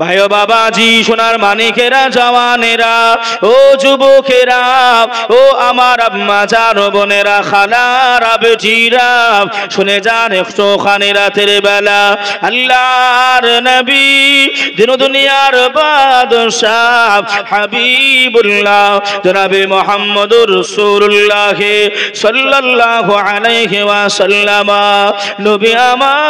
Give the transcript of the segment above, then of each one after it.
ভাই ও বাবাজি, সোনার মানিকেরা, জওয়ানেরা, ও যুবকেরা, ও আমার আম্মা জান বোনেরা, খালারা, বেটিরা, শুনে যান একটুখানি রাতের বেলা আল্লাহর নবী, দিন দুনিয়ার বাদশাহ হাবিবুল্লাহ জনাবে মুহাম্মদুর রাসূলুল্লাহ সাল্লাল্লাহু আলাইহি ওয়াসাল্লাম, নবী আমার,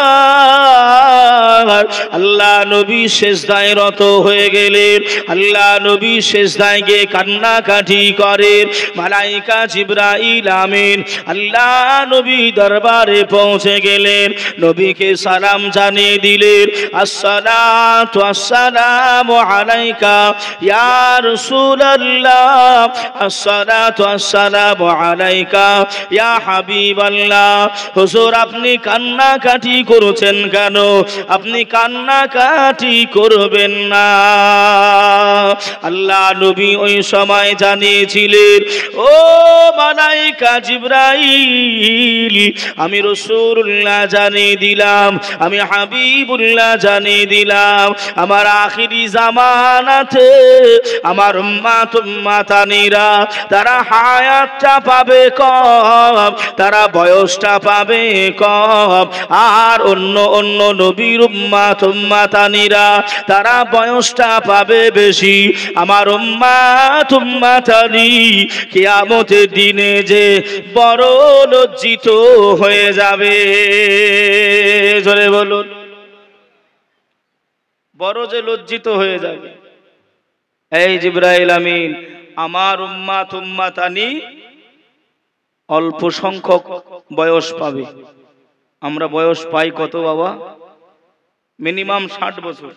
আল্লাহ নবী সিজদায় রত হয়ে গেলেন। আল্লাহ নবী সিজদায় গিয়ে কান্নাকাটি করেন। মালাইকা জিবরাইল আমিন আল্লাহ নবী দরবারে পৌঁছে গেলেন, নবীকে সালাম জানিয়ে দিলেন, আসসালাতু আসসালামু আলাইকা ইয়া রাসূলুল্লাহ, আসসালাতু আসসালামু আলাইকা ইয়া হাবিবাল্লাহ। হুজুর, আপনি কান্নাকাটি করেছেন কেন? আপনি কান্নাকাটি করবেন না। আল্লাহ নবী ওই সময় জানিয়েছিলেন, ও মালাইকা জিবরাইল, আমি রাসূলুল্লাহ জানিয়ে দিলাম, আমি হাবিবুল্লাহ জানিয়ে দিলাম, আমার আখিরি জামানাতে আমার উম্মাত উম্মাতানিরা তারা হায়াতটা পাবে কম, তারা বয়সটা পাবে কম, আর অন্য অন্য নবীর উম্মাত উম্মাতানিরা তারা বয়সটা পাবে বেশি। আমার উম্মাত উম্মাতানি কিয়ামতের দিনে যে বড় লজ্জিত হয়ে যাবে। জোরে বলুন, বড় যে লজ্জিত হয়ে যাবে। এই জিবরাইল আমিন, আমার উম্মাত উম্মাতানি অল্প সংখ্যক বয়স পাবে। আমরা বয়স পাই কত বাবা? মিনিমাম 60 বছর।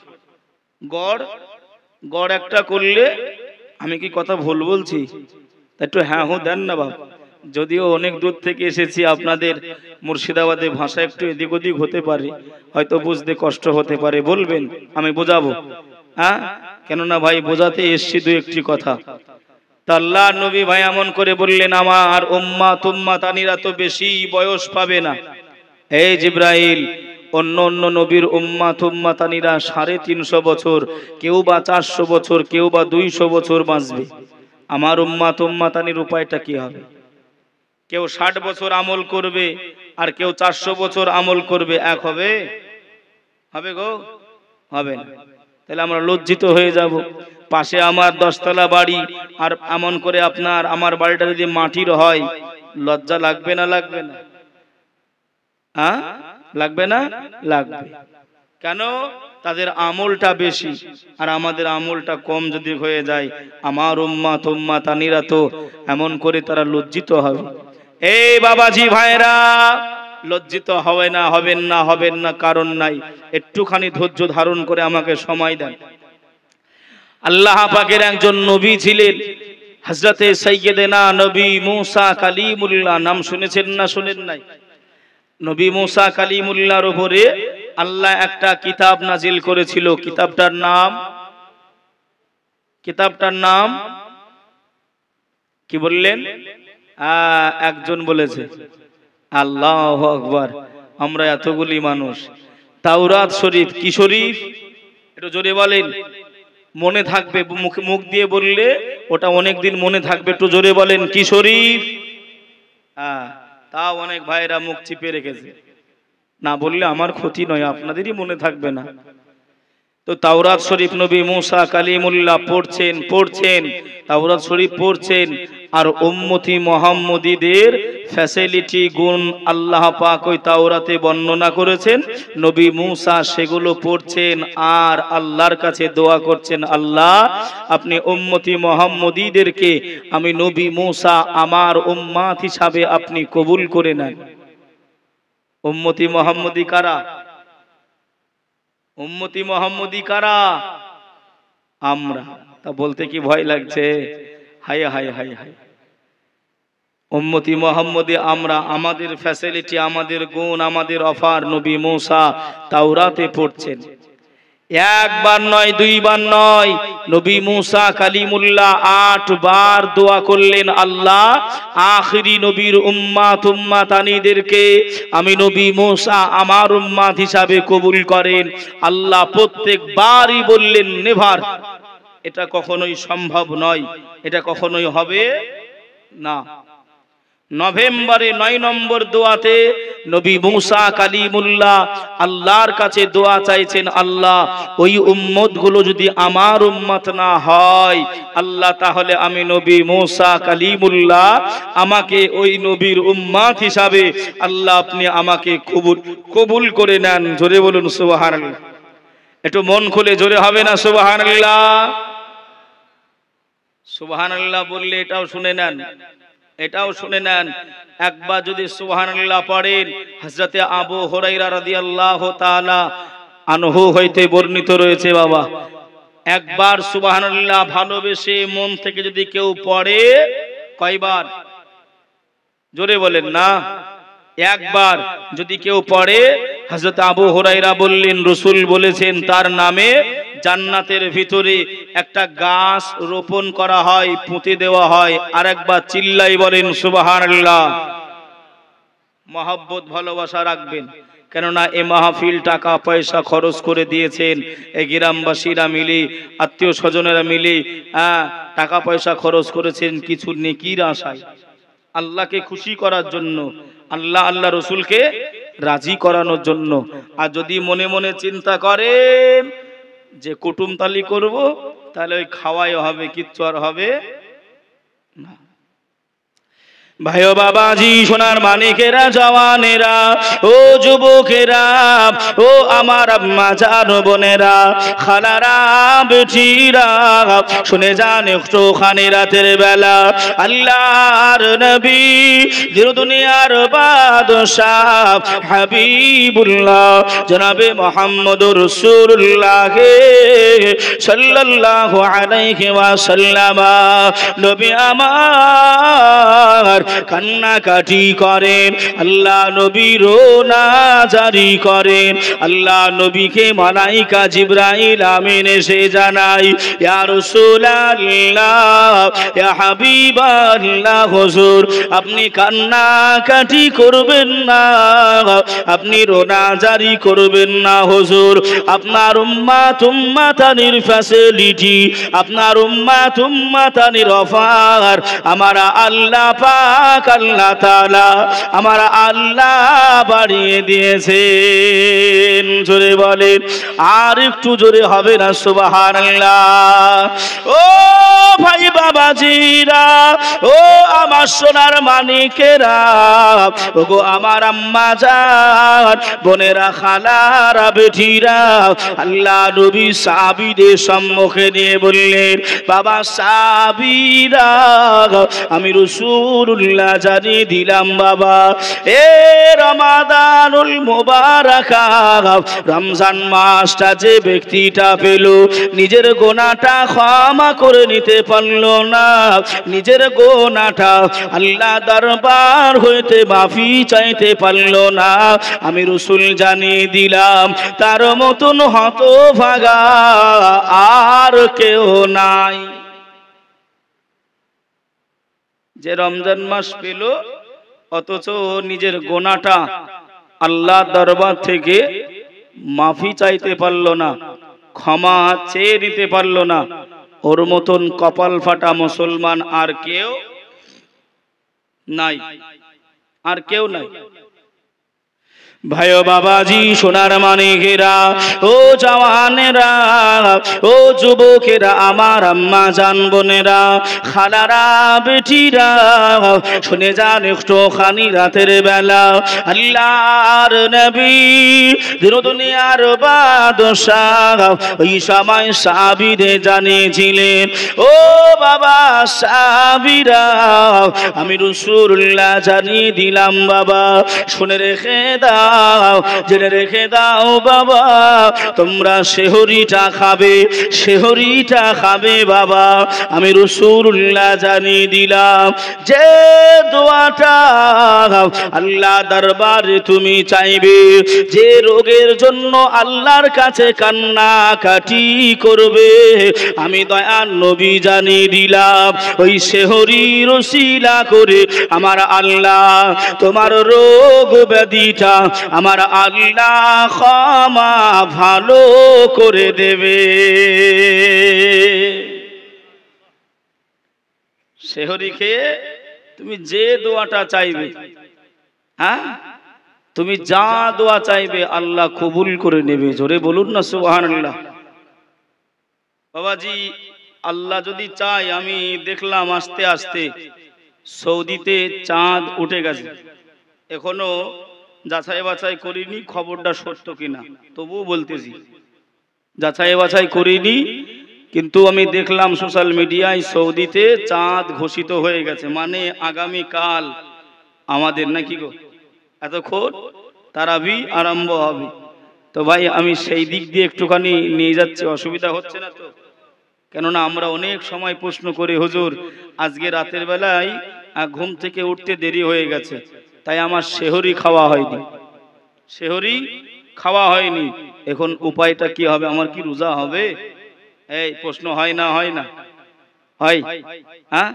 গড় গড় একটা করলে, আমি কি কথা ভুল বলছি? একটু হ্যাঁ হো দেন না বাবা। যদিও অনেক দূর থেকে এসেছি, আপনাদের মুর্শিদাবাদের ভাষা একটু এদিক ওদিক হতে পারে, হয়তো বুঝতে কষ্ট হতে পারে, বলবেন, আমি বোঝাবো। হ্যাঁ, কেননা ভাই বোঝাতে এসছি দু একটি কথা। তা আল্লাহর নবী ভাই এমন করে বললেন, আমার উম্মাত উম্মাতানিরা তো বেশি বয়স পাবে না। এই জিবরাইল, অন্য অন্য নবীর উম্মাত উম্মাতানিরা 350 বছর, কেউ বা 400 বছর, কেউ বা 200 বছর বাঁচবে। আমার উম্মাত উম্মাতানির উপায়টা কি হবে? কেউ 60 বছর আমল করবে আর কেউ 400 বছর আমল করবে, এক হবে? হবে গো? হবে না। তাহলে আমরা লজ্জিত হয়ে যাব। পাশে আমার 10 তলা বাড়ি, আর এমন করে আপনার আমার বাড়িটা যদি মাটির হয়, লজ্জা লাগবে না লাগবে না? হ্যাঁ, লাগবে না? লাগবে। কেন? তাদের আমলটা বেশি আর আমাদের আমলটা কম যদি হয়ে যায়, আমার উম্মাত উম্মাতানিরা তো এমন করে তারা লজ্জিত হবে। এই বাবাজি ভাইরা, লজ্জিত হবে না, হবেন না, হবেন না, কারণ নাই। একটুখানি ধৈর্য ধারণ করে আমাকে সময় দেন। আল্লাহ পাকের একজন নবী ছিলেন, হযরতে সাইয়্যিদানা নবী মুসা কালিমুল্লাহ। নাম শুনেছেন না শুনেন নাই? নবী মুসা কালিমুল্লাহর উপরে আল্লাহ একটা কিতাব নাজিল করেছিল। কিতাবটার নাম কি বললেন? একজন বলেছে, আল্লাহু আকবার। আমরা এতগুলি মানুষ, তাওরাত শরীফ। কি শরীফ? একটু জোরে বলেন, মনে থাকবে, মুখ দিয়ে বললে ওটা অনেকদিন মনে থাকবে। একটু জোরে বলেন, কি শরীফ? তাও অনেক ভাইরা মুখ চিপে রেখেছে, না বললে আমার ক্ষতি নয়, আপনাদেরই মনে থাকবে না। তো তাওরাত শরীফ নবী মুসা কালিমুল্লাহ পড়ছেন, তাওরাত শরীফ পড়ছেন, আর উম্মতি মুহাম্মদীদের ফ্যাসিলিটি গুণ আল্লাহ পাক ওই তাওরাতে বর্ণনা করেছেন। নবী মুসা সেগুলো পড়ছেন আর আল্লাহর কাছে দোয়া করছেন, আল্লাহ আপনি উম্মতি মুহাম্মদীদেরকে আমি নবী মুসা আমার উম্মাত হিসাবে আপনি কবুল করে নেন। উম্মতি মুহাম্মদী কারা? উম্মতি মুহাম্মদী কারা? আমরা। তা বলতে কি ভয় লাগছে? হায় হায় হায় হায়। উম্মতি মুহাম্মদী আমরা, আমাদের ফ্যাসিলিটি, আমাদের গুণ, আমাদের অফার নবী মুসা তাওরাতে পড়ছেন। একবার নয়, দুইবার নয়, নবী মুসা কালিমুল্লাহ 8 বার দোয়া করলেন, আল্লাহ আখিরি নবীর উম্মাতানিদেরকে আমি নবী মুসা আমার উম্মাত হিসাবে কবুল করেন। আল্লাহ প্রত্যেকবারই বললেন নেভার, এটা কখনোই সম্ভব নয়, এটা কখনোই হবে না। নভেম্বরে 9 নম্বর দোয়াতে নবী মুসা কালিমুল্লাহ আল্লাহর কাছে দোয়া চাইছেন, আল্লাহ ওই উম্মতগুলো যদি আমার উম্মত না হয় আল্লাহ, তাহলে আমি নবী মুসা কালিমুল্লাহ আমাকে ওই নবীর উম্মত হিসাবে আল্লাহ আপনি আমাকে কবুল করে নেন। জোরে বলুন সুবহানাল্লাহ। একটু মন খুলে জোরে হবে না সুবহানাল্লাহ? সুবহানাল্লাহ বললে এটাও শুনে নেন, এটাও শুনে নেন। একবার যদি সুবহানাল্লাহ পড়েন, হযরতে আবু হুরায়রা রাদিয়াল্লাহু তাআলা আনহু হইতে বর্ণিত রয়েছে, বাবা একবার সুবহানাল্লাহ ভালোবেসে মন থেকে যদি কেউ পড়ে, কয়বার? জোরে বলেন না। একবার যদি কেউ পড়ে, হযরত আবু হুরায়রা বললেন রাসূল বলেছেন তার নামে জান্নাতের ভিতরে একটা গাছ রোপণ করা হয়, পুঁতে দেওয়া হয়। আর একবার চিল্লাই বলেন সুবহানাল্লাহ। মহব্বত ভালোবাসা রাখবেন, কেননা এ মাহফিল টাকা পয়সা খরচ করে দিয়েছেন, এই গ্রামবাসীরা মিলে আত্মীয় স্বজনেরা মিলে টাকা পয়সা খরচ করেছেন কিছু নেকির আশায়, আল্লাহকে খুশি করার জন্য, আল্লাহ রসুলকে রাজি করানোর জন্য। আর যদি মনে মনে চিন্তা করেন যে কুটুমতালি করব, তাহলে ওই খাওয়াই হবে, কিচ্ছু আর হবে না। ভাই ও বাবাজি, সোনার মানিকেরা, জওয়ানেরা, ও যুবকেরা, ও আমার আম্মা জান বোনেরা, খালারা, বেটিরা, শুনে যান একটুখানি রাতের বেলা আল্লাহর নবী দুনিয়ার বাদশাহ হাবিবুল্লাহ জনাবে মুহাম্মদুর রাসূলুল্লাহ সাল্লাল্লাহু আলাইহি ওয়াসাল্লাম নবী আমার কান্নাকাটি করেন, আল্লাহ নবী রোনা জারি করেন। আল্লাহ নবীকে মালাইকা জিবরাইল আমিন এসে জানাই, ইয়া রাসূলুল্লাহ, ইয়া হাবিবাল্লাহ, হুজুর আপনি কান্নাকাটি করবেন না, আপনি রোনা জারি করবেন না হুজুর। আপনার উম্মাতানির ফ্যাসিলিটি, আপনার উম্মাতানির অফার আমার আল্লাহ পাক আল্লাহ তাআলা আমার আল্লাহ বাড়িয়ে দিয়েছেন। জোরে বলেন, আর একটু জোরে হবে না সুবহানাল্লাহ? ও ভাই বাবাজিরা, ও আমার সোনার মানিকেরা, ও গো আমার আম্মা জান বোনেরা, খালারা, বেটিরা, আল্লাহ নবী সাহাবীদের সম্মুখে নিয়ে বললেন, বাবা সাহাবীরা, আমি রাসূলুল্লাহ জানিয়ে দিলাম বাবা, এ রমাদানুল মুবারাক, রমজান মাসটা যে ব্যক্তিটা পেল, নিজের গুনাহটা ক্ষমা করে নিতে পারল না, নিজের গুনাহটা আল্লাহ দরবার হইতে মাফি চাইতে পারল না, আমি রাসূল জানিয়ে দিলাম তার মতন হতভাগা আর কেউ নাই। যে রমজান মাস পেল অথচ নিজের গোনাটা আল্লাহ দরবার থেকে মাফি চাইতে পারল না, ক্ষমা চেয়ে নিতে পারল না, ওর মতন কপাল ফাটা মুসলমান আর কেউ নাই, আর কেউ নাই। ভাই ও বাবাজি, সোনার মানিকেরা, ও জওয়ানেরা, ও যুবকেরা, আমার আম্মা জান বোনেরা, খালারা, বেটিরা, শুনে যান একটুখানি রাতের বেলা আল্লাহর নবী দুনিয়ার বাদশাহ ওই সময় সাহাবীদের জানিয়েছিলেন, ও বাবা সাহাবীরা, আমি রাসূলুল্লাহ জানিয়ে দিলাম বাবা, শুনে রেখে দাও দাও, জেনে রেখে দাও বাবা, তোমরা সেহরিটা খাবে, সেহরিটা খাবে বাবা। আমি রাসূলুল্লাহ জানিয়ে দিলাম যে দোয়াটা আল্লাহ দরবারে তুমি চাইবে, যে রোগের জন্য আল্লাহর কাছে কান্নাকাটি করবে, আমি দয়ার নবী জানিয়ে দিলাম ওই সেহরির ওসিলা করে আমার আল্লাহ তোমার রোগ ব্যাধিটা আমার আল্লাহ ক্ষমা ভালো করে দেবে। সেহরি খেয়ে তুমি যে দোয়াটা চাইবে, হ্যাঁ তুমি যা দোয়া চাইবে আল্লাহ কবুল করে নেবে। জোরে বলুন না সুবহানাল্লাহ। বাবাজি, আল্লাহ যদি চায়, আমি দেখলাম আস্তে আস্তে সৌদিতে চাঁদ উঠে গেছে, এখনো যাচাই বাছাই করিনি খবরটা সত্য কিনা, তবুও বলতেছি যাচাই বাছাই করিনি, কিন্তু আমি দেখলাম সোশ্যাল মিডিয়ায় সৌদিতে চাঁদ ঘোষিত হয়ে গেছে, মানে আগামী কাল আমাদের নাকি গো এতক্ষণ তারাবি আরম্ভ হবে। তো ভাই আমি সেই দিক দিয়ে একটুখানি নিয়ে যাচ্ছি, অসুবিধা হচ্ছে না তো? কেননা আমরা অনেক সময় প্রশ্ন করি হুজুর আজকে রাতের বেলায় ঘুম থেকে উঠতে দেরি হয়ে গেছে, তাই আমার সেহরি খাওয়া হয়নি, সেহরি খাওয়া হয়নি, এখন উপায়টা কি হবে? আমার কি রোজা হবে? এই প্রশ্ন হয় না? হয় না? হয়? হ্যাঁ,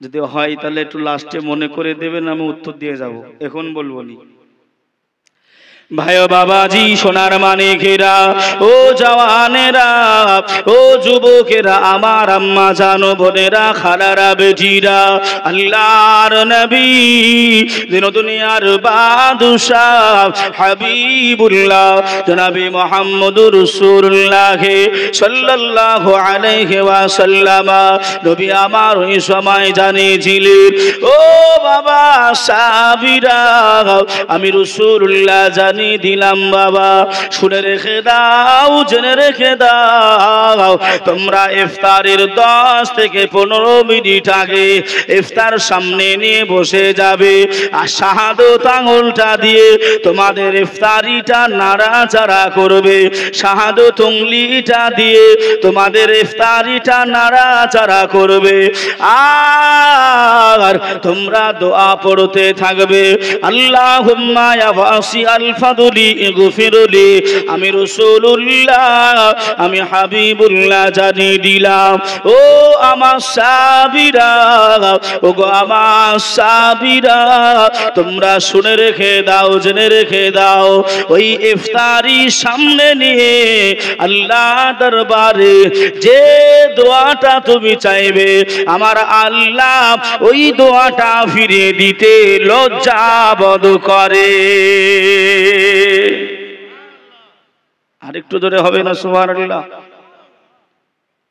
যদি হয় তাহলে একটু লাস্টে মনে করে দেবেন, আমি উত্তর দিয়ে যাব, এখন বলবো নি। ভাই বাবাজি, সোনার মানিকেরা, ও জওয়ানেরা, ও যুবকেরা, আমার আম্মা জানো, বোনেরা, খালারা, বেটিরা, আল্লাহর নবী দিন দুনিয়ার বাদশাহ হাবিবুল্লাহ জনাবে মুহাম্মদুর রাসূলুল্লাহ সাল্লাল্লাহু আলাইহি ওয়াসাল্লাম নবী আমার ওই সময় জানিয়েছিলেন, ও বাবা সাহাবীরা, আমি রাসূলুল্লাহ জানি দিলাম বাবা, শুনে রেখে দাও, জেনে রেখে দাও, তোমরা ইফতারের 10 থেকে 15 মিনিট আগে ইফতার সামনে নিয়ে বসে যাবে, আর শাহাদাত আঙ্গুলটা দিয়ে তোমাদের ইফতারিটা নাড়াচাড়া করবে, শাহাদাত উঙ্গলিটা দিয়ে তোমাদের ইফতারিটা নাড়াচাড়া করবে, আর তোমরা দোয়া পড়তে থাকবে, আল্লাহুম্মা ইয়া ওয়াসিআল ফাদলি ইগফিরলি। আমি রাসূলুল্লাহ, আমি হাবিবুল্লাহ জানিয়ে দিলাম, ও আমার সাহাবীরা, ও গো আমার সাহাবীরা, তোমরা শুনে রেখে দাও, জেনে রেখে দাও, ওই ইফতারি সামনে নিয়ে আল্লাহ দরবারে যে দোয়াটা তুমি চাইবে, আমার আল্লাহ ওই দোয়াটা ফিরিয়ে দিতে লজ্জা বোধ করে। আরেকটু জোরে হবে না সুবহানাল্লাহ?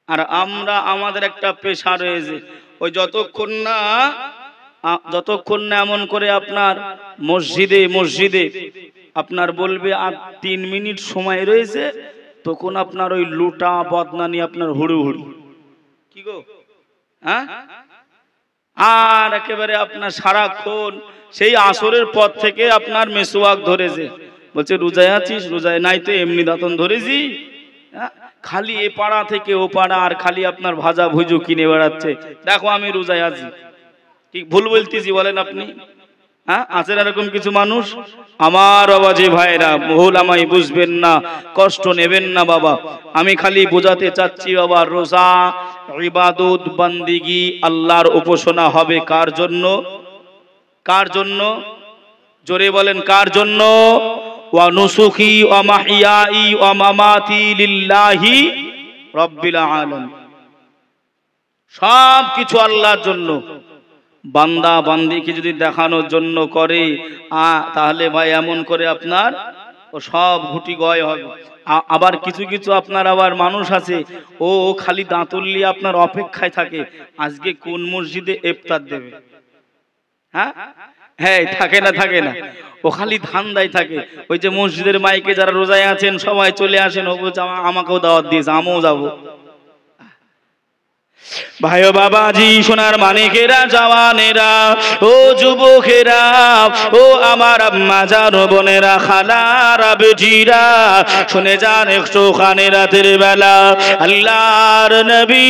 আর আমরা আমাদের একটা পেশা রয়েছে, ওই যতক্ষণ না এমন করে আপনার মসজিদে আপনার বলবে আর 3 মিনিট সময় রয়েছে, তখন আপনার ওই লুটা বদনা নিয়ে আপনার হুড়ুহুড়ি, কি গো, হ্যাঁ, আর একেবারে আপনার সারাক্ষণ সেই আসরের পর থেকে আপনার মেসওয়াক ধরেছে, বলছে রোজায় আছিস? রোজায় নাই তো, এমনি দাঁতন ধরেছি, খালি এ পাড়া থেকে ও পাড়া, আর খালি আপনার ভাজা ভুজু কিনে বেড়াচ্ছে, দেখো আমি রোজায় আছি। ঠিক ভুল বলতেছি বলেন আপনি? হ্যাঁ, আছেন এরকম কিছু মানুষ? আমার বাবাজি ভাইরা, ভুল আমায় বুঝবেন না, কষ্ট নেবেন না বাবা, আমি খালি বোঝাতে চাচ্ছি বাবা, রোজা ইবাদত বান্দিগি আল্লাহর উপাসনা হবে কার জন্য? কার জন্য? জোরে বলেন, কার জন্য? ওয়া নুসুকি ওয়া মাহইয়াই ওয়া মামাতি লিল্লাহি রাব্বিল আলামিন, সব কিছু আল্লাহর জন্য। বান্দা বান্দিকে যদি দেখানোর জন্য করে, তাহলে ভাই এমন করে আপনার ও সব ঘুটি গয় হবে। আবার কিছু কিছু আপনার আবার মানুষ আছে, ও খালি দাঁতুল্লি আপনার অপেক্ষায় থাকে, আজকে কোন মসজিদে ইফতার দেবে। হ্যাঁ হ্যাঁ, থাকে না, ও খালি ধান্দায় থাকে। ওই যে মসজিদের মাইকে যারা রোজায় আছেন সবাই চলে আসেন, ও বলছে আমাকেও দাওয়াত দিয়েছে, আমিও যাবো। ভাইও বাবাজি সোনার মানিকেরা জওয়ানেরা ও যুবকেরা ও আমার আম্মা জান বোনেরা খালারা বেটিরা শুনে যান একটু খানে রাতের বেলা আল্লাহর নবী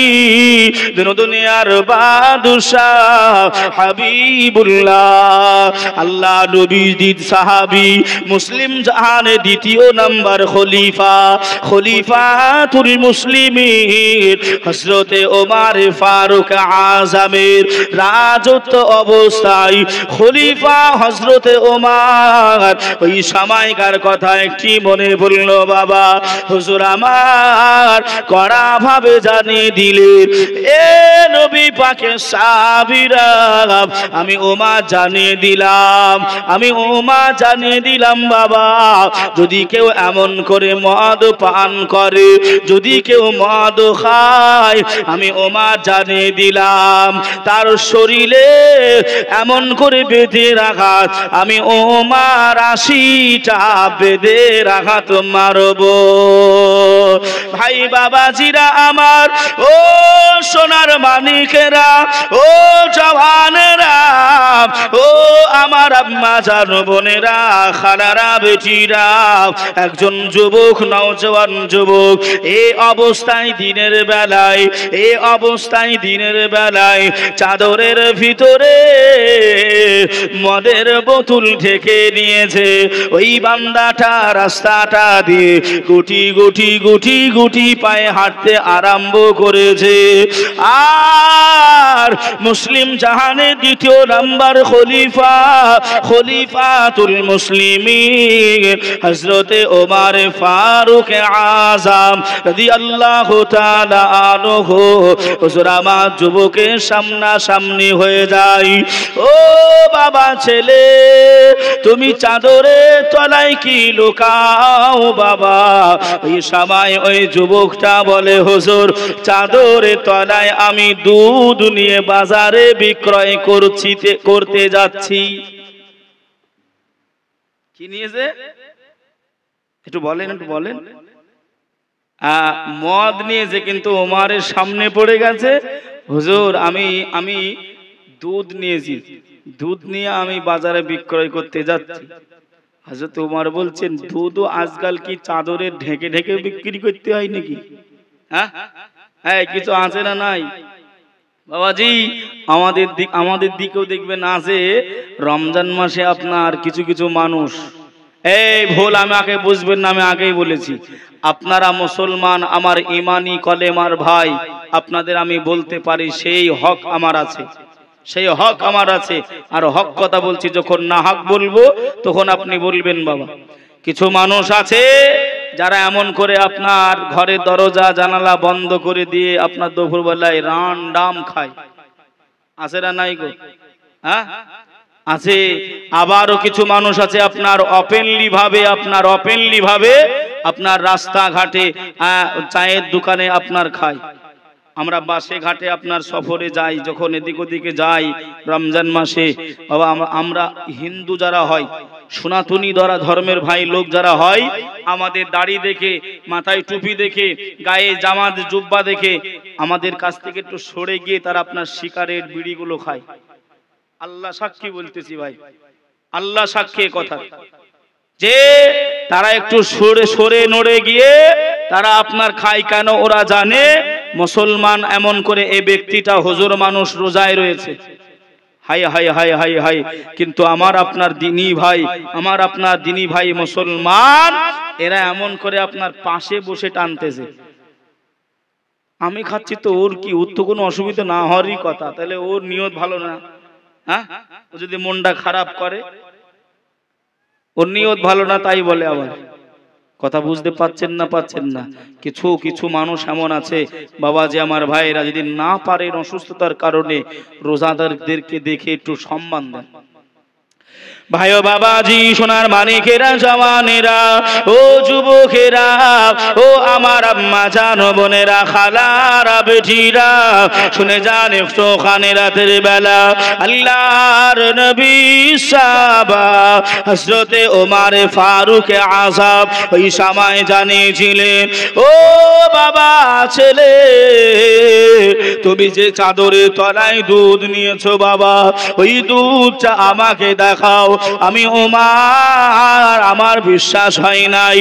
দুনিয়ার বাদশাহ হাবিবুল্লাহ আল্লাহ নবী দিদ সাহাবী মুসলিম জাহানের দ্বিতীয় নাম্বার খলিফাতুল মুসলিমিন হযরতে ওমর ফারুক আজমের রাজত্ব অবস্থায় খলিফা হযরতে ওমর ওই সময়কার কথা একটি মনে পড়ল বাবা হুজুর আমার কড়া ভাবে জানিয়ে দিলেন এ নবী পাকের সাহাবীরা আমি ওমর জানিয়ে দিলাম বাবা যদি কেউ এমন করে মদ পান করে যদি কেউ মদ খায় আমি ওমর জানিয়ে দিলাম তার শরীরে এমন করে বেঁধে রাখাত আমি ওমর 80টা বেঁধে রাখাত মারব ভাই বাবাজিরা আমার ও সোনার মানিকেরা ও জওয়ানেরা ও আমার আম্মা জান বোনেরা খালারা বেটিরা একজন যুবক নওজওয়ান যুবক এই অবস্থায় দিনের বেলায় চাদরের ভিতরে মদের বোতল ঢেকে নিয়েছে ওই বান্দাটা রাস্তাটা দিয়ে গুটি পায়ে হাঁটতে আরম্ভ করেছে আর মুসলিম জাহানের দ্বিতীয় নাম্বার খলিফাতুল মুসলিমিন হযরতে ওমর ফারুক আজম রাদিয়াল্লাহু তাআলা আনহু হুজুর আমার যুবকের সামনাসামনি হয়ে যায় ও বাবা ছেলে তুমি চাদরের তলায় কি লুকাও বাবা এই সময় ওই যুবকটা বলে হুজুর চাদরের তলায় আমি দুধ নিয়ে বাজারে বিক্রয় করতে যাচ্ছি কি নিয়েছে একটু বলেন মদ নিয়েছে কিন্তু ওমরের সামনে পড়ে গেছে হুজুর আমি দুধ নিয়েছি দুধ নিয়ে আমি বাজারে বিক্রয় করতে যাচ্ছি হযরত ওমর বলছেন দুধও আজকাল কি চাদরে ঢেকে ঢেকে বিক্রি করতে হয় নাকি হ্যাঁ কিছু আছে না নাই বাবাজি আমাদের দিকেও দেখবেন আছে রমজান মাসে আপনার কিছু মানুষ এই ভুল আমাকে বুঝবেন না আমি আগেই বলেছি আপনারা মুসলমান আমার ইমানি কলেমার ভাই আপনাদের আমি বলতে পারি সেই হক আমার আছে আর হক কথা বলছি যখন না হক বলবো তখন আপনি বলবেন বাবা কিছু মানুষ আছে যারা এমন করে আপনার ঘরের দরজা জানালা বন্ধ করে দিয়ে আপনার দুপুরবেলায় রান্ডাম খায় আছে না নাই গো হ্যাঁ আছে আবারও কিছু মানুষ আছে আপনার ওপেনলি ভাবে আপনার রাস্তাঘাটে চায়ের দোকানে আপনার খায় আমরা বাসে ঘাটে আপনার সফরে যাই যখন এদিক ওদিকে যাই রমজান মাসে বাবা আমরা হিন্দু যারা হয় সনাতনী ধর্মের ভাই লোক যারা হয় আমাদের দাড়ি দেখে মাথায় টুপি দেখে গায়ে জামাত জুব্বা দেখে আমাদের কাছ থেকে একটু সরে গিয়ে তারা আপনার সিগারেট বিড়িগুলো খায় আল্লাহ সাক্ষী বলতেছি ভাই আল্লাহ সাক্ষী কথা যে তারা একটু সরে নড়ে গিয়ে তারা আপনার খায় কেন ওরা জানে মুসলমান এমন করে এই ব্যক্তিটা হুজুর মানুষ রোজায় রয়েছে high high high high high কিন্তু আমার আপনার দিনী ভাই মুসলমান এরা এমন করে আপনার পাশে বসে টানতেছে আমি খাচ্ছি তো ওর তো কোনো অসুবিধা না হওয়ারই কথা তাহলে ওর নিয়ত ভালো না হ্যাঁ ও যদি মনটা খারাপ করে ওর নিয়ত ভালো না তাই বলে আবার কথা বুঝতে পাচ্ছেন না কিছু মানুষ এমন আছে বাবাজি আমার ভাইরা যদি না পারেন অসুস্থতার কারণে রোজাদারদেরকে দেখে একটু সম্মান দেন ভাইও বাবাজি সোনার মানিকেরা জওয়ানেরা ও যুবকেরা ও আমার আম্মা জান বোনেরা খালারা বেটিরা শুনে যান একটু খানে রাতের বেলা আল্লাহর নবী সাহাবা হযরতে ওমর ফারুক আযম ওই সময় জানিয়েছিলেন ও বাবা ছেলে তুমি যে চাদরের তলায় দুধ নিয়েছো বাবা, ওই দুধটা আমাকে দেখাও। আমি ওমর, আমার বিশ্বাস হয় নাই,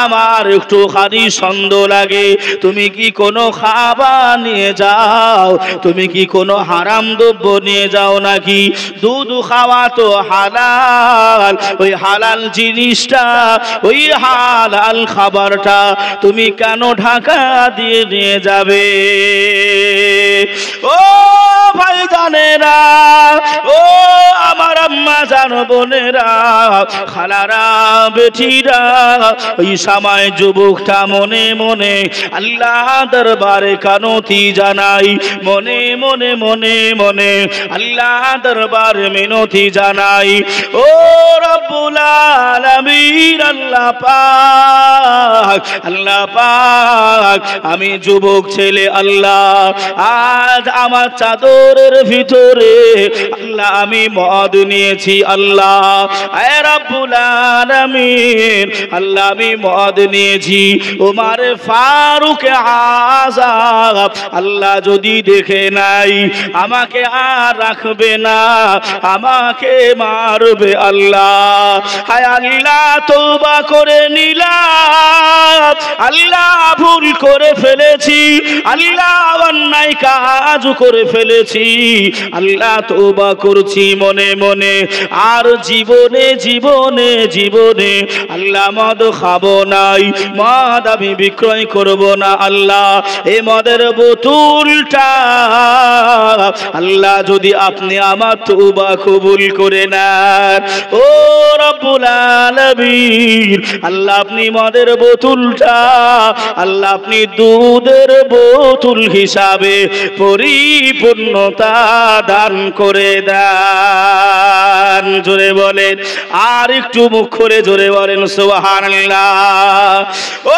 আমার একটুখানি সন্দেহ লাগে। তুমি কি কোনো খাবার নিয়ে যাও? তুমি কি কোনো হারাম দ্রব্য নিয়ে যাও নাকি? দুধ খাওয়া তো হালাল, ওই হালাল জিনিসটা, ওই হালাল খাবারটা তুমি কেন ঢাকা দিয়ে নিয়ে যাবে? ও ভাইজানেরা, ও আমার আম্মা জান বোনেরা, খালারা, বেটিরা, ওই সময় যুবকটা মনে মনে আল্লাহ দরবারে কানতি জানাই, মনে মনে মনে মনে আল্লাহ দরবারে মিনতি জানাই। ও রব্বুল আলামিন, আল্লাহ পাক, আল্লাহ পাক, আমি যুবক ছেলে আল্লাহ, আজ আমার চাদরের ভিতরে আল্লাহ আমি মদ নিয়েছি আল্লাহ, এ রব্বুল আলামিন, আল্লাহ আমি মদ নিয়েছি। ওমর ফারুক আযম আল্লাহ যদি দেখে নাই, আমাকে আর রাখবে না, আমাকে মারবে আল্লাহ। হায় আল্লাহ, তওবা করে নিলাম, আল্লাহ ভুল করে ফেলেছি, আল্লাহ অন্যায় কাজ করে ফেলেছি, আল্লাহ তওবা করছি মনে মনে, আর জীবনে জীবনে জীবনে আল্লাহ মদ খাবো নাই, মদ আমি বিক্রয় করব না আল্লাহ। এই মদের বোতলটা আল্লাহ যদি আপনি আমার তওবা কবুল করে নেন, ও রব্বুল আলামিন, আল্লাহ আপনি মদের বোতলটা আল্লাহ আপনি দুধের বোতল হিসাবে পরিপূর্ণতা দান করে দেন। জোরে বলেন, আর একটু মুখ করে জোরে বলেন সুবহানাল্লাহ। ও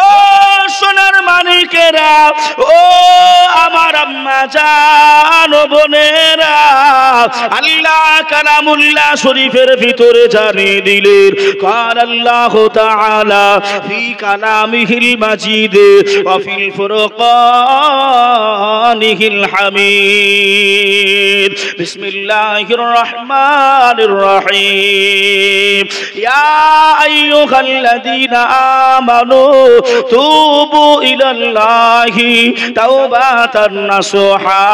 সোনার মানিকেরা, ও আমার আম্মা জান বোনেরা, আল্লাহ কালামুল্লাহ শরীফের ভিতরে জানিয়ে দিলেন, قال الله تعالى في كلامه المجيد وفي الفرقانه الحميد بسم الله الرحمن الرحيم يا أيها الذين آمنوا توبوا إلى الله توبة نصوحا।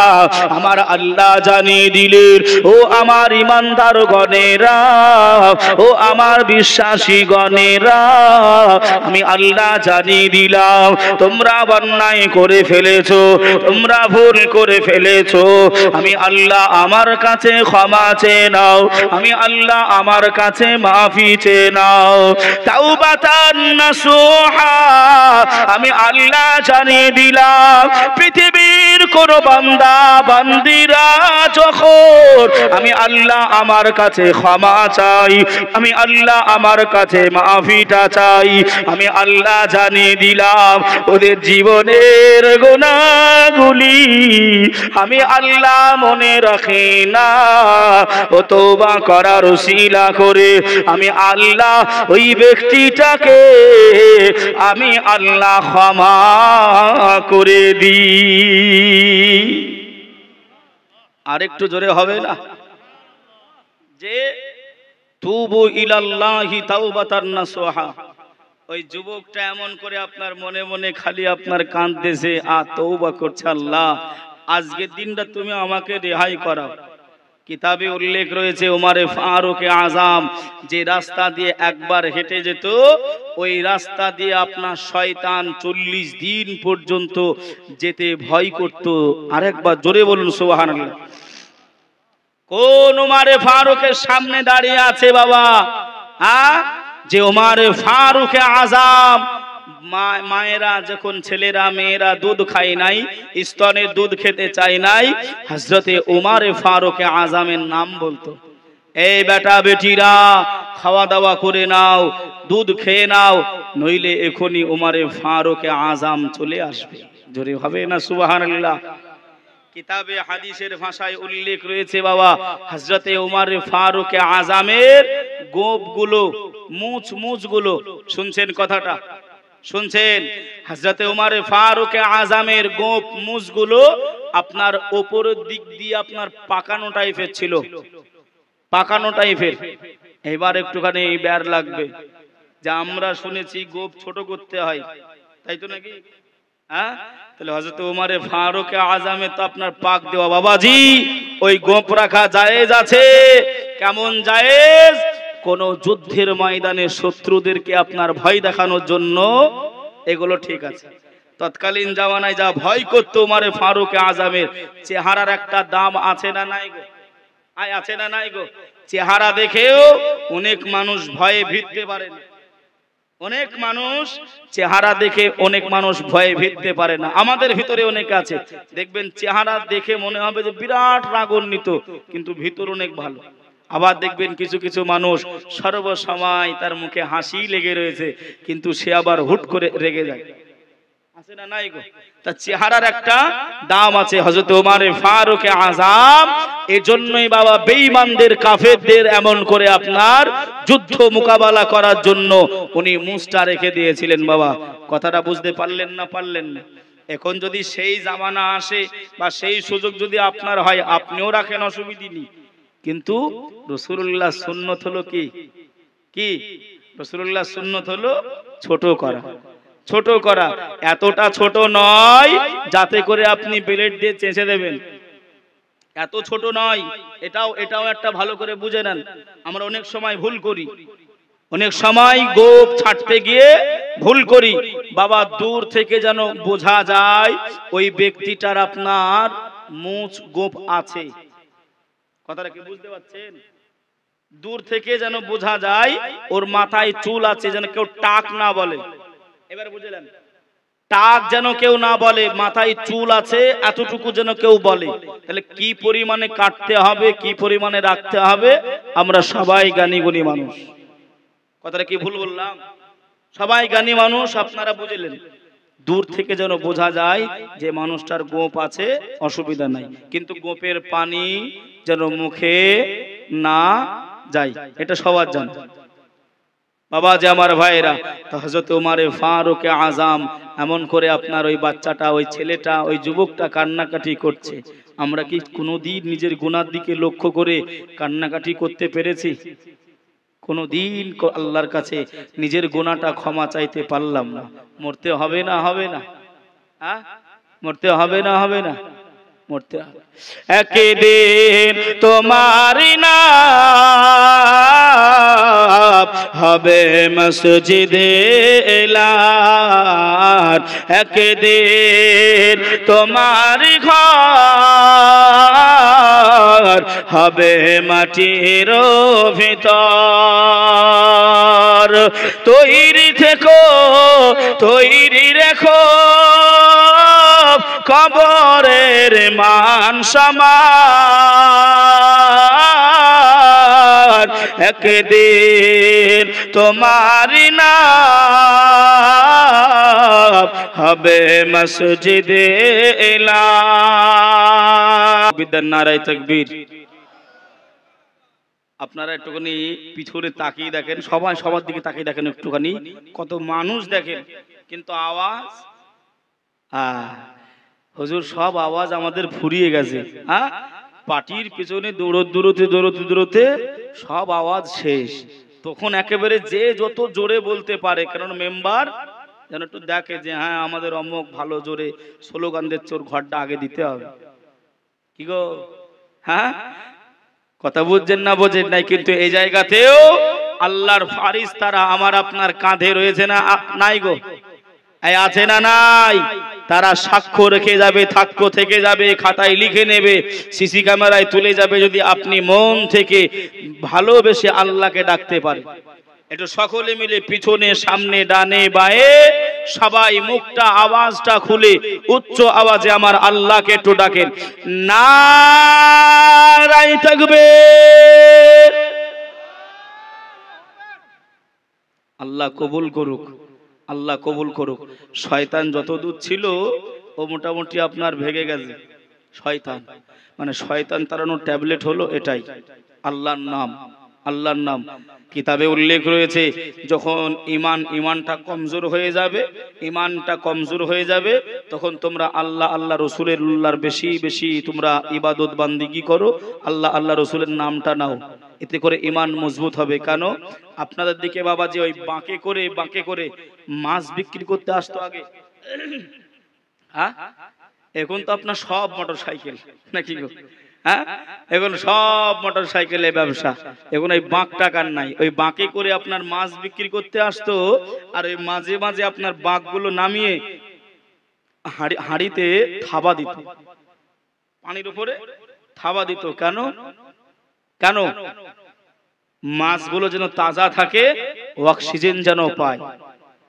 আমার আল্লাহ জানিয়ে দিলেন, ও আমার ইমানদার গণেরা, ও আমার বিশ্বাসী গণেরা, আমি আল্লাহ জানিয়ে দিলাম, তোমরা অন্যায় করে ফেলেছো, তোমরা ভুল করে ফেলেছো, আমি আল্লাহ আমার কাছে ক্ষমা চেয়ে নাও, আমি আল্লাহ আমার কাছে মাফি চেয়ে নাও। তাওবাতান নাসুহা, আমি আল্লাহ জানিয়ে দিলাম, পৃথিবীর কোন বান্দা বান্দিরা যখন আমি আল্লাহ আমার কাছে ক্ষমা চাই, আমি আল্লাহ আমার কাছে মাফিটা চাই, আমি আল্লাহ জানিয়ে দিলাম ওদের জীবনের গুনাহগুলি আমি আল্লাহ মনে রাখি না, ও তওবা করার ওসিলা করে আমি আল্লাহ ওই ব্যক্তিটাকে আমি আল্লাহ ক্ষমা করে দিই। আরেকটু জোরে হবে না? যে তুবু ইলাল্লাহি তাওবাতান নাসুহা, ওই যুবকটা এমন করে আপনার মনে মনে খালি আপনার কাঁদতেছে আর তওবা করছে, আল্লাহ আজকের দিনটা তুমি আমাকে রেহাই করাও। কিতাবে উল্লেখ রয়েছে ওমর ফারুক আযম যে রাস্তা দিয়ে একবার হেঁটে যেত, ওই রাস্তা দিয়ে আপনার শয়তান 40 দিন পর্যন্ত যেতে ভয় করত। আরেকবার জোরে বলুন সুবহানাল্লাহ। কোন ওমর ফারুকের সামনে দাঁড়িয়ে আছে বাবা? যে ওমর ফারুক আযম, মায়েরা যখন ছেলেরা মেয়েরা দুধ খায় নাই, স্তনের দুধ খেতে চায় নাই, হযরতে ওমর ফারুক আযমের নাম বলতো, এই বেটা বেটিরা খাওয়া দাওয়া করে নাও, দুধ খেয়ে নাও, নইলে এখনই ওমর ফারুক আযম চলে আসবে। জোরে হবে না সুবহানাল্লাহ? কিতাবে হাদিসের ভাষায় উল্লেখ রয়েছে বাবা, হযরতে ওমর ফারুক আযমের গোপগুলো, মুছগুলো, শুনছেন কথাটা? শুনছেন? হযরতে ওমর ফারুক আযমের গোপ মুছগুলো আপনার ওপরের দিক দিয়ে আপনার পাকানো টাইপের ছিল, পাকানো টাইপের। এবার একটুখানি ব্যার লাগবে যে আমরা শুনেছি গোপ ছোট করতে হয়, তাই তো নাকি? হ্যাঁ, তাহলে হযরত ওমর ফারুক আজমে তো আপনার পাক দেওয়া। বাবাজি ওই গোপ রাখা জায়েজ আছে। কেমন জায়েজ? কোন যুদ্ধের ময়দানে শত্রুদেরকে আপনার ভয় দেখানোর জন্য এগুলো ঠিক আছে। তৎকালীন জামানায় যা ভয় করত ওমর ফারুক আজমের, চেহারার একটা দাম আছে না নাই গো? আছে না নাই গো? চেহারা দেখেও অনেক মানুষ ভয়ে ভিড়তে পারে না। অনেক মানুষ চেহারা দেখে অনেক মানুষ ভয়ে ভিড়তে পারে না। আমাদের ভিতরে অনেক আছে, দেখবেন চেহারা দেখে মনে হবে যে বিরাট রাগান্বিত, কিন্তু ভিতর অনেক ভালো। আবার দেখবেন কিছু কিছু মানুষ সর্বসময় তার মুখে হাসি লেগে রয়েছে, কিন্তু সে আবার হুট করে রেগে যায়। আছে না নাই গো? তা চেহারার একটা দাম আছে। হযরত ওমর ফারুক আযম এজন্যই বাবা বেঈমানদের কাফেরদের এমন করে আপনার যুদ্ধ মোকাবেলা করার জন্য উনি মুস্তা রেখে দিয়েছিলেন। বাবা কথাটা বুঝতে পারলেন না? পারলেন না? এখন যদি সেই জামানা আসে বা সেই সুযোগ যদি আপনার হয়, আপনিও রাখেন, অসুবিধা নেই। কিন্তু রাসূলুল্লাহ সুন্নাত হলো কি? কি রাসূলুল্লাহ সুন্নাত হলো ছোট করা। ছোট করা এতটা ছোট নয় যাতে করে আপনি ব্লেড দিয়ে চেঁচে দেবেন, এত ছোট নয়। এটাও একটা ভালো করে বুঝে নেন। আমরা অনেক সময় ভুল করি, অনেক সময় গোপ ছাড়তে গিয়ে ভুল করি। বাবা দূর থেকে যেন বোঝা যায় ওই ব্যক্তিটার আপনার মুছ গোপ আছে। কথাটা কি বুঝতে পারছেন? দূর থেকে যেন বোঝা যায় ওর মাথায় চুল আছে, যেন কেউ টাক না বলে। এবার বুঝলেন? টাক যেন কেউ না বলে, মাথায় চুল আছে এতটুকু যেন কেউ বলে। তাহলে কি পরিমাণে কাটতে হবে, কি পরিমাণে রাখতে হবে, আমরা সবাই জ্ঞানী গুণী মানুষ। কথাটা কি ভুল বললাম? সবাই জ্ঞানী মানুষ, আপনারা বুঝলেন। দূর থেকে যেন বোঝা যায় যে মানুষটার গোপ আছে, অসুবিধা নাই, কিন্তু গোপের পানি যেন মুখে না যায়, এটা সবার জানা। বাবা যে আমার ভাইরা, হযরত ওমর ফারুক আযম এমন করে আপনার ওই বাচ্চাটা, ওই ছেলেটা, ওই যুবকটা কান্নাকাটি করছে। আমরা কি কোনোদিন নিজের গুনার দিকে লক্ষ্য করে কান্নাকাটি করতে পেরেছি? কোনোদিন আল্লাহর কাছে নিজের গুনাহটা ক্ষমা চাইতে পারলাম না? মরতে হবে না? হবে না? হ্যাঁ, মরতে হবে না? হবে না? মরতে হবে। একদিন তোমারি নাম হবে মসজিদে এলার, একদিন তোমারি ঘর হবে মাটির ভিতর। তৈরি থেকো, তৈরি রেখো কবরের মান সমান। একদিন তোমারি নাম হবে মসজিদে এলার। বিদ্যার নারায়ে তাকবীর। আপনারা একটুখানি পিছনে তাকিয়ে দেখেন, সবাই সবার দিকে তাকিয়ে দেখেন একটুখানি, কত মানুষ দেখেন, কিন্তু আওয়াজ হুজুর সব আওয়াজ আমাদের ফুরিয়ে গেছে। হ্যাঁ, পার্টির পেছনে দৌড়তে সব আওয়াজ শেষ। তখন একেবারে যে যত জোরে বলতে পারে, কারণ মেম্বার যেন একটু দেখে যে হ্যাঁ আমাদের অমুক ভালো জোরে স্লোগান দিচ্ছে, ওর ঘরটা আগে দিতে হবে। কি গো? হ্যাঁ, কথা বুঝছেন না? বোঝেন নাই? কিন্তু এই জায়গাতেও আল্লাহর ফারিস্তারা আমার আপনার কাঁধে রয়েছে না নাই গো? আছে না নাই? তারা সাক্ষ্য রেখে যাবে, সাক্ষ্য থেকে যাবে, খাতায় লিখে নেবে, সিসি ক্যামেরায় তুলে যাবে, যদি আপনি মন থেকে ভালোবেসে আল্লাহকে ডাকতে পারেন। একটু সকলে মিলে পিছনে সামনে ডানে বায়ে সবাই মুখটা আওয়াজটা খুলে উচ্চ আওয়াজে আমার আল্লাহকে একটু ডাকেন। নারায়ে তাকবীর। আল্লাহ কবুল করুক, আল্লাহ কবুল করুক। শয়তান যত দূর ছিল ও মোটামুটি আপনার ভেঙে গেছে। শয়তান মানে শয়তান তাড়ানোর ট্যাবলেট হলো এটাই, আল্লাহর নাম। আল্লাহর নাম। কিতাবে উল্লেখ রয়েছে যখন ইমানটা কমজোর হয়ে যাবে, ইমানটা কমজোর হয়ে যাবে, তখন তোমরা আল্লাহ রসুলের বেশি বেশি তোমরা ইবাদত বান্দিগি করো, আল্লাহ রসুলের নামটা নাও, এতে করে ইমান মজবুত হবে। কেন? আপনাদের দিকে বাবা যে ওই বাঁকে করে মাছ বিক্রি করতে আসতো আগে, হ্যাঁ, এখন তো আপনার সব মোটর সাইকেল নাকি গো? হ্যাঁ, এখন সব মোটর সাইকেলে ব্যবসা, এখন ওই বাঁক টাকার নাই। ওই বাঁকে করে আপনার মাছ বিক্রি করতে আসতো, আর ওই মাঝে মাঝে আপনার বাঁকগুলো নামিয়ে হাঁড়িতে থাবা দিত, পানির উপরে থাবা দিত। কেন? কেন? মাছগুলো যেন তাজা থাকে, অক্সিজেন যেন পায়,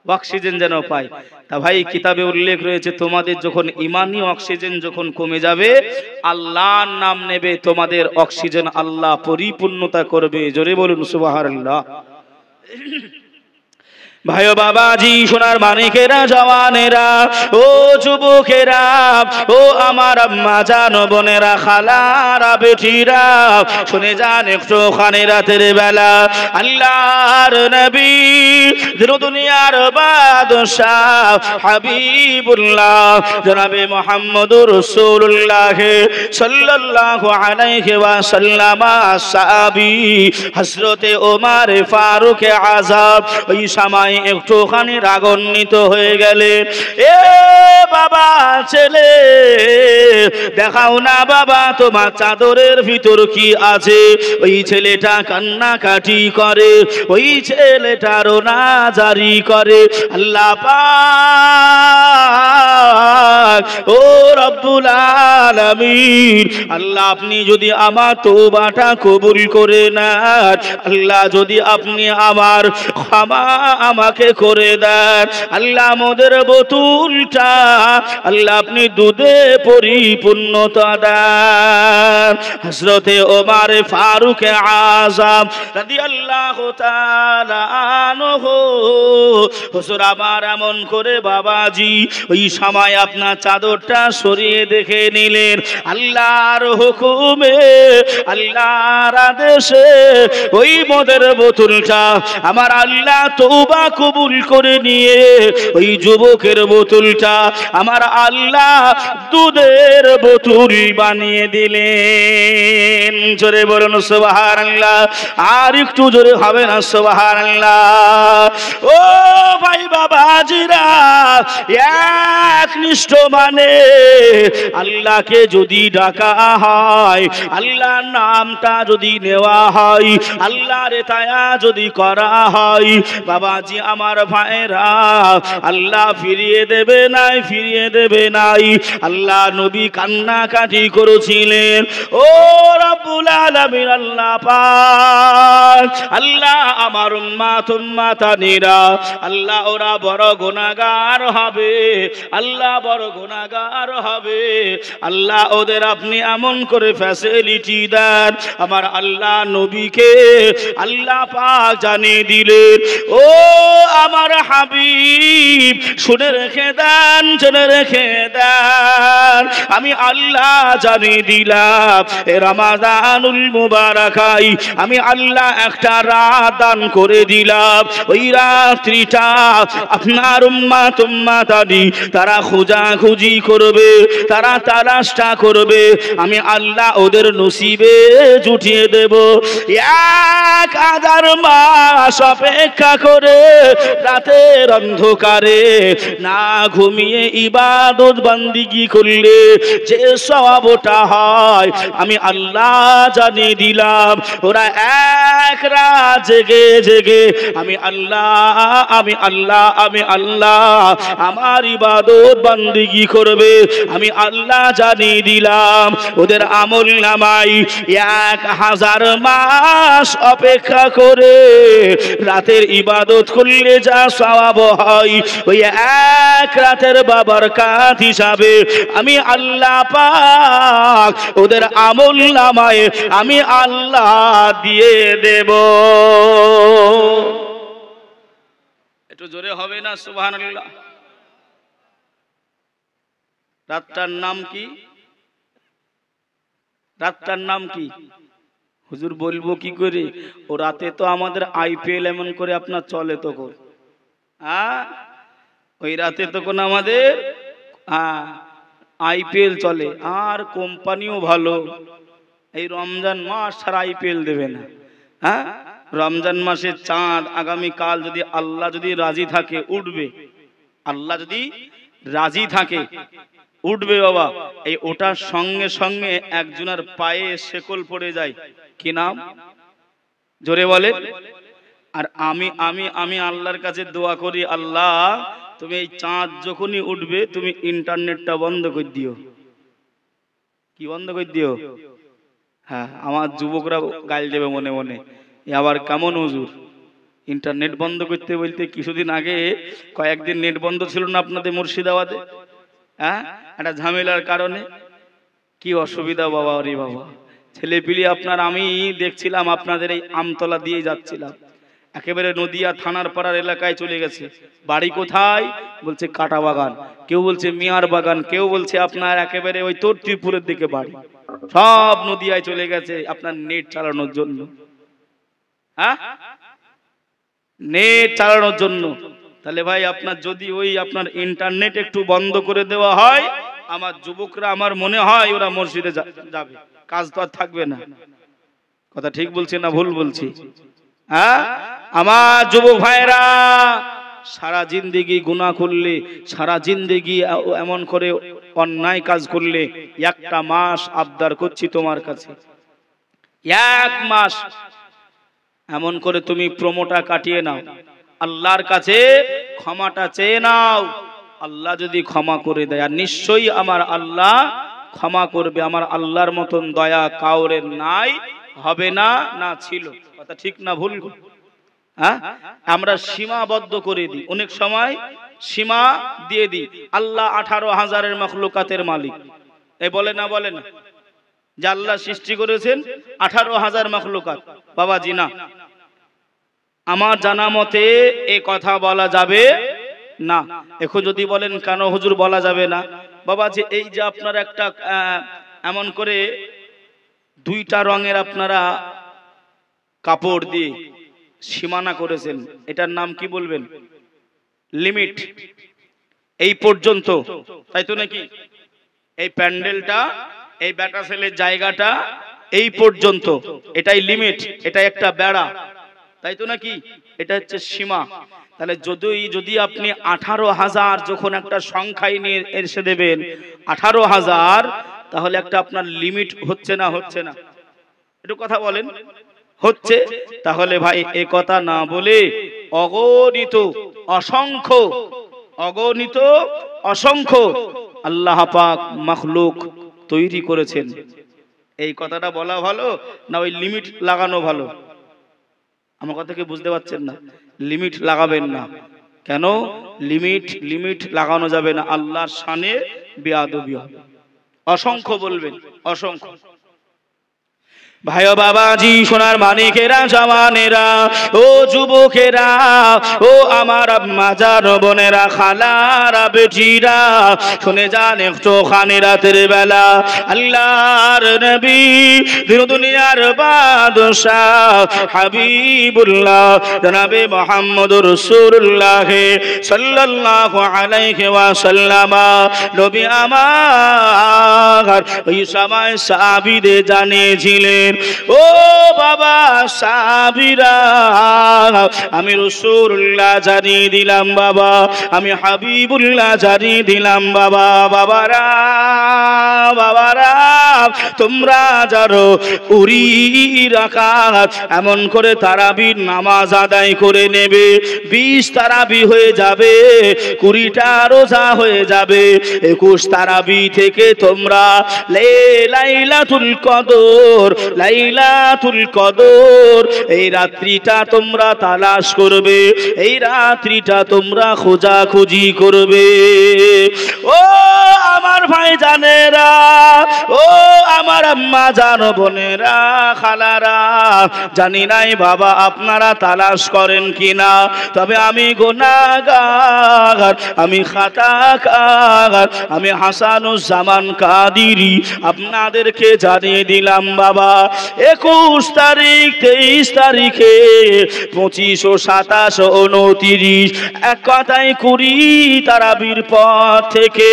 অক্সিজেন যেন পায়। তা ভাই কিতাবে উল্লেখ রয়েছে তোমাদের যখন ইমানি অক্সিজেন যখন কমে যাবে, আল্লাহর নাম নেবে, তোমাদের অক্সিজেন আল্লাহ পরিপূর্ণতা করবে। জোরে বলুন সুবহানাল্লাহ। ভাই ও বাবাজি, সোনার মানিকেরা, জওয়ানেরা, ও যুবকেরা, ও আমার আম্মা জান, বোনেরা, খালারা, বেটিরা, শুনে যান একটুখানি রাতের বেলা আল্লাহর নবী, দুনিয়ার বাদশাহ হাবিবুল্লাহ জনাবে মুহাম্মদুর রাসূলুল্লাহ সাল্লাল্লাহু আলাইহি ওয়াসাল্লাম সাহাবী হযরতে ওমর ফারুক আযম ওই সময় একটুখানি রাগান্বিত হয়ে গেলেন। এ বাবা ছেলে, দেখাও না বাবা তোমার চাদরের ভিতর কি আছে। ওই ছেলেটা কান্নাকাটি করে, ওই ছেলেটা রোনাজারি করে। আল্লাহ পাক, ও রব্বুল আলামিন, আল্লাহ আপনি যদি আমার তওবাটা কবুল করে নেন, আল্লাহ যদি আপনি আমার ক্ষমা আমাকে করে দেন, আল্লাহ মোদের বোতলটা আল্লাহ আপনি দুধে পরিপূর্ণতা দেন। হযরতে ওমর ফারুক আযম রাদিয়াল্লাহু তাআলা আনহু, হুজুর আমার এমন করে বাবাজি ওই সময় আপনার চাদরটা সরিয়ে দেখে নিলেন, আল্লাহর হুকুমে, আল্লাহর আদেশে ওই মদের বোতলটা আমার আল্লাহ তওবা কবুল করে নিয়ে ওই যুবকের বোতলটা আমার আল্লাহ দুধের বোতল বানিয়ে দিলেন। জোরে বলুন সুবহানাল্লাহ। আর একটু জোরে হবে না সুবহানাল্লাহ? ও ভাই বাবাজিরা, একনিষ্ঠ মানে আল্লাহকে যদি ডাকা হয়, আল্লাহর নামটা যদি নেওয়া হয়, আল্লাহর তায়া যদি করা হয়, বাবাজি আমার ভাইরা, আল্লাহ ফিরিয়ে দেবে নাই, ফিরিয়ে দেবে নাই। আল্লাহ নবী কান্নাকাটি করেছিলেন, ও রব্বুল আলামিন, আল্লাহ পাক, আল্লাহ আমার উম্মাতানিরা, আল্লাহ ওরা বড় গুনাহগার হবে, আল্লাহ বড় গুনাহগার হবে। আল্লাহ ওদের আপনি এমন করে ফ্যাসিলিটি দেন, আমার আল্লাহ নবীকে আল্লাহ পাক জানিয়ে দিলেন, ও আমার হাবিব শুনে রেখে দেন, শুনে রেখে দেন, আমি আল্লাহ জানিয়ে দিলাম এ রমাদানুল মুবারাকাই আমি আল্লাহ একটা রাত দান করে দিলাম। ওই রাত্রিটা আপনার উম্মাতানি তারা খোঁজাখুঁজি করবে, তারা তালাশটা করবে, আমি আল্লাহ ওদের নসিবে জুটিয়ে দেব। 1000 মাস অপেক্ষা করে রাতের অন্ধকারে না ঘুমিয়ে ইবাদত বান্দিগি করলে যে সওয়াবটা হয় আমি আল্লাহ জানিয়ে দিলাম। ওরা এক রাত জেগে জেগে আমি আল্লাহ, আমি আল্লাহ, আমি আল্লাহ আমার ইবাদত বান্দিগি করবে, আমি আল্লাহ জানিয়ে দিলাম। ওদের আমল নামাই 1000 মাস অপেক্ষা করে রাতের ইবাদত করলে যা সওয়াব হয়, ওই এক রাতের বাবরকাত হিসাবে আমি আল্লাহ পাক ওদের আমল নামায় আমি আল্লাহ দিয়ে দেব। একটু জোরে হবে না সুবহানাল্লাহ? রাতটার নাম কি? রাতটার নাম কি? হুজুর বলবো কি করে, ও রাতে তো আমাদের আইপিএল এমন করে আপনার চলে তখন, ওই রাতে তখন আমাদের আইপিএল চলে, আর কোম্পানিও ভালো। এই রমজান মাস ছাড়া আইপিএল দেবে না। রমজান মাসে চাঁদ আগামী কাল যদি আল্লাহ যদি রাজি থাকে উঠবে, আল্লাহ যদি রাজি থাকে উঠবে বাবা। এই ওটার সঙ্গে সঙ্গে একজনের পায়ে শেকল পড়ে যায়, কি নাম জোরে বলে। আর আমি আমি আমি আল্লাহর কাছে দোয়া করি, আল্লাহ তুমি এই চাঁদ যখনই উঠবে তুমি ইন্টারনেটটা বন্ধ করে দিও। কি বন্ধ করে দিও? হ্যাঁ, আমার যুবকরা গাল দেবে মনে মনে, আবার কেমন হুজুর ইন্টারনেট বন্ধ করতে বলতে। কিছুদিন আগে কয়েকদিন নেট বন্ধ ছিল না আপনাদের মুর্শিদাবাদে, একটা ঝামেলার কারণে। কি অসুবিধা বাবা রে বাবা, ছেলে পিলি আপনার। আমি দেখছিলাম আপনাদের এই আমতলা দিয়ে যাচ্ছিলাম, একেবারে নদিয়া থানার পাড়ার এলাকায় চলে গেছে। বাড়ি কোথায় বলছে কাটা বাগান, কেউ বলছে মিয়ার বাগান, কেউ বলছে আপনার একেবারে ওই তর্তিপুরের দিকে বাড়ি। সব নদিয়ায় চলে গেছে আপনার নেট চালানোর জন্য। নেট চালানোর জন্য। তাহলে ভাই আপনার যদি ওই আপনার ইন্টারনেট একটু বন্ধ করে দেওয়া হয়, আমার যুবকরা আমার মনে হয় ওরা মসজিদে যাবে, কাজ তো আর থাকবে না। কথা ঠিক বলছি না ভুল বলছি? আমার যুবক ভাইরা সারা জিন্দেগি গুনাহ করলে, সারা জিন্দেগি এমন করে অন্যায় কাজ করলে, একটা মাস আবদার করছি তোমার কাছে, এক মাস এমন করে তুমি প্রমোটা কাটিয়ে নাও, আল্লাহর কাছে ক্ষমাটা চেয়ে নাও। আল্লাহ যদি ক্ষমা করে দেয়, আর নিশ্চয়ই আমার আল্লাহ ক্ষমা করবে। আমার আল্লাহর মতন দয়া কাউরে নাই, হবে না, না ছিল। কথা ঠিক না ভুল? আমরা সীমাবদ্ধ করে দিই, অনেক সময় সীমা দিয়ে দিই। আল্লাহ 18,000 মাখলুকাতের মালিক, এই বলে না, বলে না যে আল্লাহ সৃষ্টি করেছেন 18,000 মাখলুকাত? বাবাজি না, আমার জানা মতে এ কথা বলা যাবে না। এখন যদি বলেন কেন হুজুর বলা যাবে না, বাবা যে এই যে আপনার একটা এমন করে দুইটা রঙের আপনারা কাপড় দিয়ে সীমানা করেছেন, এটার নাম কি বলবেন? লিমিট। এই পর্যন্ত, তাই তো নাকি? এই প্যান্ডেলটা, এই বেটা ছেলের জায়গাটা এই পর্যন্ত, এটাই লিমিট, এটা একটা বেড়া, তাই তো নাকি? এটা হচ্ছে সীমা। তাহলে যদি আপনি 18,000 যখন একটা সংখ্যায় নিয়ে এসে দেবেন 18,000, তাহলে একটা আপনার লিমিট হচ্ছে না? হচ্ছে না? একটু কথা বলেন। হচ্ছে। তাহলে ভাই এ কথা না বলে অগণিত অসংখ্য, অগণিত অসংখ্য আল্লাহ পাক মাখলুক তৈরি করেছেন, এই কথাটা বলা ভালো না ওই লিমিট লাগানো ভালো? আমার কথা কি বুঝতে পারছেন না? লিমিট লাগাবেন না। কেন লিমিট লাগানো যাবে না? আল্লাহর শানে বেয়াদবি হবে। অসংখ্য বলবেন, অসংখ্য। ভাই ও বাবাজি, সোনার মানিকেরা, জওয়ানেরা, ও যুবকেরা, ও আমার আম্মা জান বোনেরা, খালারা, বেটিরা, শুনে যান একটু খানি রাতের বেলা আল্লাহর নবী, দিন দুনিয়ার বাদশাহ হাবিবুল্লাহ জনাবে মুহাম্মদুর রাসূলুল্লাহ সাল্লাল্লাহু আলাইহি ওয়াসাল্লাম, নবী আমার ওই সময় সাহাবীদের জানিয়েছিলেন, ও বাবা সাহাবীরা, আমি রাসূলুল্লাহ জানিয়ে দিলাম বাবা, আমি হাবিবুল্লাহ জানিয়ে দিলাম বাবা। বাবারা, বাবারা, তোমরা যারো 20 রাকাত এমন করে তারাবির নামাজ আদায় করে নেবে, 20 তারাবি হয়ে যাবে, 20টা রোজা হয়ে যাবে, 21 তারাবি থেকে তোমরা লাইলাতুল কদর, লাইলাতুল কদর, এই রাত্রিটা তোমরা তালাশ করবে, এই রাত্রিটা তোমরা খোঁজাখুঁজি করবে। ও আমার ভাই জানেরা, ও আমার আম্মা জান, বোনেরা, খালারা, জানি নাই বাবা আপনারা তালাশ করেন কিনা, তবে আমি গুনাহগার, আমি খাতাকার, আমি হাসানুজ্জামান কাদিরি আপনাদেরকে জানিয়ে দিলাম বাবা, 21 তারিখ 23 তারিখে 25 ও 27 ও 29, এক কথায় 20 তারাবির পর থেকে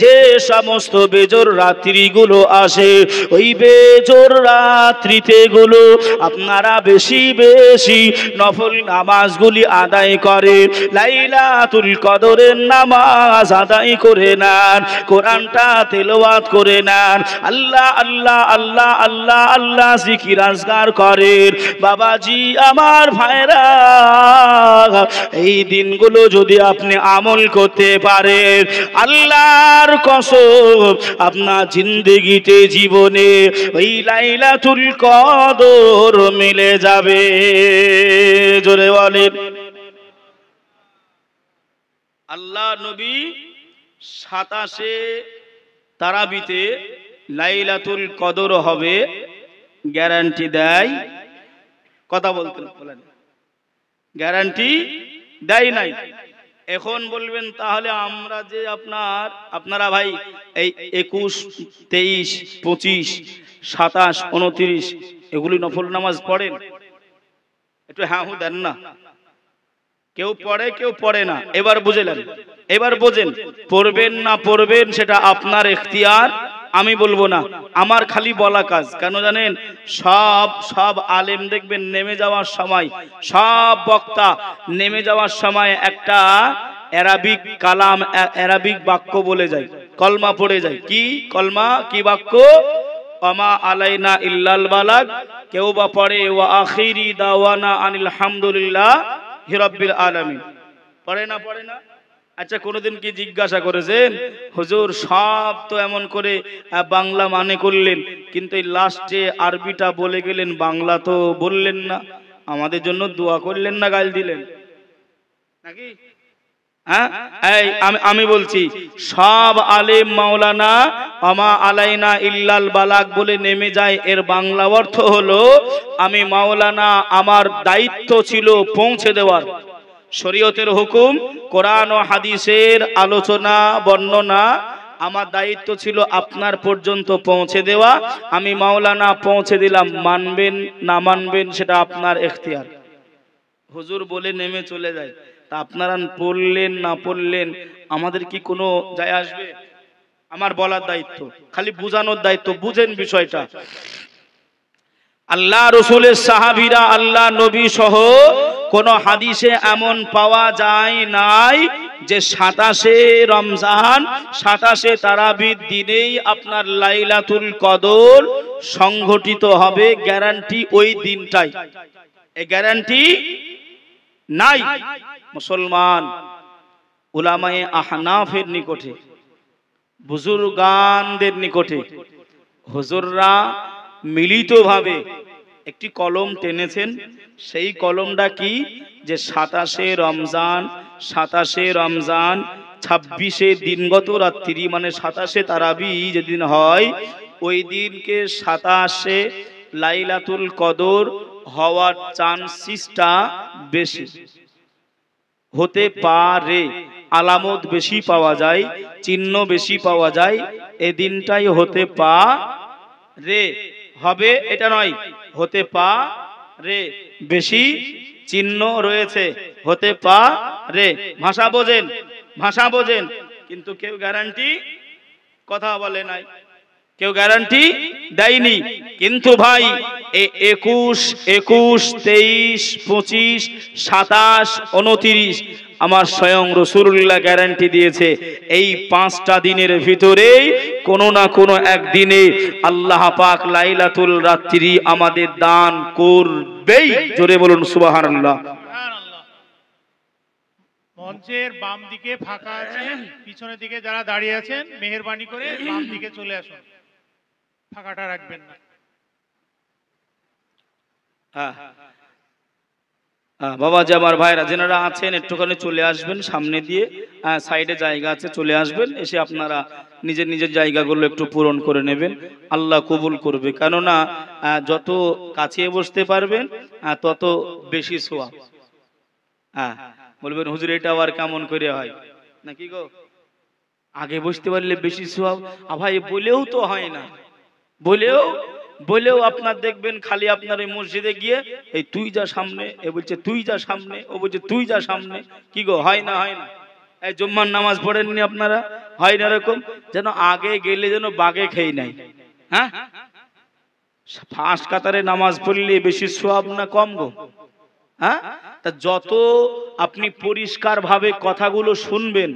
যে সমস্ত বেজোর রাত্রিগুলো আসে, ওই বেজোর রাত্রিতে গুলো আপনারা বেশি বেশি নফল নামাজগুলি আদায় করে, লাইলাতুল কদরের নামাজ আদায় করে নেন, কোরআনটা তেলাওয়াত করে নেন, আল্লাহ আল্লাহ আল্লাহ আল্লাহ আল্লাহ জিকির আজকার করেন। বাবাজি আমার ভাইরা, এই দিনগুলো যদি আপনি আমল করতে পারেন, আল্লাহর কসম আপনার জিন্দেগিতে জীবনে ওই লাইলাতুল কদর মিলে যাবে। জোরে বলেন। আল্লাহ নবী 27 তারাবিতে লাইলাতুল কদর হবে গ্যারান্টি দেয়, কথা বলতেন বলেন, গ্যারান্টি দেয় নাই। এখন বলবেন তাহলে আমরা যে আপনারা ভাই এই 21 23 25 27 29 এগুলি নফল নামাজ পড়েন? একটু হ্যাঁ হু দেন না। কেউ পড়ে কেউ পড়ে না। এবার বুঝলেন, এবার বোঝেন, পড়বেন না পড়বেন সেটা আপনার এখতিয়ার, আমি বলবো না, আমার খালি বলা কাজ। কেন জানেন, সব আলেম দেখবেন নেমে যাওয়ার সময়, সব বক্তা নেমে যাওয়ার সময় একটা অ্যারাবিক কালাম, অ্যারাবিক বাক্য বলে যায়, কলমা পড়ে যায়। কি কলমা, কি বাক্য? ওমা আলাইনা ইল্লাল বালাগ। কেউ বা পড়ে ওয়া আখিরি দাওয়ানা আনিল হামদুলিল্লাহি রাব্বিল আলামিন। পড়ে না পড়ে না? আচ্ছা, কোনোদিন কি জিজ্ঞাসা করেছেন, হুজুর সব তো এমন করে বাংলা মানে করলেন, কিন্তু এই লাস্টে আরবিটা বলে গেলেন, বাংলা তো বললেন না, আমাদের জন্য দোয়া করলেন না, গাল দিলেন নাকি? হ্যাঁ, আমি বলছি, সব আলেম মাওলানা আমা আলাইনা ইল্লাল বালাগ বলে নেমে যায়। এর বাংলা অর্থ হলো, আমি মাওলানা, আমার দায়িত্ব ছিল পৌঁছে দেওয়ার শরীয়তের হুকুম, কোরআন ও হাদিসের আলোচনা বর্ণনা, আমার দায়িত্ব ছিল আপনার পর্যন্ত পৌঁছে দেওয়া। আমি মাওলানা পৌঁছে দিলাম, মানবেন না মানবেন সেটা আপনার এখতিয়ার। হুজুর বলে নেমে চলে যায়, তা আপনারা পড়লেন না পড়লেন আমাদের কি কোনো যায় আসবে? আমার বলার দায়িত্ব, খালি বুঝানোর দায়িত্ব। বুঝেন বিষয়টা। আল্লাহ রসুলের সাহাবীরা, আল্লাহ নবী সহ কোন হাদিসে এমন পাওয়া যায় নাই যে 27 রমজান 27 তারাবির দিনেই আপনার লাইলাতুল কদর সংঘটিত হবে। গ্যারান্টি ওই দিনটাই, এই গ্যারান্টি নাই। মুসলমান উলামায়ে আহনাফের নিকটে, বুজুর্গানদের নিকটে হুজুররা মিলিতভাবে একটি কলম টেনেছেন। সেই কলমটা কি, যে 27 রমজান 26 দিনগত রাত্রি, মানে 27 তারাবি যেদিন হয়, ওই দিনকে 27 লাইলাতুল কদর হওয়ার চান্সটা বেশি হতে পারে। আলামত বেশি পাওয়া যায়, চিহ্ন বেশি পাওয়া যায়, এই দিনটাই হতে পারে, হবে এটা নয়, হতে পারে, বেশি চিহ্ন রয়েছে, হতে পারে। ভাষা বোঝেন, ভাষা বোঝেন, কিন্তু কেউ গ্যারান্টি কথা বলে নাই, কেউ গ্যারান্টি দেয়নি। কিন্তু ভাই 21, 23, 25, 27, 29 আমার স্বয়ং রাসূলুল্লাহ গ্যারান্টি দিয়েছে, এই 5টা দিনের ভিতরেই কোনো না কোনো একদিনে আল্লাহ পাক লাইলাতুল রাত্রি আমাদের দান করবেই। জোরে বলুন সুবহানাল্লাহ। মঞ্চের বাম দিকে ফাঁকা আছে, পিছনের দিকে যারা দাঁড়িয়ে আছেন মেহেরবানি করে বাম দিকে চলে আসুন, ফাঁকাটা রাখবেন না। বাবা যে আমার ভাইরা যেনারা আছেন একটুখানি চলে আসবেন সামনে দিয়ে, সাইডে জায়গা আছে, চলে আসবেন, এসে আপনারা নিজের নিজের জায়গাগুলো একটু পূরণ করে নেবেন, আল্লাহ কবুল করবে। কেননা যত কাছে বসতে পারবেন তত বেশি সোয়াব। বলবেন হুজুর এটা আবার কেমন করে হয় নাকি গো, আগে বসতে পারলে বেশি সোয়াব? ভাই বলেও তো হয় না, বলেও আপনার দেখবেন খালি আপনার এই মসজিদে গিয়ে এই তুই যা সামনে, এ বলছে তুই যা সামনে, ও বলছে তুই যা সামনে। কি গো, হয় না? হয় না? এই জুম্মার নামাজ পড়েননি আপনারা? হয় না এরকম? যেন আগে গেলে যেন বাগে খেয়ে নাই। হ্যাঁ, ফার্স্ট কাতারে নামাজ পড়লে বেশি সোয়াব না কম গো? হ্যাঁ, তা যত আপনি পরিষ্কার ভাবে কথাগুলো শুনবেন,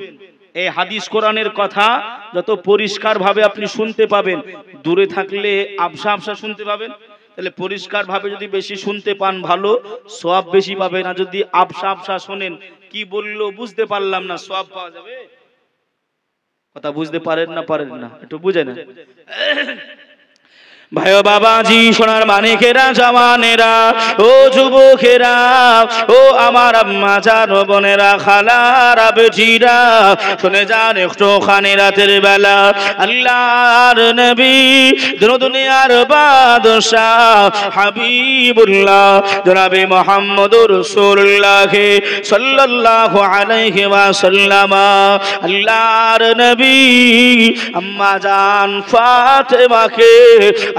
এই হাদিস কোরআনের কথা যত পরিষ্কার ভাবে আপনি শুনতে পাবেন, দূরে থাকলে আবসা আবসা শুনতে পাবেন। তাহলে পরিষ্কার ভাবে যদি বেশি শুনতে পান ভালো, সওয়াব বেশি পাবেন। আর যদি আবসা আবসা শোনেন, কি বললো বুঝতে পারলাম না, সওয়াব পাওয়া যাবে? কথা বুঝতে পারেন না? একটু বুঝে না ভাই ও বাবাজি, সোনার মানিকেরা, জওয়ানেরা, ও যুবকেরা, ও আমার আম্মা জান, বোনেরা, খালারা, বেটিরা, শুনে যান একটু খানি রাতের বেলা আল্লাহর নবী দুনিয়ার বাদশাহ হাবিবুল্লাহ জনাবে মুহাম্মদুর রাসূলুল্লাহ সাল্লাল্লাহু আলাইহি ওয়াসাল্লাম আল্লাহর নবী আম্মা জান ফাতেমাকে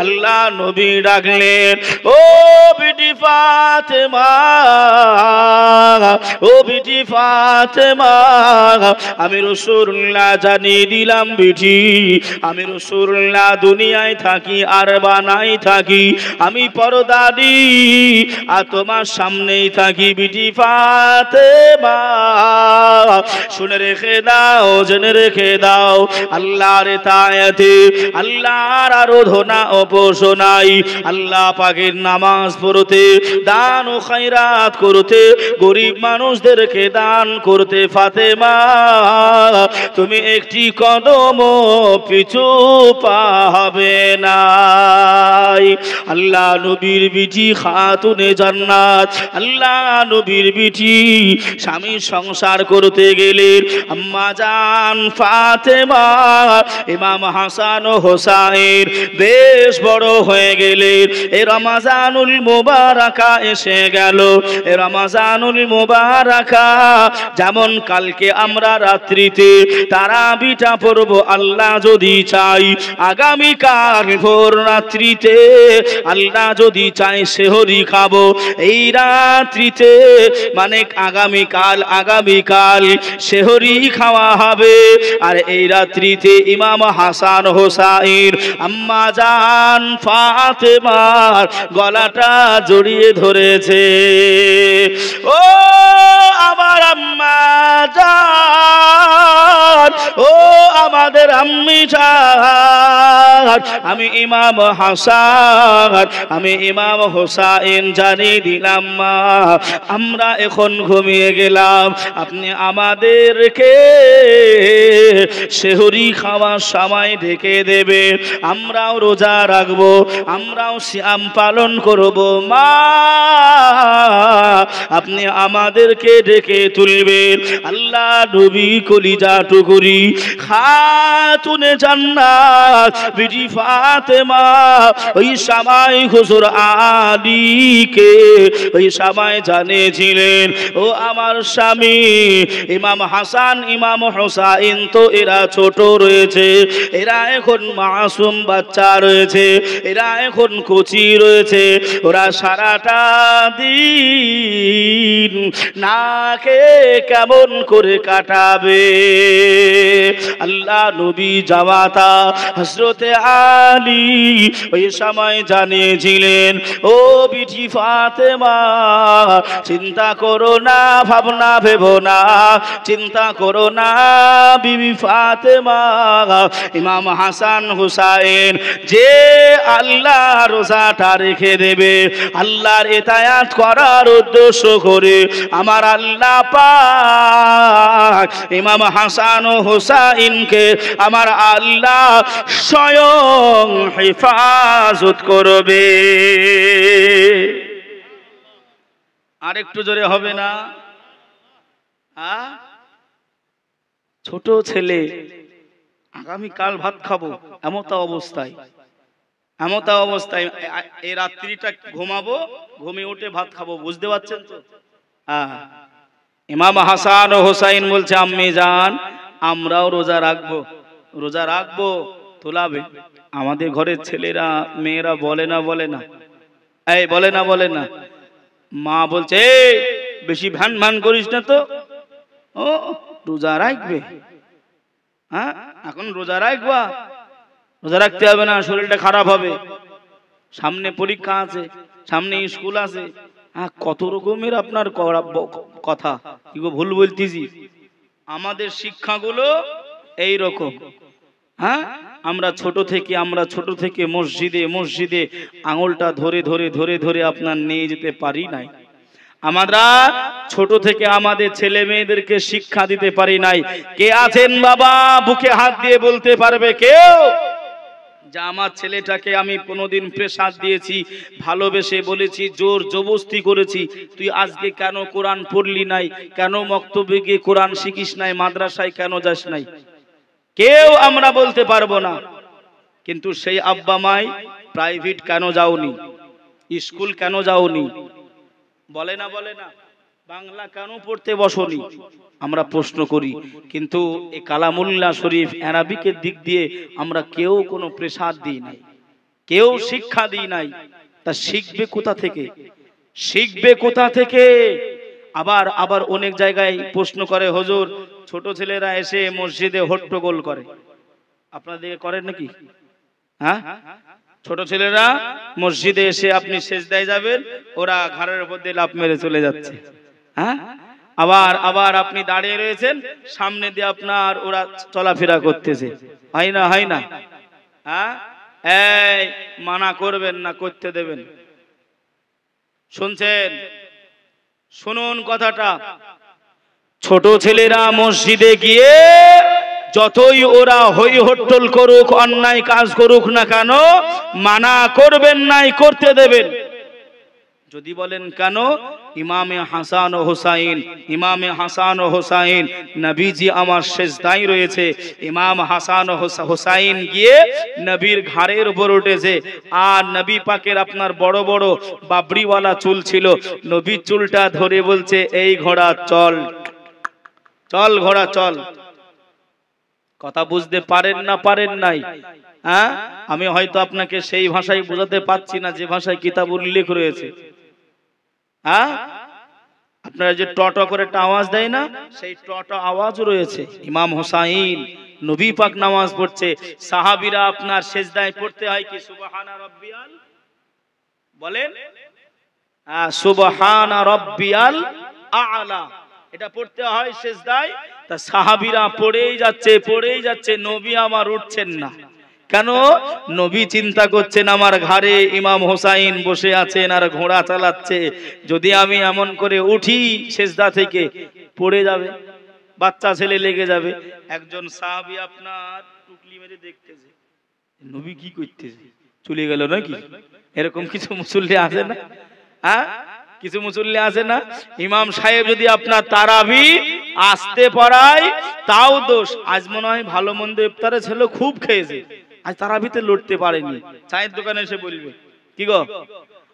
আল্লাহ নবী ডাকলেন, ও বিটি ফাতেমা, ও বিটি ফাতেমা, আমি রাসূলুল্লাহ জানিয়ে দিলাম বিটি, আমি রাসূলুল্লাহ দুনিয়ায় থাকি আর বানাই থাকি, আমি পরদাদি আর তোমার সামনেই থাকি। বিটি ফাতেমা শুনে রেখে দাও, জেনে রেখে দাও, আল্লাহর ইতাআতে, আল্লাহর আরাধনা উপাসনায়, আল্লাহ পাকের নামাজ পড়তে, দান ও খায়রাত করতে, গরিব মানুষদেরকে দান করতে ফাতেমা তুমি একটি কদম পিছু পাবে না। আল্লাহ নবীর বিটি খাতুনে জান্নাত, আল্লাহ নবীর বিটি স্বামী সংসার করতে গেলেন আম্মা জান ফাতেমা ইমাম হাসান ও হোসাইন বেশ বড় হয়ে গেলেন। এই রমজানুল মুবারাকা এসে গেল। এই রমজানুল মুবারাকা যেমন কালকে আমরা রাত্রিতে তারাবিটা পড়ব আল্লাহ যদি চাই, আগামী কাল ভোর রাত্রিতে আল্লাহ যদি চাই সেহরি খাবো। এই রাত্রিতে মানে আগামীকাল সেহরি খাওয়া হবে। আর এই রাত্রিতে ইমাম হাসান হোসাইন আম্মা জান ফাতেমার গলাটা জড়িয়ে ধরেছে। ও আমার আম্মা জান, ও আমাদের আম্মি জান, আমি ইমাম হাসান, আমি ইমাম হোসাইন জানিয়ে দিলাম মা, আমরা এখন ঘুমিয়ে গেলাম, আপনি আমাদেরকে সেহরি খাওয়ার সময় ডেকে দেবে, আমরাও রোজা রাখবো, আমরাও সিয়াম পালন করব। মা আপনি আমাদেরকে ডেকে তুলবেন। আল্লাহ নবী কলিজা টুকুরি খাতুনে জান্নাত বিটি ফাতেমা ওই সময় হুজুর আলীকে ওই সময় জানিয়েছিলেন, ও আমার স্বামী ইমাম হাসান ইমাম হোসাইন তো এরা ছোট রয়েছে, এরা এখন মাসুম বাচ্চা রয়েছে, এরা এখন কচি রয়েছে, ওরা সারাটা দিন না খেয়ে কেমন করে কাটাবে। আল্লাহ নবী জামাতা হযরতে আলী ওই সময় জানিয়েছিলেন, ও বিটি ফাতেমা চিন্তা করো না, ভাবনা ভেবো না, চিন্তা করো না বিবি ফাতেমা, ইমাম হাসান হুসাইন যে আল্লাহ রোজাটা রেখে দেবে, আল্লাহর ইতায়াত করার উদ্দেশ্য করে আমার আল্লাহ পাক ইমাম হাসান ও হুসাইনকে আমার আল্লাহ স্বয়ং হেফাজত করবে। আরেকটু জোরে হবে না? ছোট ছেলে আগামীকাল ভাত খাবো, এমতা অবস্থায় এই রাত্রিটা ঘুমাবো, ঘুমিয়ে উঠে ভাত খাবো, বুঝতে পারছেন তো? ইমাম হাসান ও হোসাইন বলছে, আম্মি জান আমরাও রোজা রাখবো তোলাবে। আমাদের ঘরের ছেলেরা মেয়েরা বলে না বলে না। মা বলছে, বেশি ভ্যান করিস না তো, ও রোজা রাখবে, হ্যাঁ এখন রোজা রাখবা, রোজা রাখতে হবে না, শরীরটা খারাপ হবে, সামনে পরীক্ষা আছে, সামনে স্কুল আছে। কত রকমের আপনার কথা, কি গো ভুল বলতেছি? আমাদের শিক্ষাগুলো এই রকম। আমরা ছোট থেকে মসজিদে আঙুলটা ধরে আপনার নিয়ে যেতে পারি নাই। আমরা ছোট থেকে আমাদের ছেলে মেয়েদেরকে শিক্ষা দিতে পারি নাই। কে আছেন বাবা, বুকে হাত দিয়ে বলতে পারবে কেউ যে আমার ছেলেটাকে আমি কোনোদিন প্রেসার দিয়েছি, ভালোবেসে বলেছি, জোর জবরদস্তি করেছি, তুই আজকে কেন কোরআন পড়লি নাই, কেন মক্তবে গিয়ে কোরআন শিখিস নাই, মাদ্রাসায় কেন যাস নাই? কেউ আমরা বলতে পারবো না। কিন্তু সেই আব্বা মাই প্রাইভেট কেন যাওনি, স্কুল কেন যাওনি, বলে না বাংলা কেন পড়তে বসনি, আমরা প্রশ্ন করি। কিন্তু এই কালামুল্লাহ শরীফ আরবিকের দিক দিয়ে আমরা কেউ কোনো প্রেসার দিই নাই, কেউ শিক্ষা দিই নাই। তা শিখবে কোথা থেকে? আবার অনেক জায়গায় প্রশ্ন করে, হুজুর ছোট ছেলেরা এসে মসজিদে হট্টগোল করে, আপনাদের করেন নাকি? ছোট ছেলেরা মসজিদে এসে আপনি সেজদায় যাবেন, ওরা ঘাড়ের উপর দিয়ে লাফ মেরে চলে যাচ্ছে। আবার আপনি দাঁড়িয়ে রয়েছেন, সামনে দিয়ে আপনার ওরা চলাফেরা করতেছে, হয় না? এই মানা করবেন না, করতে দেবেন। শুনছেন? শুনুন কথাটা। ছোট ছেলেরা মসজিদে গিয়ে যতই ওরা হই হট্টল করুক, অন্যায় কাজ করুক না কেন, মানা করবেন নাই, করতে দেবেন। যদি বলেন কেন, ইমামে হাসান ও হোসাইন নবীজি আমার সেজদায় রয়েছে, ইমাম হাসান ও হোসাইন গিয়ে নবীর ঘাড়ের উপর উঠেছে, আর নবী পাকের আপনার বড় বড় বাবরিওয়ালা চুল ছিল, নবীর চুলটা ধরে বলছে, এই ঘোড়া চল ঘোড়া চল। কথা বুঝতে পারেন নাই? আমি হয়তো আপনাকে সেই ভাষায় বোঝাতে পারছি না যে ভাষায় কিতাব উল্লেখ রয়েছে। আপনারা যে টট করে একটা আওয়াজ দেয় না, সেই টট আওয়াজও রয়েছে। ইমাম হোসাইন নবী পাক নামাজ পড়ছে, সাহাবীরা আপনার সেজদায় পড়তে হয় কি সুবহানা রাব্বিয়াল, বলেন সুবহানা রাব্বিয়াল আ'লা, এটা পড়তে হয় সেজদায়। তা সাহাবীরা পড়েই যাচ্ছে, নবী আমার উঠছেন না। কেন? নবী চিন্তা করছেন আমার ঘাড়ে ইমাম হোসাইন বসে আছেন আর ঘোড়া চালাচ্ছে, যদি আমি এমন করে উঠি সেজদা থেকে, পড়ে যাবে, বাচ্চা ছেলে লেগে যাবে। একজন সাহাবী আপনার টুকলি মেরে দেখতেছে, নবী কি করতেছে, চলে গেল নাকি? এরকম কিছু মুসল্লি আছে না? কিছু মুসল্লি আছে না? ইমাম সাহেব যদি আপনার তারাবি আসতে পড়ায় তাও দোষ। আজ মনে হয় ভালো মন্দ ইফতারে ছিল, খুব খেয়েছে, আজ তারাবিতে লড়তে পারেনি, চায়ের দোকানে এসে বলবে কি গো।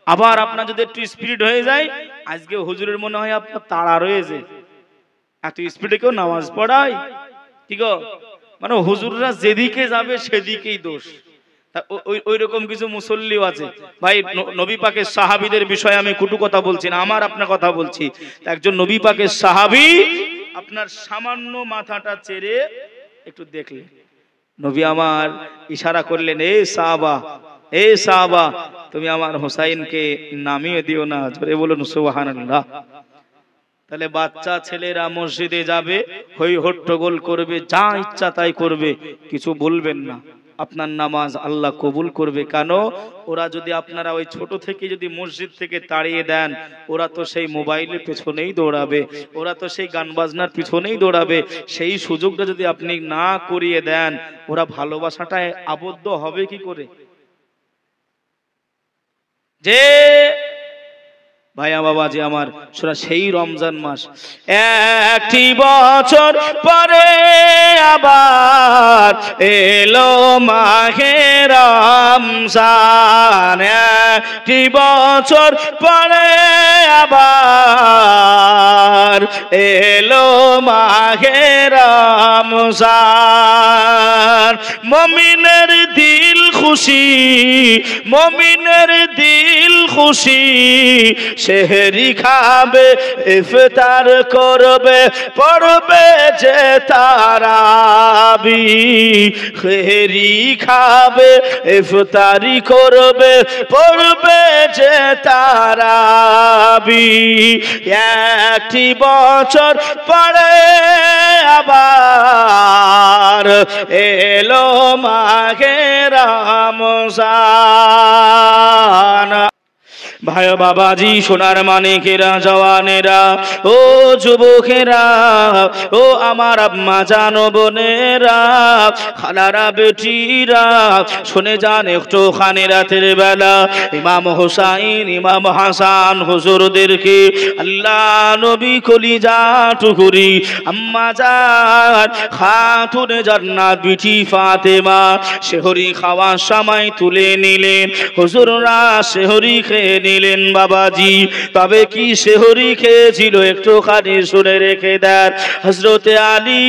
আবার আপনার যদি একটু স্পিড হয়ে যায়, আজকে হুজুরের মনে হয় আপনার তাড়া রয়েছে, এত স্পিডে কেউ নামাজ পড়ায় কি গো। মানে হুজুররা যেদিকে যাবে সেদিকেই দোষ। ওই রকম কিছু মুসল্লিও আছে। ভাই নবী পাকের সাহাবীদের বিষয়ে আমি কুটু কথা বলছি না, আমার আপনার কথা বলছি। একজন নবী পাকের সাহাবী আপনার সামান্য মাথাটা চেড়ে একটু দেখলেন, নবী আমার ইশারা করলেন, এ সাহাবা তুমি আমার হোসাইনকে নামিয়ে দিও না, জোরে বলুন সুবহানাল্লাহ। তাহলে বাচ্চা ছেলেরা মসজিদে যাবে, হই হট্টগোল করবে, যা ইচ্ছা তাই করবে, কিছু বলবেন না, আপনার নামাজ আল্লাহ কবুল করবে। কেন? ওরা যদি আপনারা ওই ছোট থেকে যদি মসজিদ থেকে তাড়িয়ে দেন, ওরা তো সেই মোবাইলের পেছনেই দৌড়াবে, ওরা তো সেই গান বাজনার পিছনেই দৌড়াবে। সেই সুযোগটা যদি আপনি না করিয়ে দেন, ওরা ভালোবাসাটায় আবদ্ধ হবে কি করে? যে ভাইয়া বাবাজি আমার, সোনা সেই রমজান মাস, একটি বছর পরে আবার এলো মাহে রমজান, একটি বছর পরে আবার এলো মাহে রমজান। মুমিনের দিল খুশি, মুমিনের দিল খুশি, সেহরি খাবে ইফতার করবে, পড়বে যে তারাবি, সেহরি খাবে ইফতারি করবে, পড়বে যে তারাবি। একটি বছর পরে আবার এলো মাহে রমজান। ভাই বাবাজি, সোনার মানিকেরা, জওয়ানেরা, ও যুবকেরা, ও আমার আম্মা জানো বোনেরা, খালারা, বেটিরা, শুনে যান একটু খানে রাতের বেলা ইমাম হোসাইন, ইমাম হাসান হুজুরদেরকে আল্লাহ নবী কলিজা টুকুরি আম্মা জান খাতুনে জান্নাত বিটি ফাতেমা সেহরি খাওয়ার সময় তুলে নিলেন। হুজুররা সেহরি খেয়ে নিলেন বাবাজি। তবে কি সেহরি খেয়েছিল একটুখানি শুনে রেখে দেন। হযরতে আলী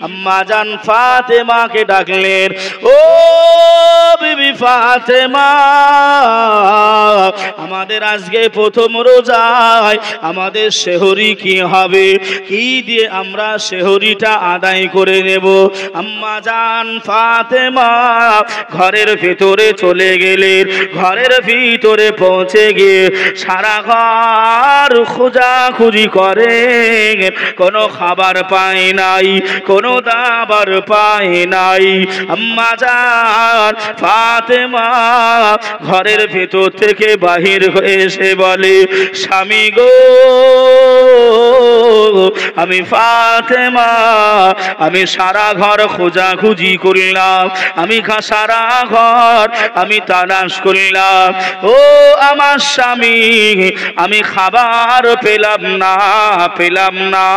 আম্মা জান ফাতেমাকে ডাকলেন, ও বিবি ফাতেমা, আমাদের আজকে প্রথম রোজায় আমাদের সেহরি কি হবে, কি দিয়ে আমরা সেহরিটা আদায় করে নেব? আম্মা জান ফাতেমা ঘরের ভিতরে চলে গেলেন। ঘরের ভিতরে পৌঁছে গিয়ে সারা ঘর খোঁজাখুঁজি করে, কোনো খাবার পায় নাই, কোনো দাবার পায় নাই। আম্মা জান ফাতেমা ঘরের ভেতর থেকে বাহির হয়ে এসে বলে, স্বামী গো, আমি ফাতেমা, আমি সারা ঘর খোঁজাখুঁজি করলাম, আমি সারা ঘর আমি তালাশ করলাম, ও আমার স্বামী, আমি খাবার পেলাম না, পেলাম না,